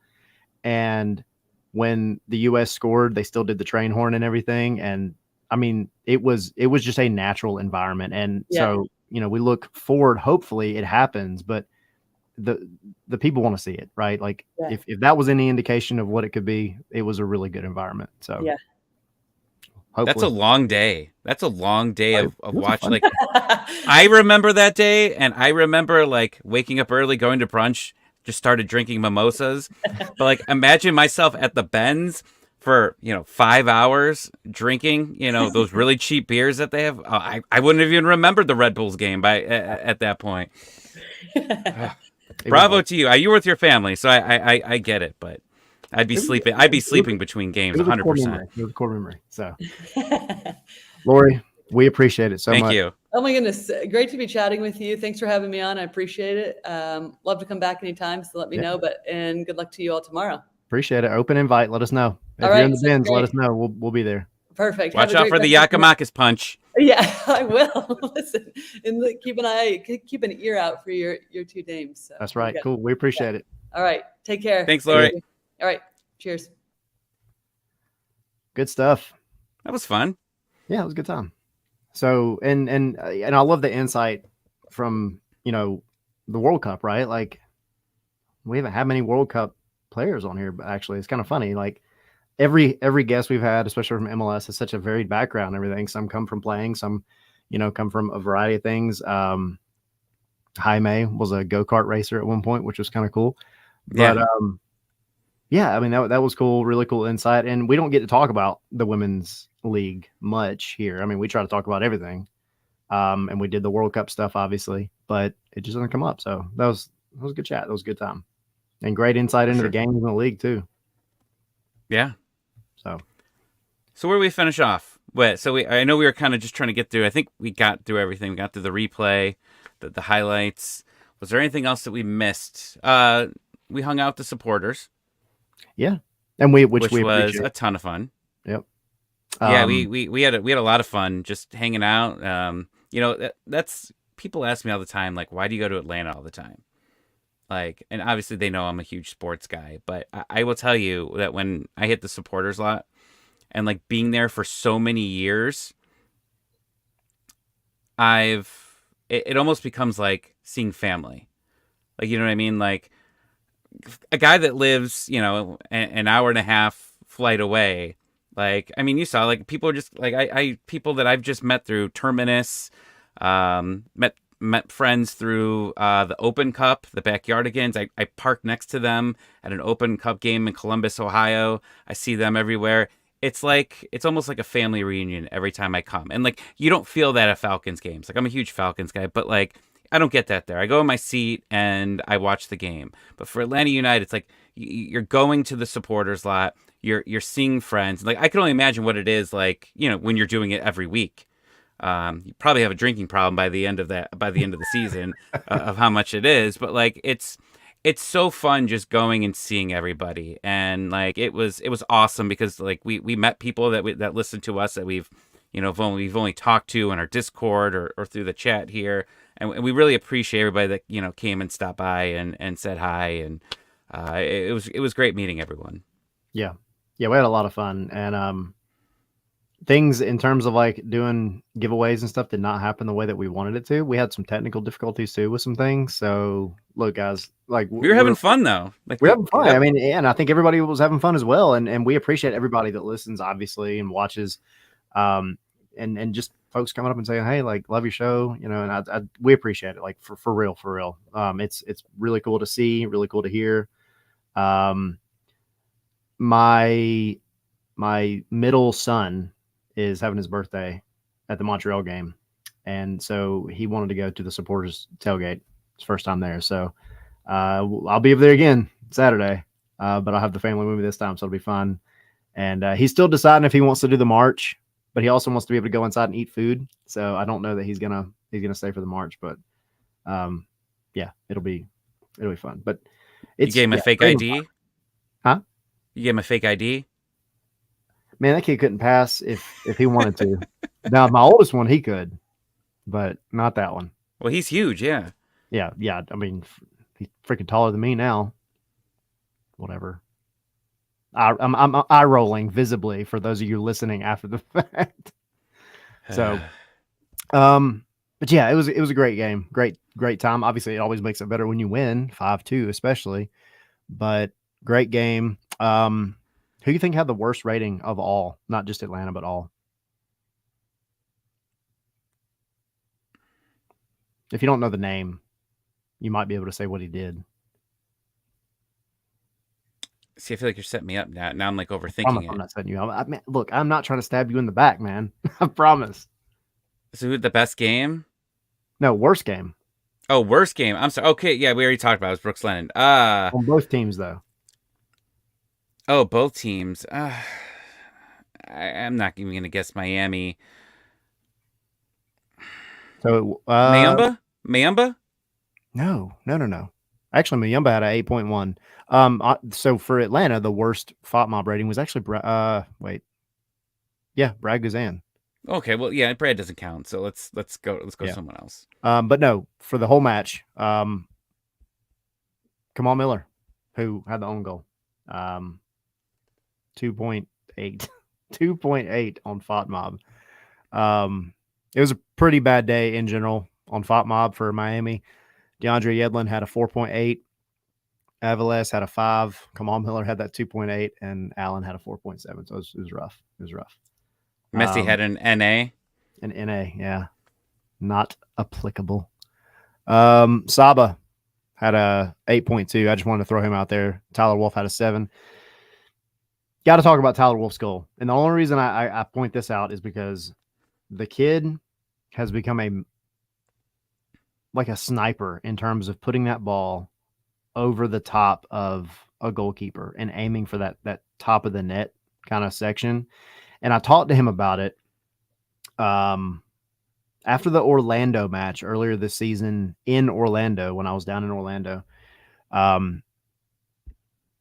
And when the U.S. scored, they still did the train horn and everything. And I mean, it was just a natural environment. And so, we look forward, hopefully it happens, but the people want to see it, right? Like if that was any indication of what it could be, it was a really good environment. So hopefully. That's a long day. That's a long day of watching. Like, I remember that day, and I remember like waking up early, going to brunch, just started drinking mimosas. But like, imagine myself at the Benz for 5 hours drinking those really cheap beers that they have. I wouldn't have even remembered the Red Bulls game at that point. Bravo to you. You were with your family, so I get it, but I'd be sleeping. I'd be sleeping between games, 100%. It was a core memory. So, Lori, we appreciate it so much. Thank you. Oh my goodness, great to be chatting with you. Thanks for having me on. I appreciate it. Love to come back anytime, so let me know. And good luck to you all tomorrow. Appreciate it. Open invite. Let us know. If you're in the Benz, let us know. We'll be there. Perfect. Watch out for the Yakamakis punch. Yeah, I will. Listen, and keep an ear out for your two names. So. That's right. Cool. We appreciate it. All right. Take care. Thanks, Lori. All right. Cheers. Good stuff. That was fun. Yeah, it was a good time. So, and I love the insight from, the World Cup, right? Like, we haven't had many World Cup players on here, but actually it's kind of funny. Like every guest we've had, especially from MLS, has such a varied background and everything. Some come from playing, some, come from a variety of things. Jaime was a go-kart racer at one point, which was kind of cool. But I mean, that was cool, really cool insight. And we don't get to talk about the women's league much here. I mean, we try to talk about everything. And we did the World Cup stuff, obviously, but it just doesn't come up. So that was a good chat. That was a good time. And great insight into the games in the league too. Yeah. So where do we finish off? I know we were kind of just trying to get through. I think we got through everything. We got through the replay, the highlights. Was there anything else that we missed? We hung out with the supporters. Yeah, and which we was a ton of fun. Yep. Yeah, we had a lot of fun just hanging out. That's people ask me all the time, like, why do you go to Atlanta all the time? Like, and obviously they know I'm a huge sports guy, but I will tell you that when I hit the supporters lot and like being there for so many years, it almost becomes like seeing family. Like, you know what I mean? Like a guy that lives, an hour and a half flight away. Like, I mean, you saw like people are just like, people that I've just met through Terminus, met friends through the Open Cup, the Backyardigans. I parked next to them at an Open Cup game in Columbus, Ohio. I see them everywhere. It's almost like a family reunion every time I come. And like, you don't feel that at Falcons games. Like, I'm a huge Falcons guy, but like, I don't get that there. I go in my seat and I watch the game. But for Atlanta United, it's like you're going to the supporters lot. You're seeing friends. Like, I can only imagine what it is like, when you're doing it every week. You probably have a drinking problem by the end of the season of how much it is. But like, it's so fun just going and seeing everybody. And like, it was awesome because like we met people that listen to us that we've only talked to in our Discord or through the chat here. And we really appreciate everybody that, came and stopped by and said hi. And it was great meeting everyone. Yeah. Yeah. We had a lot of fun. And things in terms of like doing giveaways and stuff did not happen the way that we wanted it to. We had some technical difficulties too with some things. So look, guys, like we were having fun though. Like we're having fun. I mean, and I think everybody was having fun as well. And we appreciate everybody that listens, obviously, and watches. And just folks coming up and saying, hey, like, love your show, and we appreciate it. Like for real. It's really cool to see, really cool to hear. Um, my my middle son is having his birthday at the Montreal game, and so he wanted to go to the supporters tailgate. It's first time there, so I'll be over there again Saturday. But I'll have the family with me this time, so it'll be fun. And he's still deciding if he wants to do the march, but he also wants to be able to go inside and eat food. So I don't know that he's gonna stay for the march, but yeah, it'll be fun. But You gave him a fake great. ID? Huh? You gave him a fake ID? Man, that kid couldn't pass if he wanted to. Now my oldest one, he could, but not that one. Well, he's huge, yeah. Yeah. I mean, he's freaking taller than me now. Whatever. I'm eye rolling visibly for those of you listening after the fact. So, but yeah, it was a great game, great time. Obviously, it always makes it better when you win 5-2, especially. But great game. Who do you think had the worst rating of all? Not just Atlanta, but all. If you don't know the name, you might be able to say what he did. See, I feel like you're setting me up now. Now I'm like overthinking I'm it. not setting you up. Look, I'm not trying to stab you in the back, man. I promise. So who the best game? No, worst game Oh, worst game. I'm sorry. Okay, yeah, we already talked about it. It was Brooks Lennon. on both teams, though. Oh, both teams. I'm not even gonna guess Miami. So, Mayumba? no. Actually, Muyumba had a 8.1. So for Atlanta, the worst FOTMob rating was actually Brad Guzan. Okay, well, yeah, Brad doesn't count. So let's go Yeah. someone else. But no, for the whole match, Kamal Miller, who had the own goal, 2.8, 2.8 on FOTMob. It was a pretty bad day in general on FOTMob for Miami. DeAndre Yedlin had a 4.8. Aviles had a 5. Kamal Miller had that 2.8, and Allen had a 4.7. So it was rough. It was rough. Messi had an NA. An NA, yeah, not applicable. Saba had a 8.2. I just wanted to throw him out there. Tyler Wolf had a 7. Got to talk about Tyler Wolf's goal, and the only reason I point this out is because the kid has become a sniper in terms of putting that ball over the top of a goalkeeper and aiming for that top of the net kind of section. And I talked to him about it after the Orlando match earlier this season in Orlando, when I was down in Orlando,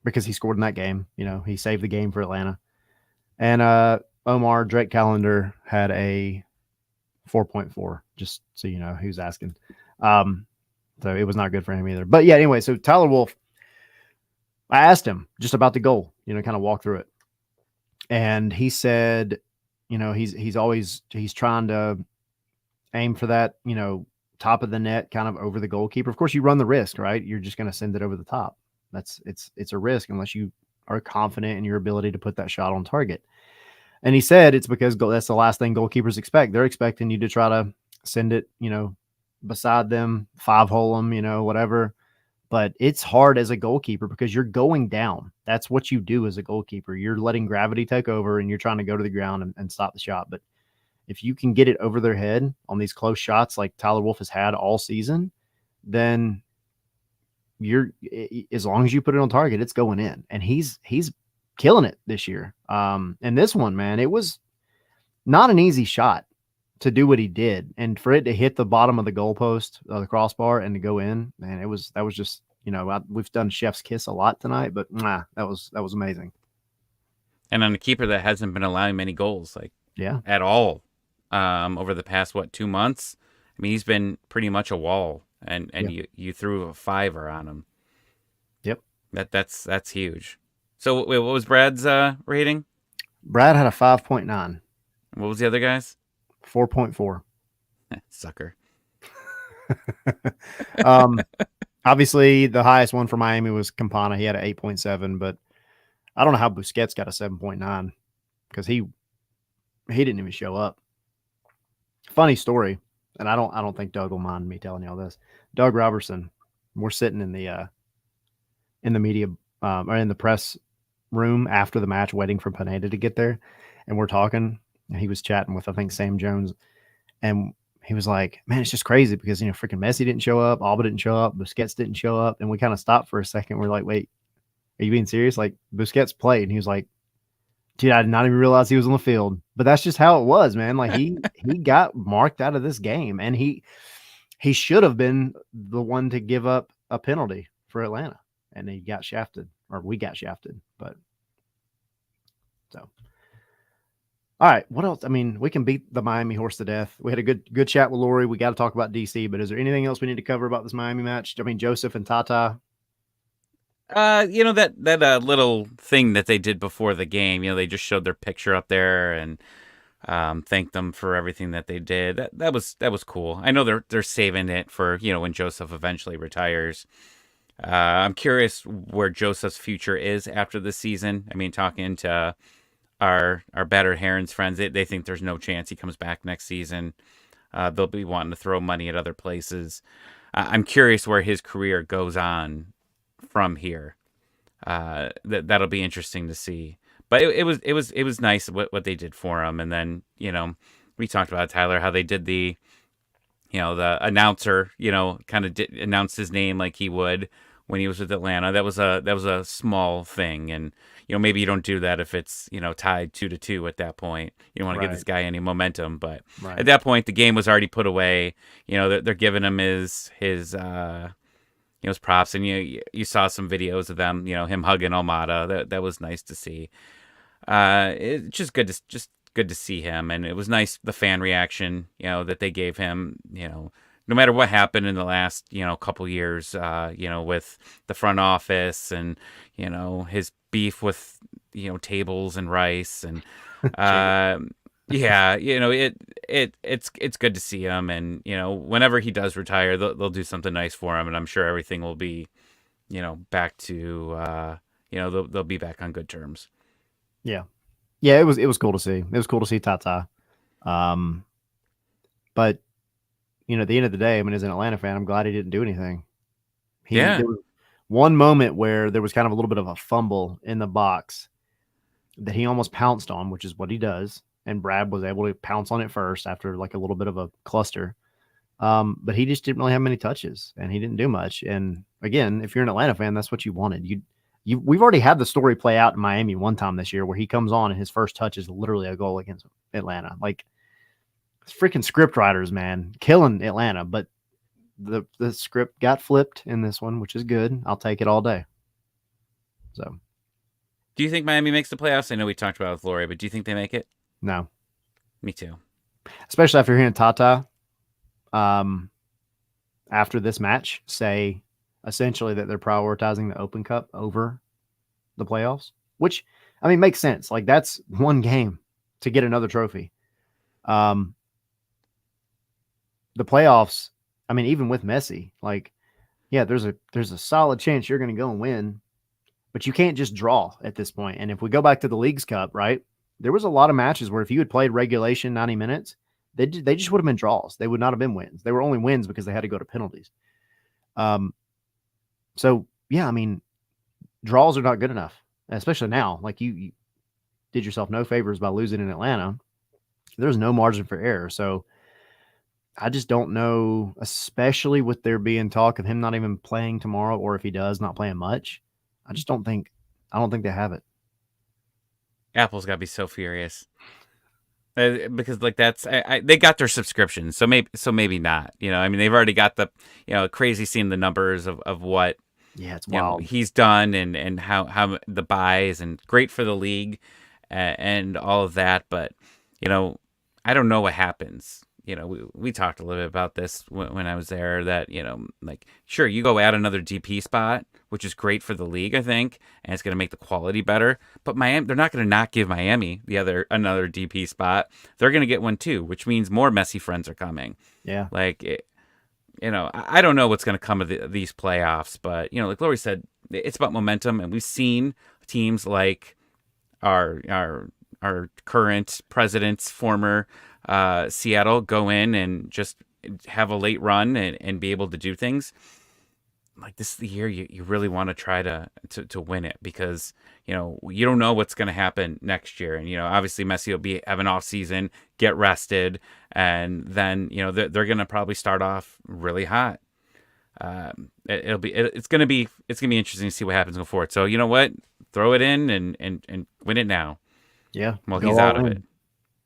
because he scored in that game. You know, he saved the game for Atlanta. And Omar Drake Callender had a 4.4, just so you know who's asking. So it was not good for him either. But yeah, anyway, so Tyler Wolf, I asked him just about the goal, kind of walk through it. And he said, he's trying to aim for that, top of the net, kind of over the goalkeeper. Of course, you run the risk, right? You're just going to send it over the top. It's a risk unless you are confident in your ability to put that shot on target. And he said it's because that's the last thing goalkeepers expect. They're expecting you to try to send it, beside them, 5-hole them, whatever. But it's hard as a goalkeeper because you're going down. That's what you do as a goalkeeper. You're letting gravity take over and you're trying to go to the ground and stop the shot. But if you can get it over their head on these close shots like Tyler Wolf has had all season, then as long as you put it on target, it's going in. And he's killing it this year. And this one, man, it was not an easy shot to do what he did, and for it to hit the bottom of the goalpost, the crossbar, and to go in, man, that was just, we've done chef's kiss a lot tonight, but that was amazing. And on a keeper that hasn't been allowing many goals, at all, over the past 2 months. I mean, he's been pretty much a wall, and you threw a 5er on him. Yep, that's huge. So wait, what was Brad's rating? Brad had a 5.9. What was the other guy's? 4.4. Sucker. Obviously, the highest one for Miami was Campana. He had an 8.7, but I don't know how Busquets got a 7.9 because he didn't even show up. Funny story, and I don't think Doug will mind me telling you all this. Doug Robertson, we're sitting in the media or in the press room after the match, waiting for Pineda to get there, and we're talking. And he was chatting with I think Sam Jones, and he was like, "Man, it's just crazy because freaking Messi didn't show up, Alba didn't show up, Busquets didn't show up," and we kind of stopped for a second. We're like, "Wait, are you being serious?" Like Busquets played, and he was like, "Dude, I did not even realize he was on the field." But that's just how it was, man. Like he got marked out of this game, and he should have been the one to give up a penalty for Atlanta, and he got shafted, or we got shafted. But so, all right, what else? I mean, we can beat the Miami horse to death. We had a good chat with Lori. We got to talk about DC, but is there anything else we need to cover about this Miami match? I mean, Joseph and Tata. That little thing that they did before the game. They just showed their picture up there and thanked them for everything that they did. That was cool. I know they're saving it for when Joseph eventually retires. I'm curious where Joseph's future is after the season. I mean, talking to our battered herons friends, they think there's no chance he comes back next season. They'll be wanting to throw money at other places. I'm curious where his career goes on from here. That'll be interesting to see. But it was nice what they did for him. And then we talked about, Tyler, how they did the announcer kind of announced his name like he would when he was with Atlanta. That was a small thing, and maybe you don't do that if it's tied 2-2 at that point. You don't want to give this guy any momentum, but at that point the game was already put away. They're giving him his props, and you saw some videos of them, him hugging Almada. That was nice to see. It's just good to see him, and it was nice the fan reaction that they gave him. No matter what happened in the last couple years, with the front office and his beef with tables and rice and yeah, it's good to see him, and whenever he does retire, they'll do something nice for him, and I'm sure everything will be back to they'll be back on good terms. Yeah, it was cool to see. It was cool to see Tata. But at the end of the day, I mean, as an Atlanta fan, I'm glad he didn't do anything. There was one moment where there was kind of a little bit of a fumble in the box that he almost pounced on, which is what he does. And Brad was able to pounce on it first after like a little bit of a cluster. But he just didn't really have many touches, and he didn't do much. And again, if you're an Atlanta fan, that's what you wanted. We've already had the story play out in Miami one time this year where he comes on and his first touch is literally a goal against Atlanta. Like, freaking script writers, man, killing Atlanta. But the script got flipped in this one, which is good. I'll take it all day. So, do you think Miami makes the playoffs? I know we talked about it with Lori, but do you think they make it? No. Me too. Especially after hearing Tata after this match say essentially that they're prioritizing the Open Cup over the playoffs, which, I mean, makes sense. Like, that's one game to get another trophy. The playoffs, I mean, even with Messi, like, yeah, there's a solid chance you're going to go and win, but you can't just draw at this point. And if we go back to the Leagues Cup, right, there was a lot of matches where if you had played regulation 90 minutes, they just would have been draws. They would not have been wins. They were only wins because they had to go to penalties. So, yeah, I mean, draws are not good enough, especially now. Like, you did yourself no favors by losing in Atlanta. There's no margin for error. So, I just don't know, especially with there being talk of him not even playing tomorrow, or if he does, not playing much. I don't think they have it. Apple's got to be so furious because like they got their subscription, so maybe not. I mean, they've already got the crazy seeing the numbers of what it's wild he's done and how the buys and great for the league and all of that, but I don't know what happens. We talked a little bit about this when I was there, that, like, sure, you go add another DP spot, which is great for the league, I think, and it's going to make the quality better. But Miami, they're not going to not give Miami another DP spot. They're going to get one too, which means more Messi friends are coming. Yeah. Like, I don't know what's going to come of these playoffs, but, like Lori said, it's about momentum, and we've seen teams like our current president's former Seattle go in and just have a late run and be able to do things. like this is the year you really want to try to win it, because you don't know what's going to happen next year, and obviously Messi will have an off season, get rested, and then they're going to probably start off really hot. It's gonna be interesting to see what happens going forward. So you know what, throw it in and win it now. Yeah, Well, go he's all out of in. it.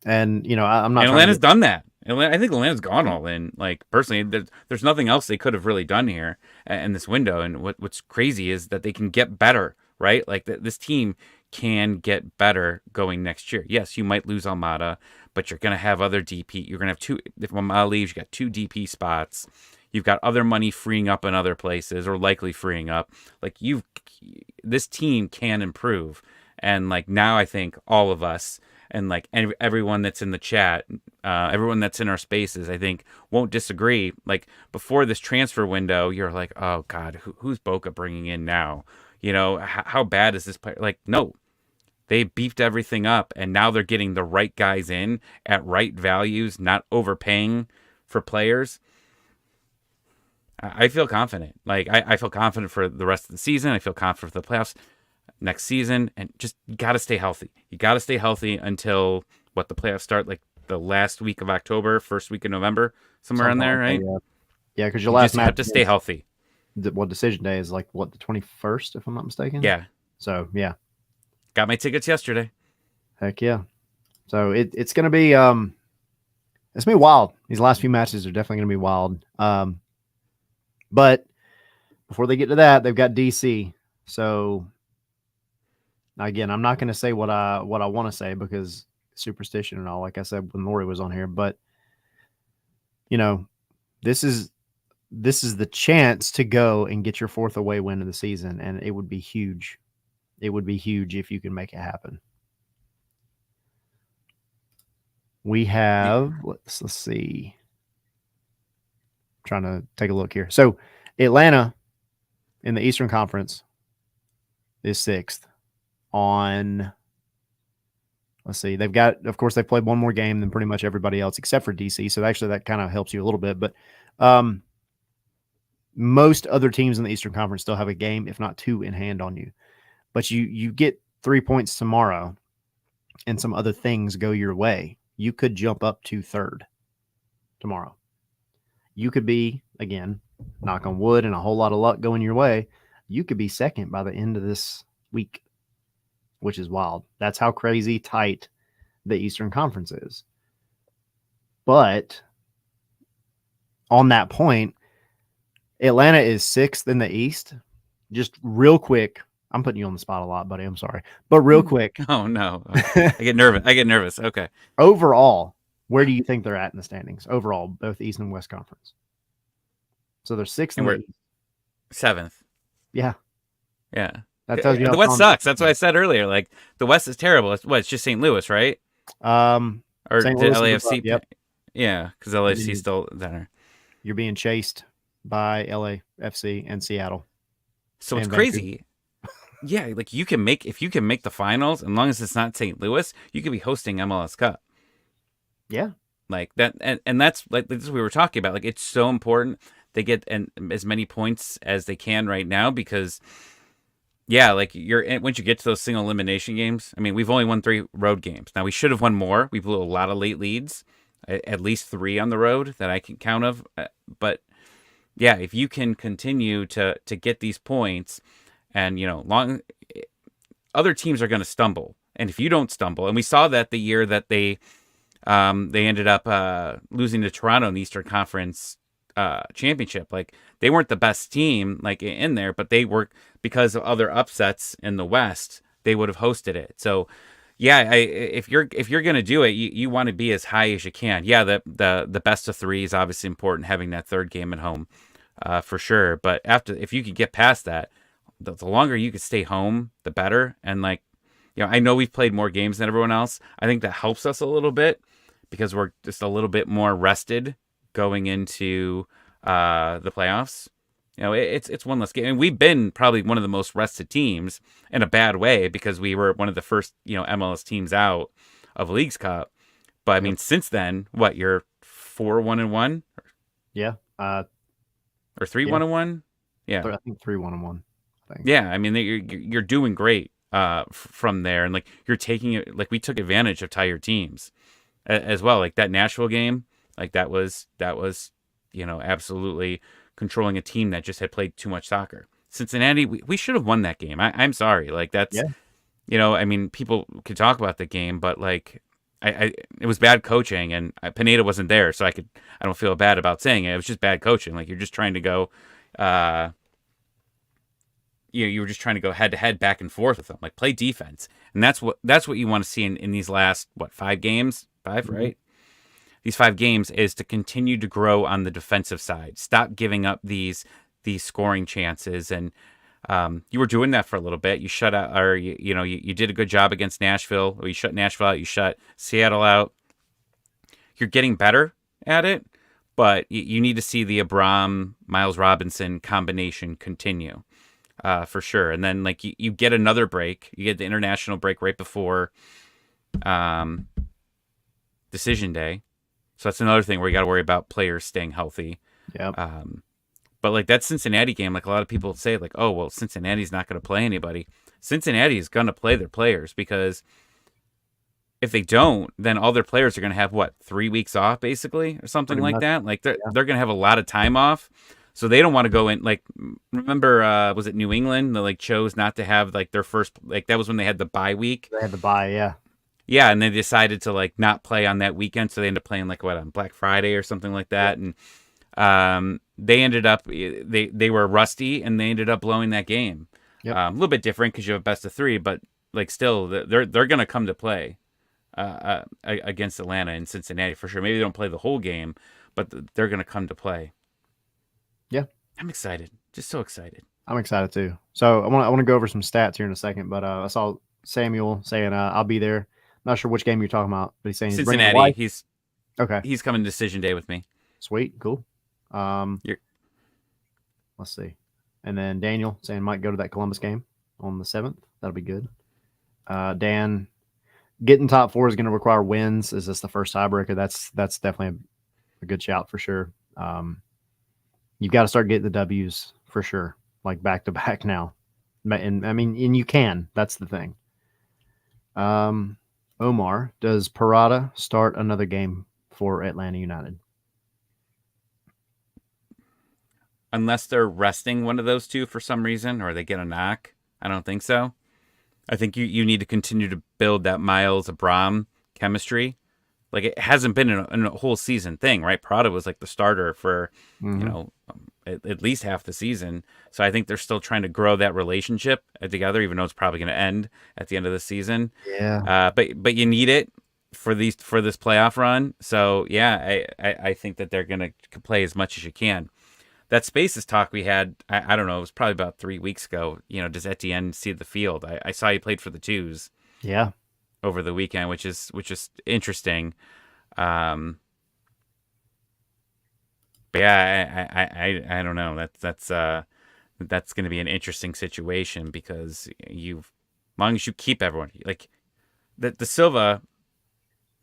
And I'm not And trying to Atlanta's get, done that. I think Atlanta's gone all in. Like, personally, there's nothing else they could have really done here in this window. And what's crazy is that they can get better, right? Like, this team can get better going next year. Yes, you might lose Almada, but you're going to have other DP. You're going to have two. If Almada leaves, you got two DP spots. You've got other money freeing up in other places, or likely freeing up. Like, this team can improve. And, like, now I think all of us, and like everyone that's in the chat, everyone that's in our spaces, I think won't disagree. Like, before this transfer window, you're like, oh God, who's Boca bringing in now? How bad is this player? Like, no, they beefed everything up, and now they're getting the right guys in at right values, not overpaying for players. I feel confident. Like, I feel confident for the rest of the season. I feel confident for the playoffs next season, and just got to stay healthy. You got to stay healthy until the playoffs start, like the last week of October, first week of November, somewhere in something there, like that, right? yeah, because your You last just match have to stay healthy. decision day is like what, the 21st, if I'm not mistaken. Yeah, So yeah, got my tickets yesterday. heck yeah. So it's gonna be wild. These last few matches are definitely gonna be wild. But before they get to that, they've got DC. So again, I'm not going to say what I want to say, because superstition and all, like I said when Lori was on here. But this is the chance to go and get your fourth away win of the season, and it would be huge. It would be huge if you can make it happen. We have let's see. I'm trying to take a look here. So Atlanta in the Eastern Conference is 6th on, let's see, they've got, of course, they've played one more game than pretty much everybody else except for DC. So actually that kind of helps you a little bit. But most other teams in the Eastern Conference still have a game, if not two, in hand on you. But you get 3 points tomorrow and some other things go your way. You could jump up to 3rd tomorrow. You could be, again, knock on wood and a whole lot of luck going your way, you could be 2nd by the end of this week, which is wild. That's how crazy tight the Eastern Conference is. But on that point, Atlanta is 6th in the East. Just real quick, I'm putting you on the spot a lot, buddy. I'm sorry. But real quick. Oh, no. I get nervous. Okay. Overall, where do you think they're at in the standings? Overall, both East and West Conference. So they're 6th And in we're the East. 7th. Yeah. Yeah. That tells you the West sucks. That's what I said earlier. Like, the West is terrible. It's just St. Louis, right? Or St. did Louis LAFC? Yep. Yeah, because LAFC's still there. You're being chased by LAFC and Seattle. So it's crazy. Yeah, like if you can make the finals, as long as it's not St. Louis, you could be hosting MLS Cup. Yeah. Like that, and that's like this we were talking about. Like, it's so important they get as many points as they can right now, because yeah, like once you get to those single elimination games, I mean, we've only won 3 road games. Now we should have won more. We blew a lot of late leads, at least 3 on the road that I can count of. But yeah, if you can continue to get these points, and other teams are going to stumble, and if you don't stumble, and we saw that the year that they ended up losing to Toronto in the Eastern Conference championship. Like, they weren't the best team like in there, but they were, because of other upsets in the West, they would have hosted it. So yeah, if you're gonna do it, you want to be as high as you can. Yeah, the best of 3 is obviously important, having that 3rd game at home, for sure. But if you could get past that, the longer you could stay home, the better. And like, I know we've played more games than everyone else. I think that helps us a little bit, because we're just a little bit more rested going into the playoffs. It's one less game. And we've been probably one of the most rested teams, in a bad way, because we were one of the first, MLS teams out of Leagues Cup. But I mean, since then, what, you're 4-1-1? Yeah. Or 3-1-1? Yeah. I think 3-1-1. I think. Yeah, I mean you're doing great from there, and like you're taking it, like we took advantage of tired teams as well. Like that Nashville game, like that was absolutely controlling a team that just had played too much soccer. Cincinnati, we should have won that game. I'm sorry, like that's Yeah. I mean people could talk about the game, but like it was bad coaching, and Pineda wasn't there, so I don't feel bad about saying it. It was just bad coaching. Like you're just trying to go. You were just trying to go head to head back and forth with them, like play defense, and that's what you want to see in these last 5 games, right? These 5 games is to continue to grow on the defensive side. Stop giving up these scoring chances, and you were doing that for a little bit. You shut out, or you did a good job against Nashville. Or you shut Nashville out. You shut Seattle out. You're getting better at it, but you need to see the Abram Miles Robinson combination continue. For sure. And then like you get another break. You get the international break right before decision day. So that's another thing where you got to worry about players staying healthy. Yeah. But like that Cincinnati game, like a lot of people say like, oh, well, Cincinnati's not going to play anybody. Cincinnati is going to play their players, because if they don't, then all their players are going to have 3 weeks off basically, or something Pretty like much. that. Like they're going to have a lot of time off. So they don't want to go in, like, remember, was it New England that like chose not to have like their first, like that was when they had the bye week. They had to buy, yeah. Yeah, and they decided to like not play on that weekend, so they ended up playing like on Black Friday or something like that, and they ended up they were rusty, and they ended up blowing that game. Yep. A little bit different because you have best of 3, but like still they're going to come to play against Atlanta and Cincinnati for sure. Maybe they don't play the whole game, but they're going to come to play. Yeah, I'm excited. Just so excited. I'm excited too. So I want to go over some stats here in a second, but I saw Samuel saying I'll be there. Not sure which game you're talking about, but he's saying he's bringing Cincinnati. He's coming decision day with me. Sweet, cool. Let's see. And then Daniel saying might go to that Columbus game on the 7th. That'll be good. Dan, getting top 4 is going to require wins. Is this the first tiebreaker? That's definitely a good shout for sure. You've got to start getting the W's for sure, like back to back now. And I mean, and you can. That's the thing. Omar, does Parada start another game for Atlanta United? Unless they're resting one of those two for some reason, or they get a knock. I don't think so. I think you need to continue to build that Miles Abram chemistry. Like it hasn't been in a whole season thing, right? Prada was like the starter for, at least half the season. So I think they're still trying to grow that relationship together, even though it's probably going to end at the end of the season. Yeah. But you need it for this playoff run. So yeah, I think that they're going to play as much as you can. That Spaces talk we had, I don't know, it was probably about 3 weeks ago. Does Etienne see the field? I saw he played for the Twos. Yeah. Over the weekend, which is interesting. But yeah, I don't know. That's going to be an interesting situation, because as long as you keep everyone, like the Silva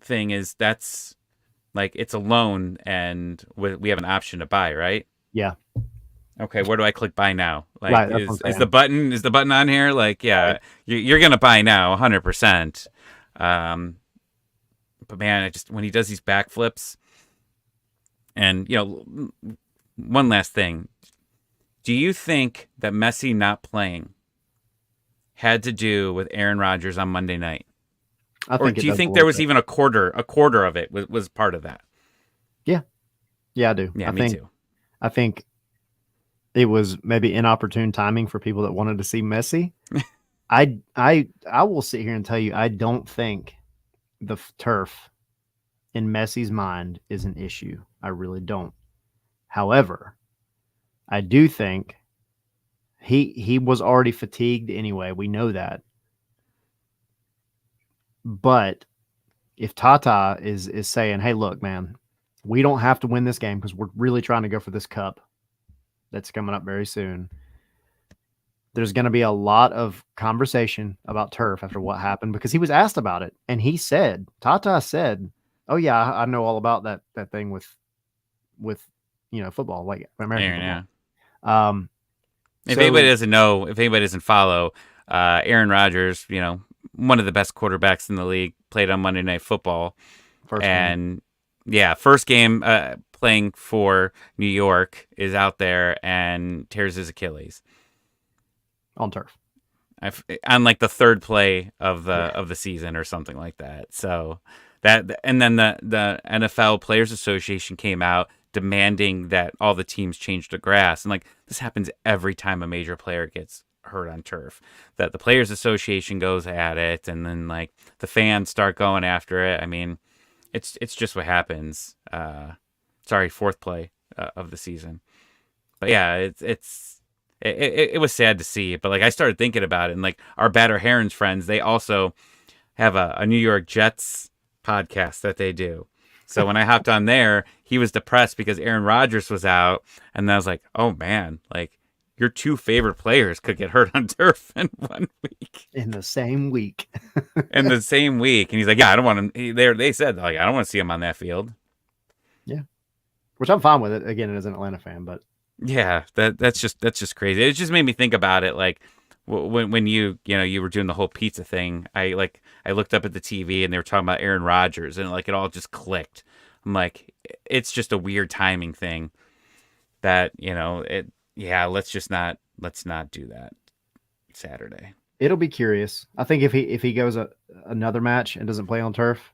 thing is, that's like it's a loan, and we have an option to buy, right? Yeah. Okay, where do I click buy now? Like, right, is the button on here? Like, yeah, right. You're gonna buy now, 100%. But man, when he does these backflips, and one last thing, do you think that Messi not playing had to do with Aaron Rodgers on Monday night? Or do you think there was even a quarter of it was part of that? Yeah, I do. Yeah, me too. I think it was maybe inopportune timing for people that wanted to see Messi. I will sit here and tell you, I don't think the turf in Messi's mind is an issue. I really don't. However, I do think he was already fatigued anyway. We know that. But if Tata is saying, hey, look, man, we don't have to win this game because we're really trying to go for this cup that's coming up very soon. There's going to be a lot of conversation about turf after what happened, because he was asked about it. And Tata said, oh yeah, I know all about that thing with football, like American football. If So anybody doesn't know, if anybody doesn't follow, Aaron Rodgers, one of the best quarterbacks in the league, played on Monday Night Football. first game And yeah, first game playing for New York is out there and tears his Achilles on turf. on like the third play of the Yeah. of the season or something like that. So and then the NFL Players Association came out demanding that all the teams change to grass, and like this happens every time a major player gets hurt on turf. That the Players Association goes at it, and then like the fans start going after it. I mean, it's just what happens. Sorry, fourth play of the season. But yeah, it was sad to see. But like I started thinking about it, and like our Batter Herons friends, they also have a New York Jets podcast that they do. So when I hopped on there, he was depressed because Aaron Rodgers was out, and I was like, oh man, like your two favorite players could get hurt on turf in 1 week. In the same week. In the same week. And he's like, yeah, I don't want him. They said, like, I don't want to see him on that field. Yeah. Which I'm fine with it, again, as an Atlanta fan, but yeah, that's just crazy. It just made me think about it. Like when you were doing the whole pizza thing, I looked up at the TV and they were talking about Aaron Rodgers, and like it all just clicked. I'm like, it's just a weird timing thing that, let's not do that Saturday. it'll be curious. I think if he goes another match and doesn't play on turf,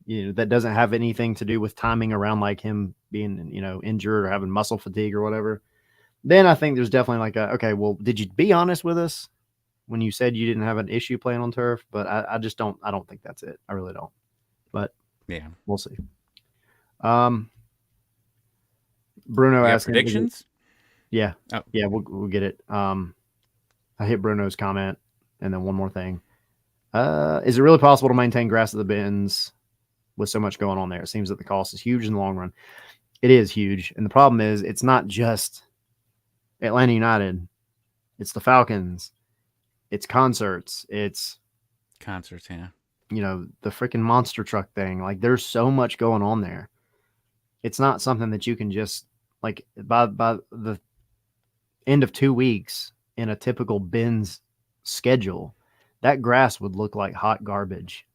that doesn't have anything to do with timing around like him being, injured or having muscle fatigue or whatever, then I think there's definitely like okay, well, did you be honest with us when you said you didn't have an issue playing on turf? But I just don't think that's it. I really don't. But yeah, we'll see. Bruno asked predictions. Yeah. Oh. Yeah, we'll get it. I hit Bruno's comment, and then one more thing. Is it really possible to maintain grass at the bins with so much going on there? It seems that the cost is huge in the long run. It is huge. And the problem is it's not just Atlanta United. It's the Falcons. It's concerts. It's concerts, yeah. The freaking monster truck thing. Like there's so much going on there. It's not something that you can just like by the end of 2 weeks in a typical bins schedule, that grass would look like hot garbage.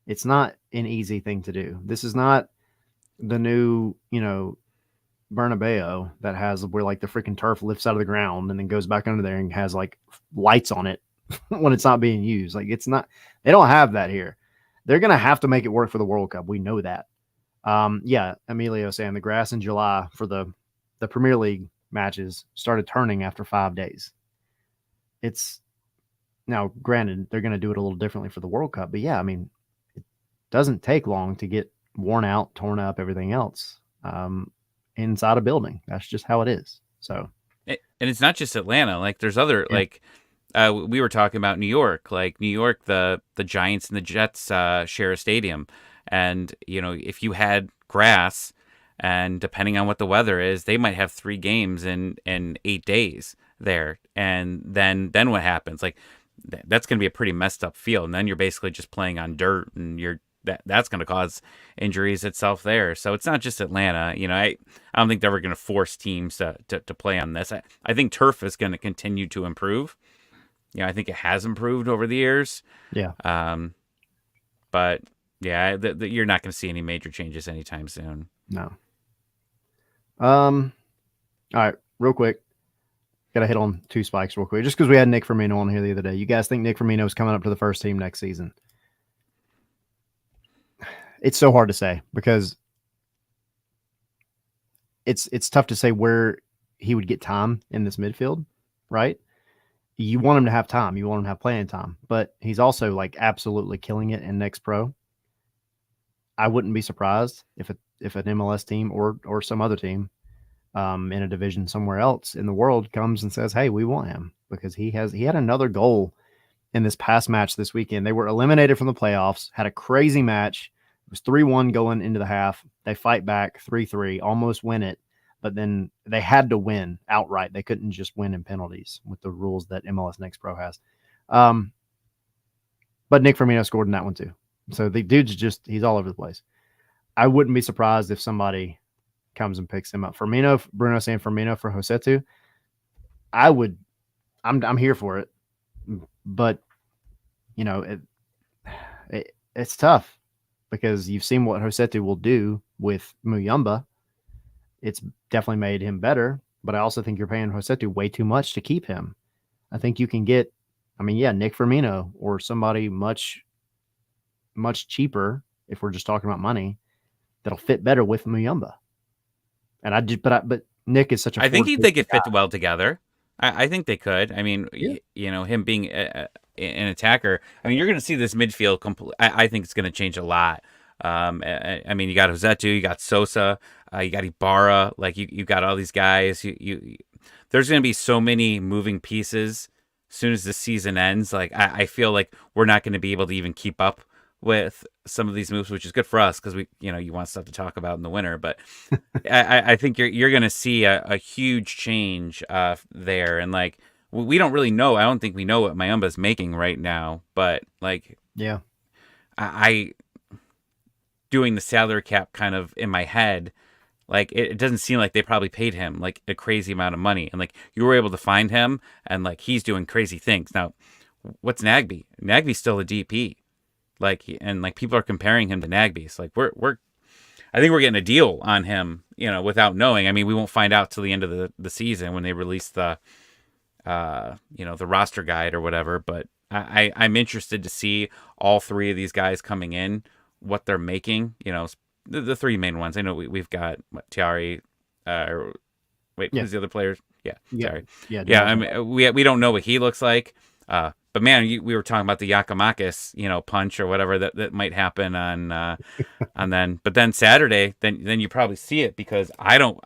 It's not an easy thing to do. This is not the new, Bernabeu that has where like the freaking turf lifts out of the ground and then goes back under there and has like lights on it when it's not being used. Like it's not, they don't have that here. They're going to have to make it work for the World Cup. We know that. Yeah. Emilio saying the grass in July for the Premier League matches started turning after 5 days. It's now granted they're going to do it a little differently for the World Cup, but yeah, I mean, it doesn't take long to get worn out, torn up, everything else inside a building. That's just how it is. So, and it's not just Atlanta. Like there's other we were talking about New York. Like New York, the Giants and the Jets share a stadium, and if you had grass, and depending on what the weather is, they might have 3 games in 8 days there. And then what happens? Like that's going to be a pretty messed up field, and then you're basically just playing on dirt, and that's going to cause injuries itself there. So it's not just Atlanta. I don't think they're ever going to force teams to play on this. I think turf is going to continue to improve. I think it has improved over the years. Yeah. But yeah, you're not going to see any major changes anytime soon. No. All right, real quick. Got to hit on 2 spikes real quick, just because we had Nick Firmino on here the other day. You guys think Nick Firmino is coming up to the first team next season? It's so hard to say because it's tough to say where he would get time in this midfield, right? You want him to have time. You want him to have playing time, but he's also like absolutely killing it in Next Pro. I wouldn't be surprised if an MLS team or some other team in a division somewhere else in the world comes and says, hey, we want him, because he had another goal in this past match this weekend. They were eliminated from the playoffs, had a crazy match. It was 3-1 going into the half. They fight back 3-3, almost win it, but then they had to win outright. They couldn't just win in penalties with the rules that MLS Next Pro has. But Nick Firmino scored in that one too. So the dude's he's all over the place. I wouldn't be surprised if somebody comes and picks him up. Bruno saying Firmino for Josetu. I would. I'm here for it, but you know it's tough because you've seen what Josetu will do with Muyumba. It's definitely made him better, but I also think you're paying Josetu way too much to keep him. I think you can get, I mean, yeah, Nick Firmino or somebody much cheaper if we're just talking about money that'll fit better with Muyumba. And I just, but Nick is such a I think forward they could guy. fit well together. I think they could. I mean, Yeah. him being an attacker. I mean, you're going to see this midfield. I think it's going to change a lot. I mean, you got Josetu, you got Sosa, you got Ibarra. Like you got all these guys. There's going to be so many moving pieces. As soon as the season ends, like I feel like we're not going to be able to even keep up with some of these moves, which is good for us because you want stuff to talk about in the winter. But I think you're going to see a huge change there, and like we don't really know. I don't think we know what Mayumba's making right now, but like Yeah. I doing the salary cap kind of in my head, like it doesn't seem like they probably paid him like a crazy amount of money, and like you were able to find him, and like he's doing crazy things now. What's Nagby? Nagby's still a DP, like and like people are comparing him to Nagby. So like we're I think we're getting a deal on him, without knowing. I mean, we won't find out till the end of the season when they release the the roster guide or whatever. But I'm interested to see all three of these guys coming in, what they're making. The three main ones. I know we've got Tiari. Wait, Yeah. who's the other players? Yeah, Yeah. sorry. Yeah. Yeah, Jamal I Charles. mean, we don't know what he looks like. But man, we were talking about the Yakamakis, punch or whatever that might happen but then Saturday, then you probably see it because I don't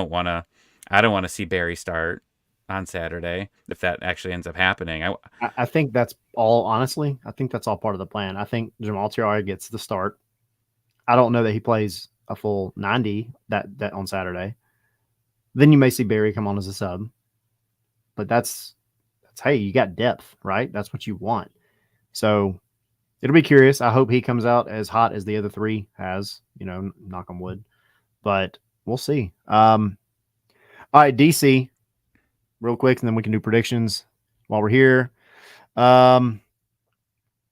want to see Barry start on Saturday if that actually ends up happening. I think that's all, honestly, I think that's all part of the plan. I think Jamal Tiara gets the start. I don't know that he plays a full 90 that on Saturday. Then you may see Barry come on as a sub, but that's hey, you got depth, right? That's what you want. So it'll be curious. I hope he comes out as hot as the other three has, knock on wood, but we'll see. All right, DC, real quick, and then we can do predictions while we're here. Um,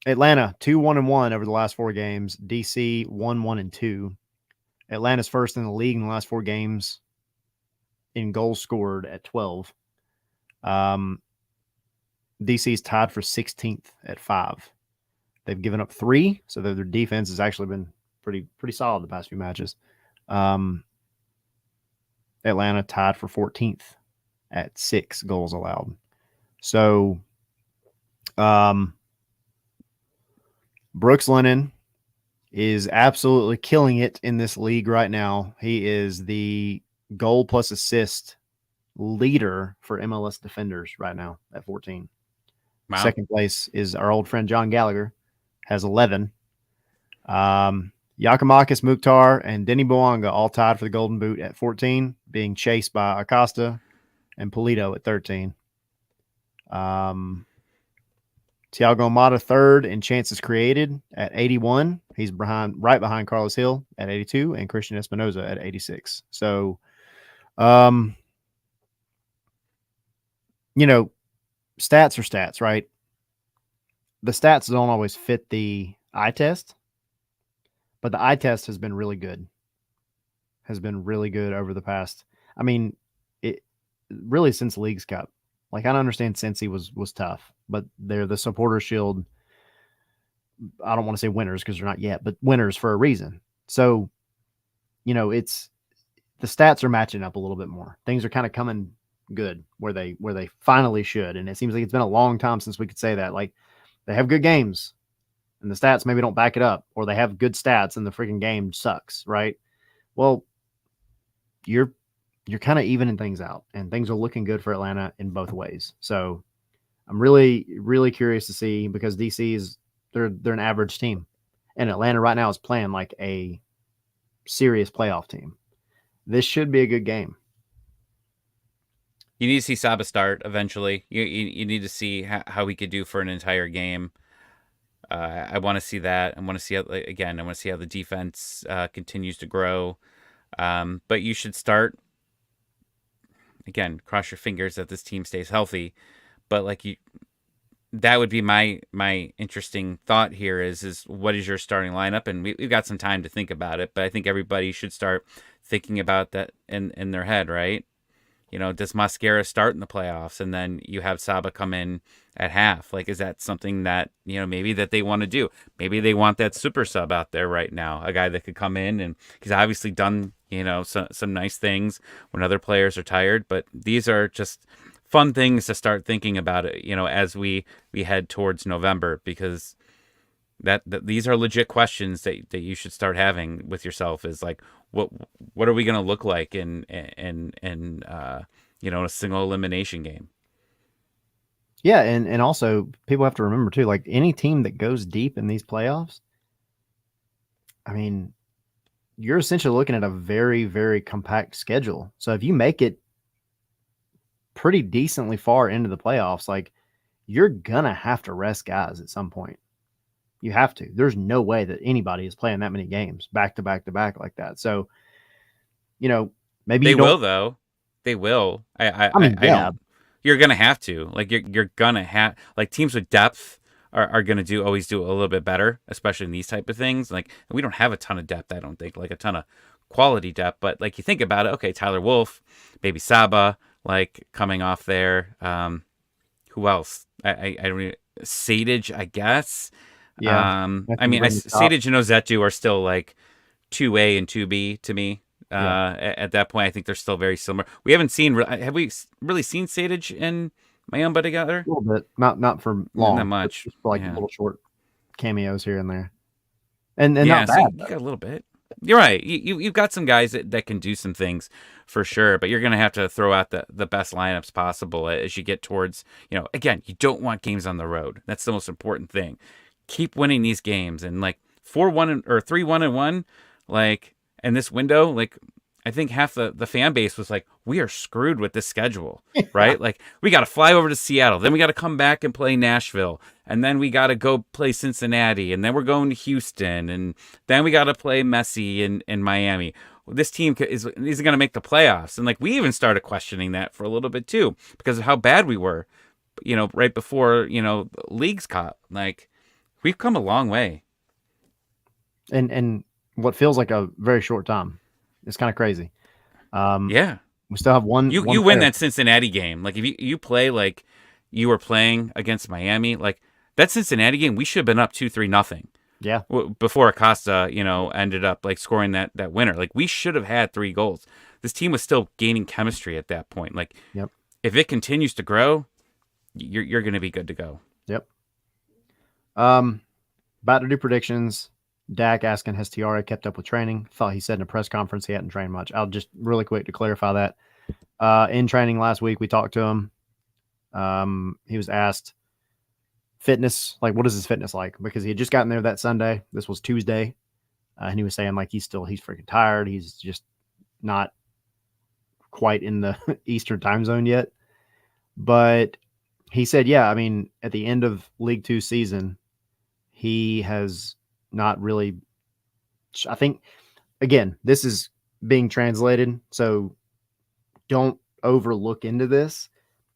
Atlanta 2-1-1 over the last 4 games. DC 1-1-2. Atlanta's first in the league in the last 4 games in goals scored at 12. DC's tied for 16th at 5. They've given up 3, so their defense has actually been pretty solid the past few matches. Atlanta tied for 14th at 6 goals allowed. So, Brooks Lennon is absolutely killing it in this league right now. He is the goal plus assist leader for MLS defenders right now at 14. Wow. Second place is our old friend John Gallagher, has 11. Yakamakis, Mukhtar, and Denny Boanga all tied for the Golden Boot at 14, being chased by Acosta and Polito at 13. Thiago Mata third in chances created at 81. He's right behind Carlos Hill at 82 and Christian Espinoza at 86. So, stats are stats, right? The stats don't always fit the eye test, but the eye test has been really good. Has been really good over the past. I mean, it really since Leagues Cup. Like, I don't understand Cincy was tough, but they're the Supporter Shield. I don't want to say winners because they're not yet, but winners for a reason. So, it's the stats are matching up a little bit more. Things are kind of coming good where they finally should, and it seems like it's been a long time since we could say that. Like, they have good games, and the stats maybe don't back it up, or they have good stats and the freaking game sucks, right? Well, you're kind of evening things out, and things are looking good for Atlanta in both ways. So I'm really, really curious to see, because DC is they're an average team, and Atlanta right now is playing like a serious playoff team. This should be a good game. You need to see Saba start eventually. You need to see how he could do for an entire game. I want to see that. I want to see how the defense continues to grow. But you should start. again, cross your fingers that this team stays healthy. But like that would be my interesting thought here is what is your starting lineup? And we've got some time to think about it, but I think everybody should start thinking about that in their head, right? Does Mascara start in the playoffs, and then you have Saba come in at half? Like, is that something that, maybe that they want to do? Maybe they want that super sub out there right now, a guy that could come in, and he's obviously done, some nice things when other players are tired, but these are just fun things to start thinking about it, as we head towards November, because that these are legit questions that you should start having with yourself, is like, what are we going to look like in a single elimination game? Yeah, and also people have to remember too, like any team that goes deep in these playoffs, I mean, you're essentially looking at a very, very compact schedule. So if you make it pretty decently far into the playoffs, like you're gonna have to rest guys at some point. You have to. There's no way that anybody is playing that many games back to back to back like that. So, maybe They you don't. will, though. They will. I mean, I yeah, don't. You're gonna have to. Like, you're gonna have, like, teams with depth are gonna always do a little bit better, especially in these type of things. Like, we don't have a ton of depth. I don't think, like, a ton of quality depth. But like, you think about it. Okay, Tyler Wolf, maybe Saba, like, coming off there. Who else? I don't even, Sadich, I guess. yeah. I mean, Sadich and Ozetu are still like 2A and 2B to me. At that point, I think they're still very similar. We haven't seen. Have we really seen Sadich and Mayumba together? A little bit, not for long, not that much. Just for like Yeah. little short cameos here and there, and Yeah, not so bad. you got a little bit. You're right. You've got some guys that can do some things for sure, but you're going to have to throw out the best lineups possible as you get towards, again, you don't want games on the road. That's the most important thing. Keep winning these games, and like 4-1 or 3-1-1, like in this window, like I think half the fan base was like, we are screwed with this schedule, right? Like, we got to fly over to Seattle, then we got to come back and play Nashville, and then we got to go play Cincinnati, and then we're going to Houston, and then we got to play Messi in Miami. This team isn't going to make the playoffs. And like, we even started questioning that for a little bit too, because of how bad we were, right before, leagues caught. Like, we've come a long way. And what feels like a very short time. It's kind of crazy. Yeah. We still have one. You win that Cincinnati game. Like, if you play like you were playing against Miami, like that Cincinnati game, we should have been up 2-3-0. Yeah. Before Acosta, ended up like scoring that winner. Like, we should have had 3 goals. This team was still gaining chemistry at that point. Like, Yep. If it continues to grow, you're going to be good to go. Yep. About to do predictions. Dak asking, has Tiara kept up with training? Thought he said in a press conference he hadn't trained much. I'll just really quick to clarify that. In training last week, we talked to him. He was asked fitness, like what is his fitness like? Because he had just gotten there that Sunday. This was Tuesday. And he was saying like he's freaking tired. He's just not quite in the Eastern time zone yet. But he said, yeah, I mean, at the end of League Two season, he has not really, I think, again, this is being translated, so don't overlook into this,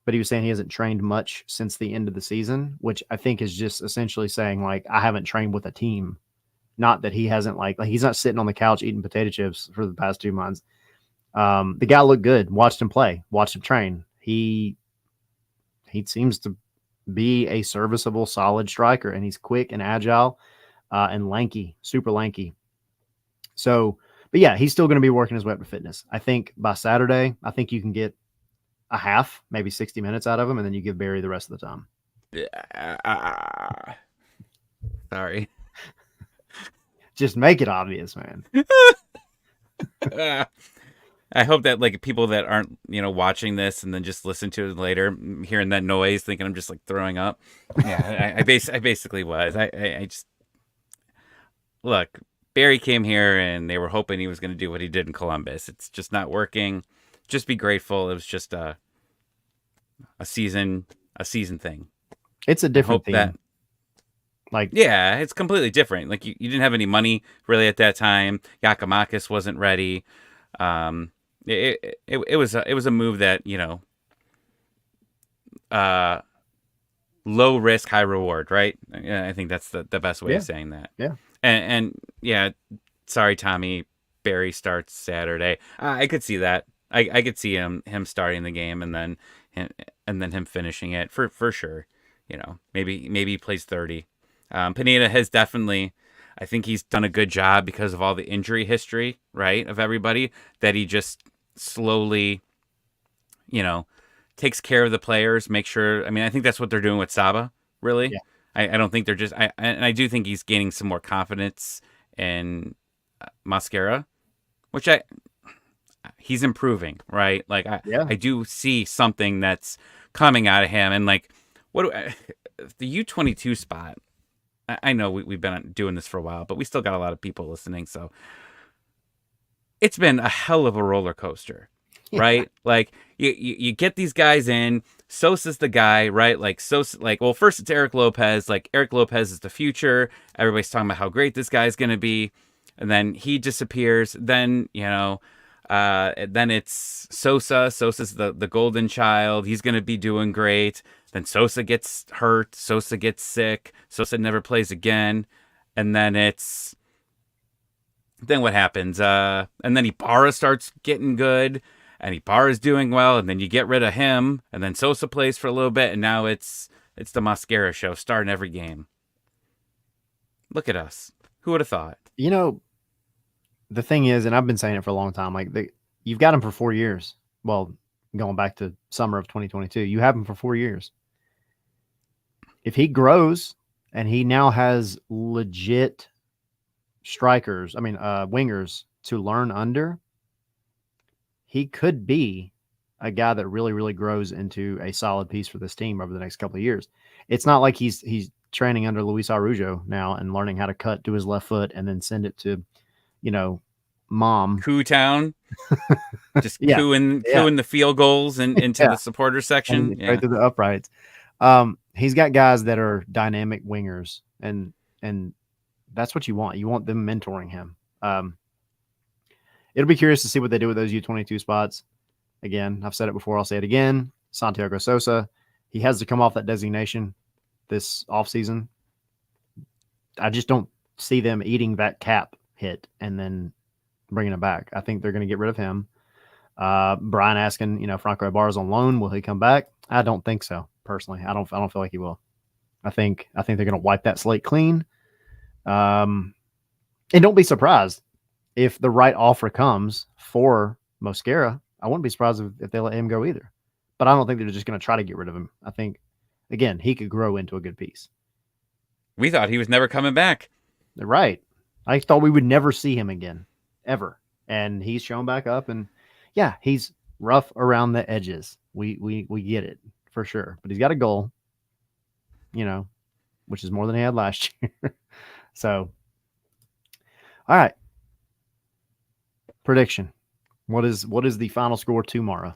but he was saying he hasn't trained much since the end of the season, which I think is just essentially saying, like, I haven't trained with a team. Not that he hasn't, like he's not sitting on the couch eating potato chips for the past 2 months. The guy looked good. Watched him play. Watched him train. He seems to be a serviceable, solid striker, and he's quick and agile. And lanky, super lanky. So, but yeah, he's still going to be working his way up to fitness. I think by Saturday, I think you can get a half, maybe 60 minutes out of him, and then you give Barry the rest of the time. Sorry. Just make it obvious, man. I hope that like people that aren't, watching this and then just listen to it later, hearing that noise, thinking I'm just like throwing up. Yeah, I basically was. I just, look, Barry came here and they were hoping he was going to do what he did in Columbus. It's just not working. Just be grateful. It was just a season thing. It's a different thing. Yeah, it's completely different. Like, you didn't have any money really at that time. Yakimakis wasn't ready. It was a move that, uh, low risk, high reward, right? I think that's the best way Yeah, of saying that. yeah, And yeah, sorry, Tommy. Barry starts Saturday. I could see that. I could see him starting the game him, and then him finishing it for sure. Maybe he plays 30. Pineda has definitely. I think he's done a good job because of all the injury history, right, of everybody, that he just slowly, you know, takes care of the players, make sure. I mean, I think that's what they're doing with Saba, really. yeah. I don't think they're just. And I do think he's gaining some more confidence in Mascara, which he's improving, right? Like Yeah. I do see something that's coming out of him, and like the U22 spot. I know we've been doing this for a while, but we still got a lot of people listening, so it's been a hell of a roller coaster, Yeah. right? Like you get these guys in. Sosa's the guy, right? Like Sosa, like, well, first it's Eric Lopez. Like, Eric Lopez is the future. Everybody's talking about how great this guy's gonna be, and then he disappears. Then then it's Sosa. Sosa's the golden child. He's gonna be doing great. Then Sosa gets hurt. Sosa gets sick. Sosa never plays again, and then what happens? And then Ibarra starts getting good, and Ibarra's doing well, and then you get rid of him, and then Sosa plays for a little bit, and now it's the Mascara show starting every game. Look at us. Who would have thought? The thing is, and I've been saying it for a long time, like you've got him for 4 years. Well, going back to summer of 2022, you have him for 4 years. If he grows and he now has legit strikers, wingers to learn under, he could be a guy that really, really grows into a solid piece for this team over the next couple of years. It's not like he's training under Luis Araujo now and learning how to cut to his left foot and then send it to, mom. Coo Town. Just Yeah. cooing the field goals and into Yeah. the supporter section. And right through the uprights. He's got guys that are dynamic wingers, and that's what you want. You want them mentoring him. It'll be curious to see what they do with those U22 spots. Again, I've said it before. I'll say it again. Santiago Sosa, he has to come off that designation this offseason. I just don't see them eating that cap hit and then bringing it back. I think they're going to get rid of him. Brian asking, Franco Ibarra's on loan. Will he come back? I don't think so. Personally, I don't feel like he will. I think they're going to wipe that slate clean. And don't be surprised if the right offer comes for Mosquera. I wouldn't be surprised if they let him go either. But I don't think they're just going to try to get rid of him. I think, again, he could grow into a good piece. We thought he was never coming back. They're right. I thought we would never see him again, ever. And he's shown back up, and yeah, he's rough around the edges. We get it for sure. But he's got a goal, which is more than he had last year. So, all right. Prediction. What is the final score tomorrow?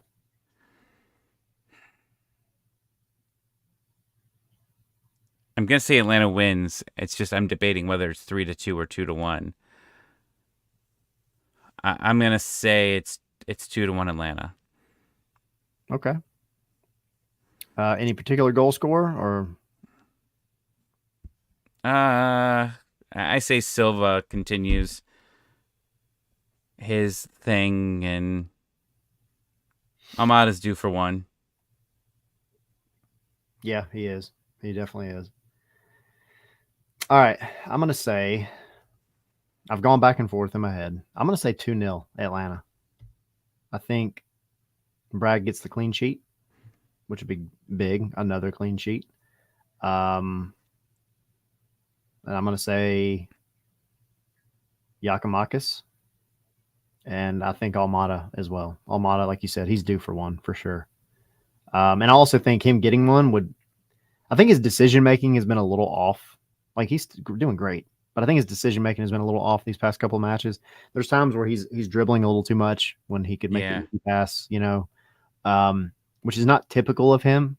I'm gonna say Atlanta wins. It's just I'm debating whether it's 3-2 or 2-1. I'm gonna say it's 2-1 Atlanta. Okay. Any particular goal scorer or? I say Silva continues his thing, and Ahmad is due for one. Yeah, he is. He definitely is. All right. I'm going to say, I've gone back and forth in my head. I'm going to say 2-0 Atlanta. I think Brad gets the clean sheet, which would be big. Another clean sheet. And I'm going to say Yakimakis. And I think Almada as well. Almada, like you said, he's due for one for sure. And I also think him getting one would, I think his decision making has been a little off. Like he's doing great, but I think his decision making has been a little off these past couple of matches. There's times where he's dribbling a little too much when he could make an easy pass, which is not typical of him.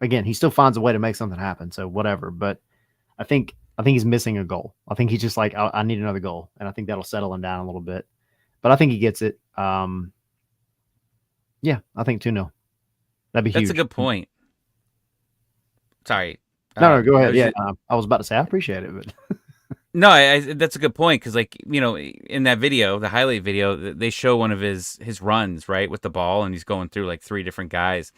Again, he still finds a way to make something happen, so whatever. But I think he's missing a goal. I think he's just like, I need another goal, and I think that'll settle him down a little bit. But I think he gets it. Yeah, I think 2-0. That'd be That's a huge. good point. Sorry. No, go I ahead. was Yeah, just, I was about to say I appreciate it, but no, that's a good point because, like, in that video, the highlight video, they show one of his runs right with the ball, and he's going through like three different guys.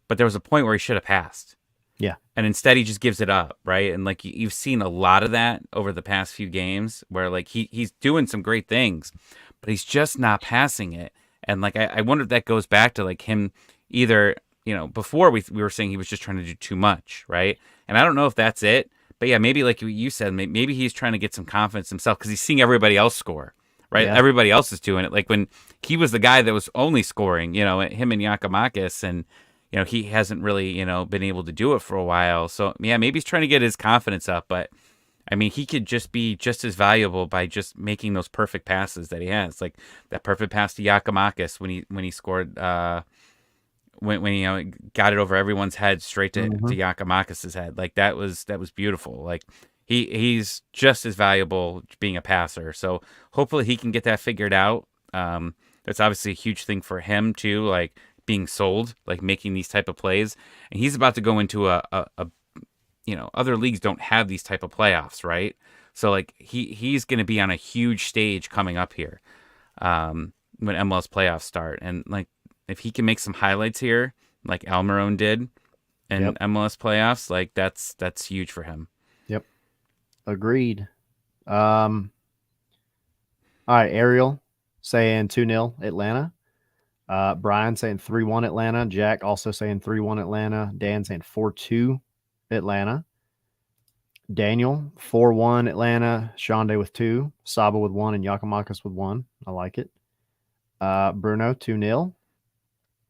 But there was a point where he should have passed, yeah, and instead he just gives it up, right? And like you've seen a lot of that over the past few games, where like he's doing some great things, but he's just not passing it. And like I wonder if that goes back to like him either before we were saying he was just trying to do too much, right? And I don't know if that's it, but yeah, maybe like you said, maybe he's trying to get some confidence himself because he's seeing everybody else score, right? yeah. Everybody else is doing it. Like when he was the guy that was only scoring, him and Yakimakis, and he hasn't really been able to do it for a while. So yeah, maybe he's trying to get his confidence up, but I mean, he could just be just as valuable by just making those perfect passes that he has, like that perfect pass to Yakimakis when he scored. When he got it over everyone's head straight to Mhm. Yakimakis's head, like that was beautiful. Like he's just as valuable being a passer. So hopefully he can get that figured out. That's obviously a huge thing for him too, like being sold, like making these type of plays. And he's about to go into a other leagues don't have these type of playoffs, right? So like he's going to be on a huge stage coming up here when MLS playoffs start, and like if he can make some highlights here, like Almiron did in Yep, MLS playoffs, like that's huge for him. yep. Agreed. Um, all right, Ariel saying 2-0 Atlanta. Brian saying 3-1 Atlanta. Jack also saying 3-1 Atlanta. Dan saying 4-2 Atlanta. Daniel 4-1 Atlanta. Shonda with 2. Saba with 1 and Yakimakis with 1. I like it. Bruno 2-0.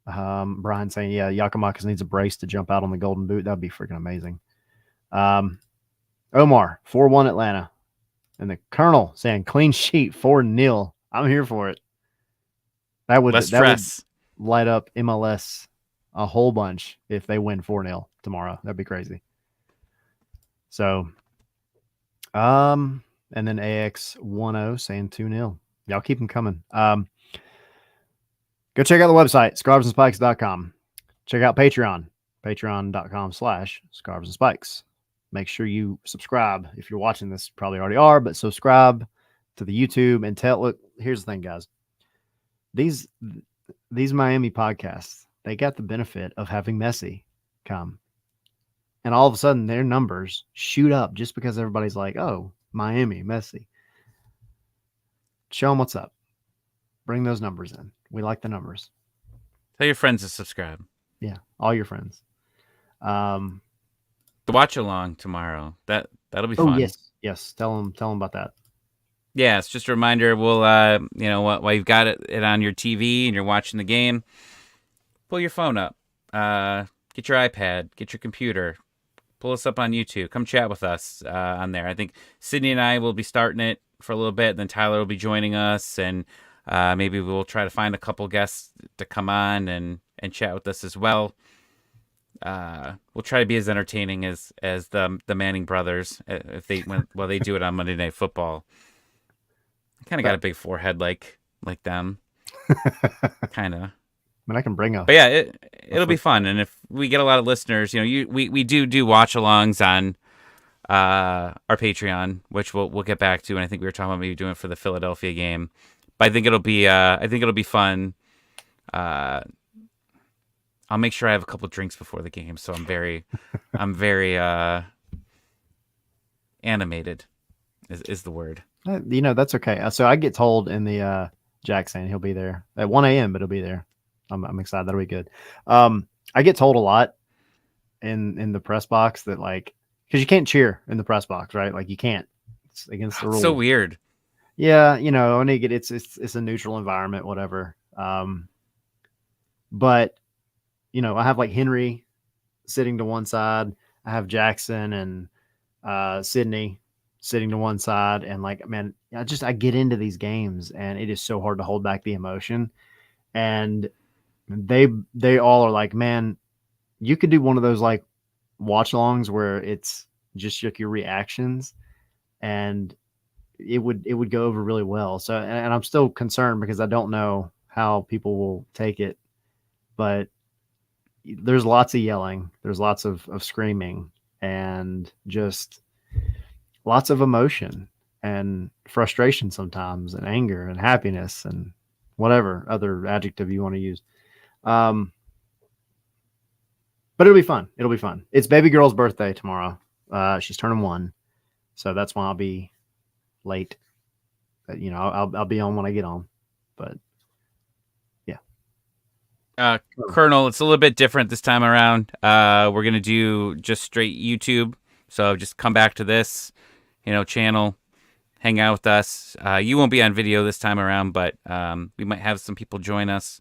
Brian saying, yeah, Yakimakis needs a brace to jump out on the golden boot. That'd be freaking amazing. Omar 4-1 Atlanta. And the Colonel saying clean sheet 4-0. I'm here for it. Less That would stress. light up MLS a whole bunch if they win 4-0 tomorrow. That'd be crazy. So, and then AX10 saying 2-0. Y'all keep them coming. Go check out the website, scarvesandspikes.com. Check out Patreon, patreon.com/scarvesandspikes. Make sure you subscribe. If you're watching this, you probably already are, but subscribe to the YouTube and look, here's the thing, guys. These Miami podcasts, they got the benefit of having Messi come. And all of a sudden their numbers shoot up just because everybody's like, oh, Miami, Messi. Show them what's up. Bring those numbers in. We like the numbers. Tell your friends to subscribe. Yeah, all your friends. The watch along tomorrow. That'll be Oh fun. yes. Tell them about that. Yeah, it's just a reminder. We'll while you've got it on your TV and you're watching the game, pull your phone up, get your iPad, get your computer, pull us up on YouTube. Come chat with us on there. I think Sydney and I will be starting it for a little bit. Then Tyler will be joining us, and maybe we'll try to find a couple guests to come on and chat with us as well. We'll try to be as entertaining as the Manning brothers if they they do it on Monday Night Football. I kind of got a big forehead like them, kind of. I can bring up. But yeah, it'll be fun, and if we get a lot of listeners, we do watch alongs on our Patreon, which we'll get back to, and I think we were talking about maybe doing it for the Philadelphia game. But I think it'll be fun. I'll make sure I have a couple drinks before the game, so I'm very animated is the word. That's okay. So I get told in the Jack saying he'll be there at 1 a.m., but he'll be there. I'm excited. That'll be good. I get told a lot in the press box that because you can't cheer in the press box, right? Like you can't. It's against the rules. So weird. Yeah, and it's a neutral environment, whatever. But I have like Henry sitting to one side. I have Jackson and Sydney sitting to one side, and man, I get into these games, and it is so hard to hold back the emotion. And they all are like, man, you could do one of those like watch alongs where it's just like your reactions, and it would go over really well. So, and I'm still concerned because I don't know how people will take it but there's lots of yelling, there's lots of screaming, and just lots of emotion and frustration sometimes, and anger and happiness and whatever other adjective you want to use. Um, but it'll be fun. It'll be fun. It's baby girl's birthday tomorrow. She's turning 1, so that's why I'll be late. I'll be on when I get on. But yeah, Colonel, it's a little bit different this time around. We're gonna do just straight YouTube. So just come back to this, channel, hang out with us. You won't be on video this time around, but we might have some people join us,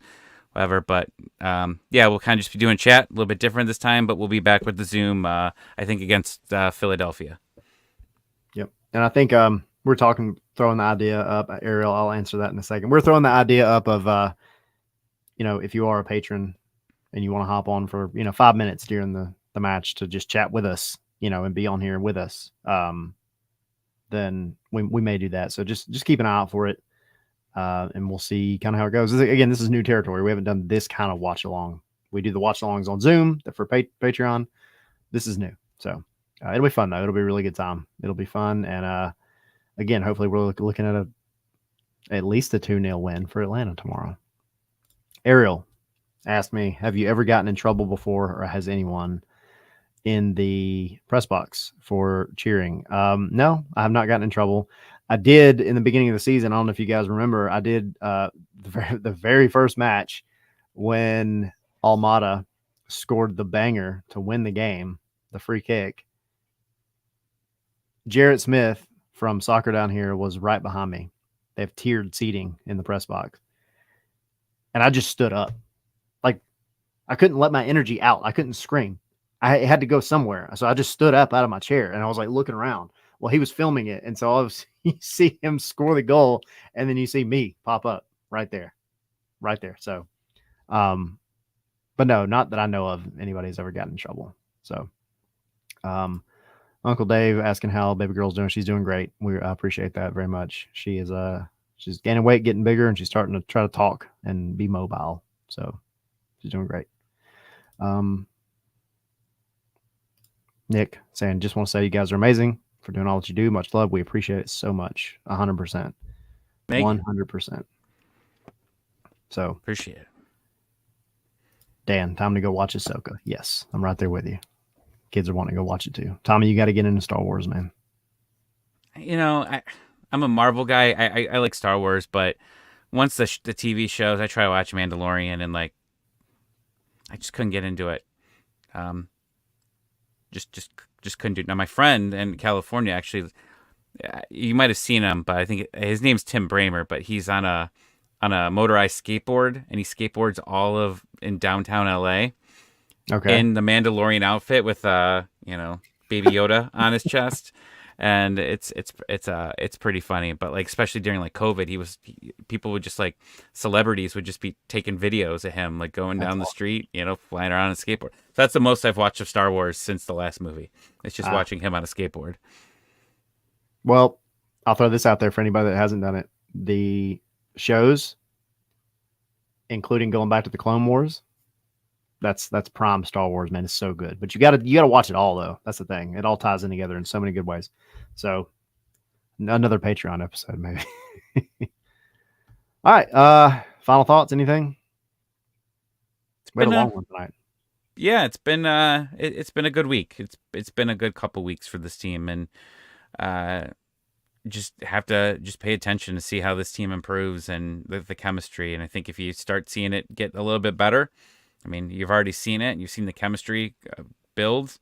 whatever. But yeah, we'll kind of just be doing chat, a little bit different this time, but we'll be back with the Zoom. I think against Philadelphia. Yep. And I think we're throwing the idea up. Ariel, I'll answer that in a second. We're throwing the idea up of if you are a patron and you want to hop on for 5 minutes during the match to just chat with us, and be on here with us, then we may do that. So just keep an eye out for it, and we'll see kind of how it goes. Again, this is new territory. We haven't done this kind of watch along. We do the watch alongs on Zoom for Patreon. This is new, so it'll be fun though. It'll be a really good time. It'll be fun, and again, hopefully we're looking at at least a 2-0 win for Atlanta tomorrow. Ariel asked me, have you ever gotten in trouble before, or has anyone in the press box for cheering? No, I have not gotten in trouble. I did in the beginning of the season. I don't know if you guys remember. I did the very first match when Almada scored the banger to win the game, the free kick. Jarrett Smith from Soccer Down Here was right behind me. They have tiered seating in the press box. And I just stood up. Like, I couldn't let my energy out. I couldn't scream. I had to go somewhere. So I just stood up out of my chair and I was like looking around. Well, he was filming it. And so you see him score the goal, and then you see me pop up right there. So, but no, not that I know of anybody's ever gotten in trouble. So, Uncle Dave asking how baby girl's doing. She's doing great. I appreciate that very much. She is, she's gaining weight, getting bigger, and she's starting to try to talk and be mobile. So she's doing great. Nick saying, just want to say you guys are amazing for doing all that you do. Much love. We appreciate it so much. 100%. 100%. So appreciate it. Dan, time to go watch Ahsoka. Yes, I'm right there with you. Kids are wanting to go watch it too. Tommy, you got to get into Star Wars, man. I'm a Marvel guy. I like Star Wars, but once the TV shows, I try to watch Mandalorian, and like, I just couldn't get into it. Just couldn't do it. Now, my friend in California, actually, you might have seen him, but I think his name's Tim Bramer, but he's on a motorized skateboard, and he skateboards in downtown LA. Okay. In the Mandalorian outfit with Baby Yoda on his chest. And it's pretty funny, but like, especially during like COVID, people would just like, celebrities would just be taking videos of him, like going down the street, flying around on a skateboard. So that's the most I've watched of Star Wars since the last movie. It's just watching him on a skateboard. Well, I'll throw this out there for anybody that hasn't done it. The shows, including going back to the Clone Wars, that's prime Star Wars, man. It's so good. But you gotta watch it all though. That's the thing. It all ties in together in so many good ways. So another Patreon episode, maybe. All right. Final thoughts, anything? We had a long one tonight. Yeah, it's been a good week. It's been a good couple weeks for this team, and just have to pay attention to see how this team improves and the chemistry. And I think if you start seeing it get a little bit better, I mean, you've already seen it. You've seen the chemistry build.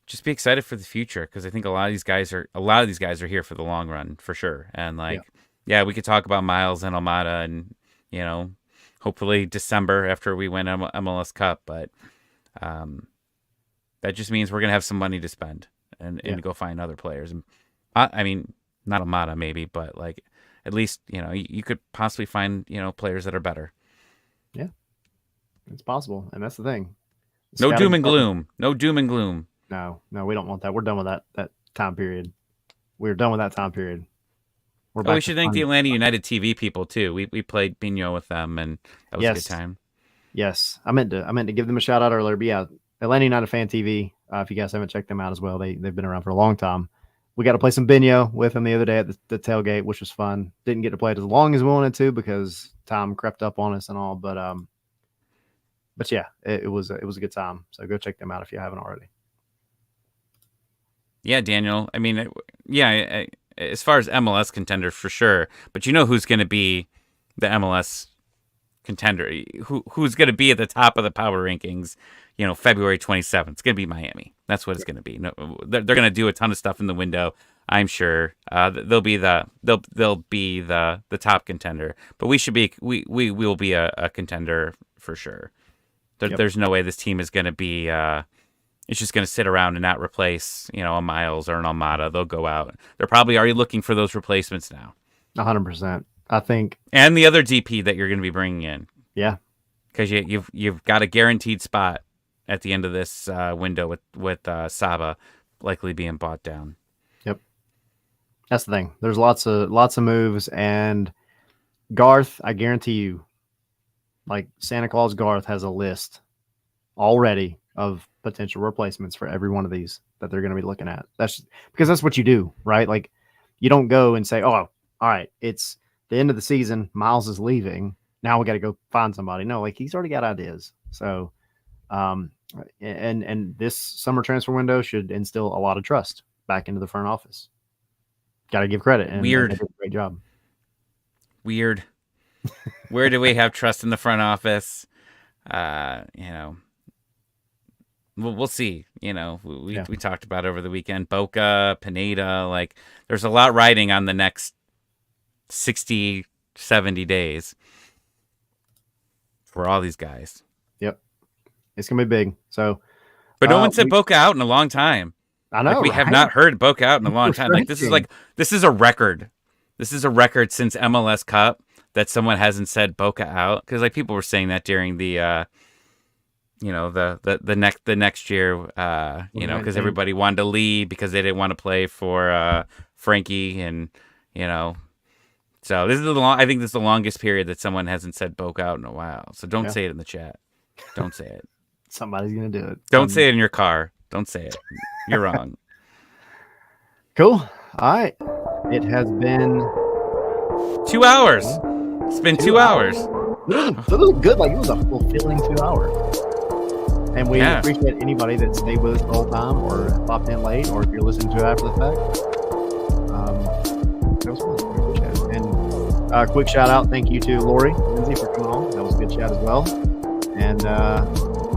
Just be excited for the future, because I think a lot of these guys are here for the long run for sure. And like, yeah, we could talk about Miles and Almada, and hopefully December after we win MLS Cup, but that just means we're gonna have some money to spend and go find other players. And I mean, not Almada maybe, but like, at least you could possibly find players that are better. Yeah. It's possible, and that's the thing. No doom and gloom. No doom and gloom. No, we don't want that. We're done with that time period. We're done with that time period. We should thank the Atlanta United TV people too. We played Bingo with them, and that was a good time. Yes, I meant to give them a shout out earlier, but yeah, Atlanta United Fan TV. If you guys haven't checked them out as well, they've been around for a long time. We got to play some bingo with them the other day at the tailgate, which was fun. Didn't get to play it as long as we wanted to because time crept up on us and all, but yeah, it was a good time. So go check them out if you haven't already. Yeah, Daniel. I mean, as far as MLS contenders for sure, but you know who's going to be the MLS contender? Who's going to be at the top of the power rankings? February 27th. It's going to be Miami. That's what it's going to be. No, they're going to do a ton of stuff in the window. I'm sure they'll be the top contender. But we will be a contender for sure. There's no way this team is going to be. It's just going to sit around and not replace, a Miles or an Almada. They'll go out. They're probably already looking for those replacements now. 100%. I think. And the other DP that you're going to be bringing in. Yeah. Because you've got a guaranteed spot at the end of this window with Saba likely being bought down. Yep. That's the thing. There's lots of moves, and Garth, I guarantee you, like Santa Claus Garth has a list already of potential replacements for every one of these that they're going to be looking at. That's because that's what you do, right? Like you don't go and say, "Oh, all right, it's the end of the season. Miles is leaving. Now we got to go find somebody." No, like he's already got ideas. So, and this summer transfer window should instill a lot of trust back into the front office. Got to give credit. And Weird. they did a great job. Weird. Where do we have trust in the front office? We'll see. We talked about over the weekend, Boca, Pineda, like there's a lot riding on the next 60, 70 days for all these guys. Yep. It's going to be big. So, but no one said Boca out in a long time. I know. We have not heard Boca out in a long time. This is a record. This is a record since MLS Cup that someone hasn't said Boca out. Cause people were saying that during the, the next year, because everybody wanted to leave because they didn't want to play for Frankie, and so this is I think this is the longest period that someone hasn't said Boca out in a while. So don't say it in the chat. Don't say it. Somebody's gonna do it. Don't say it in your car. Don't say it. You're wrong. Cool. All right. It has been 2 hours. It's been 2 hours. It was good. Like it was a fulfilling 2 hours. And we appreciate anybody that stayed with us the whole time or popped in late, or if you're listening to it after the fact. That was fun. We appreciate it. And quick shout out. Thank you to Lori Lindsay for coming on. That was a good chat as well. And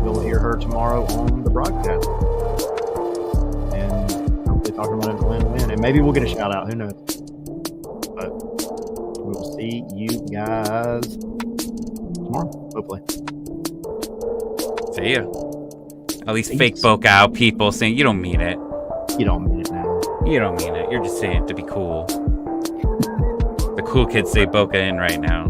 we'll hear her tomorrow on the broadcast. And hopefully talking about it win-win. And maybe we'll get a shout out. Who knows? But we will see you guys tomorrow, hopefully. See ya. All these fake Boca out people saying you don't mean it. You don't mean it now. You don't mean it. You're just saying it to be cool. The cool kids say Boca in right now.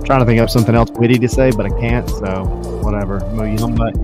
Trying to think of something else witty to say, but I can't. So whatever. Mo, you know what?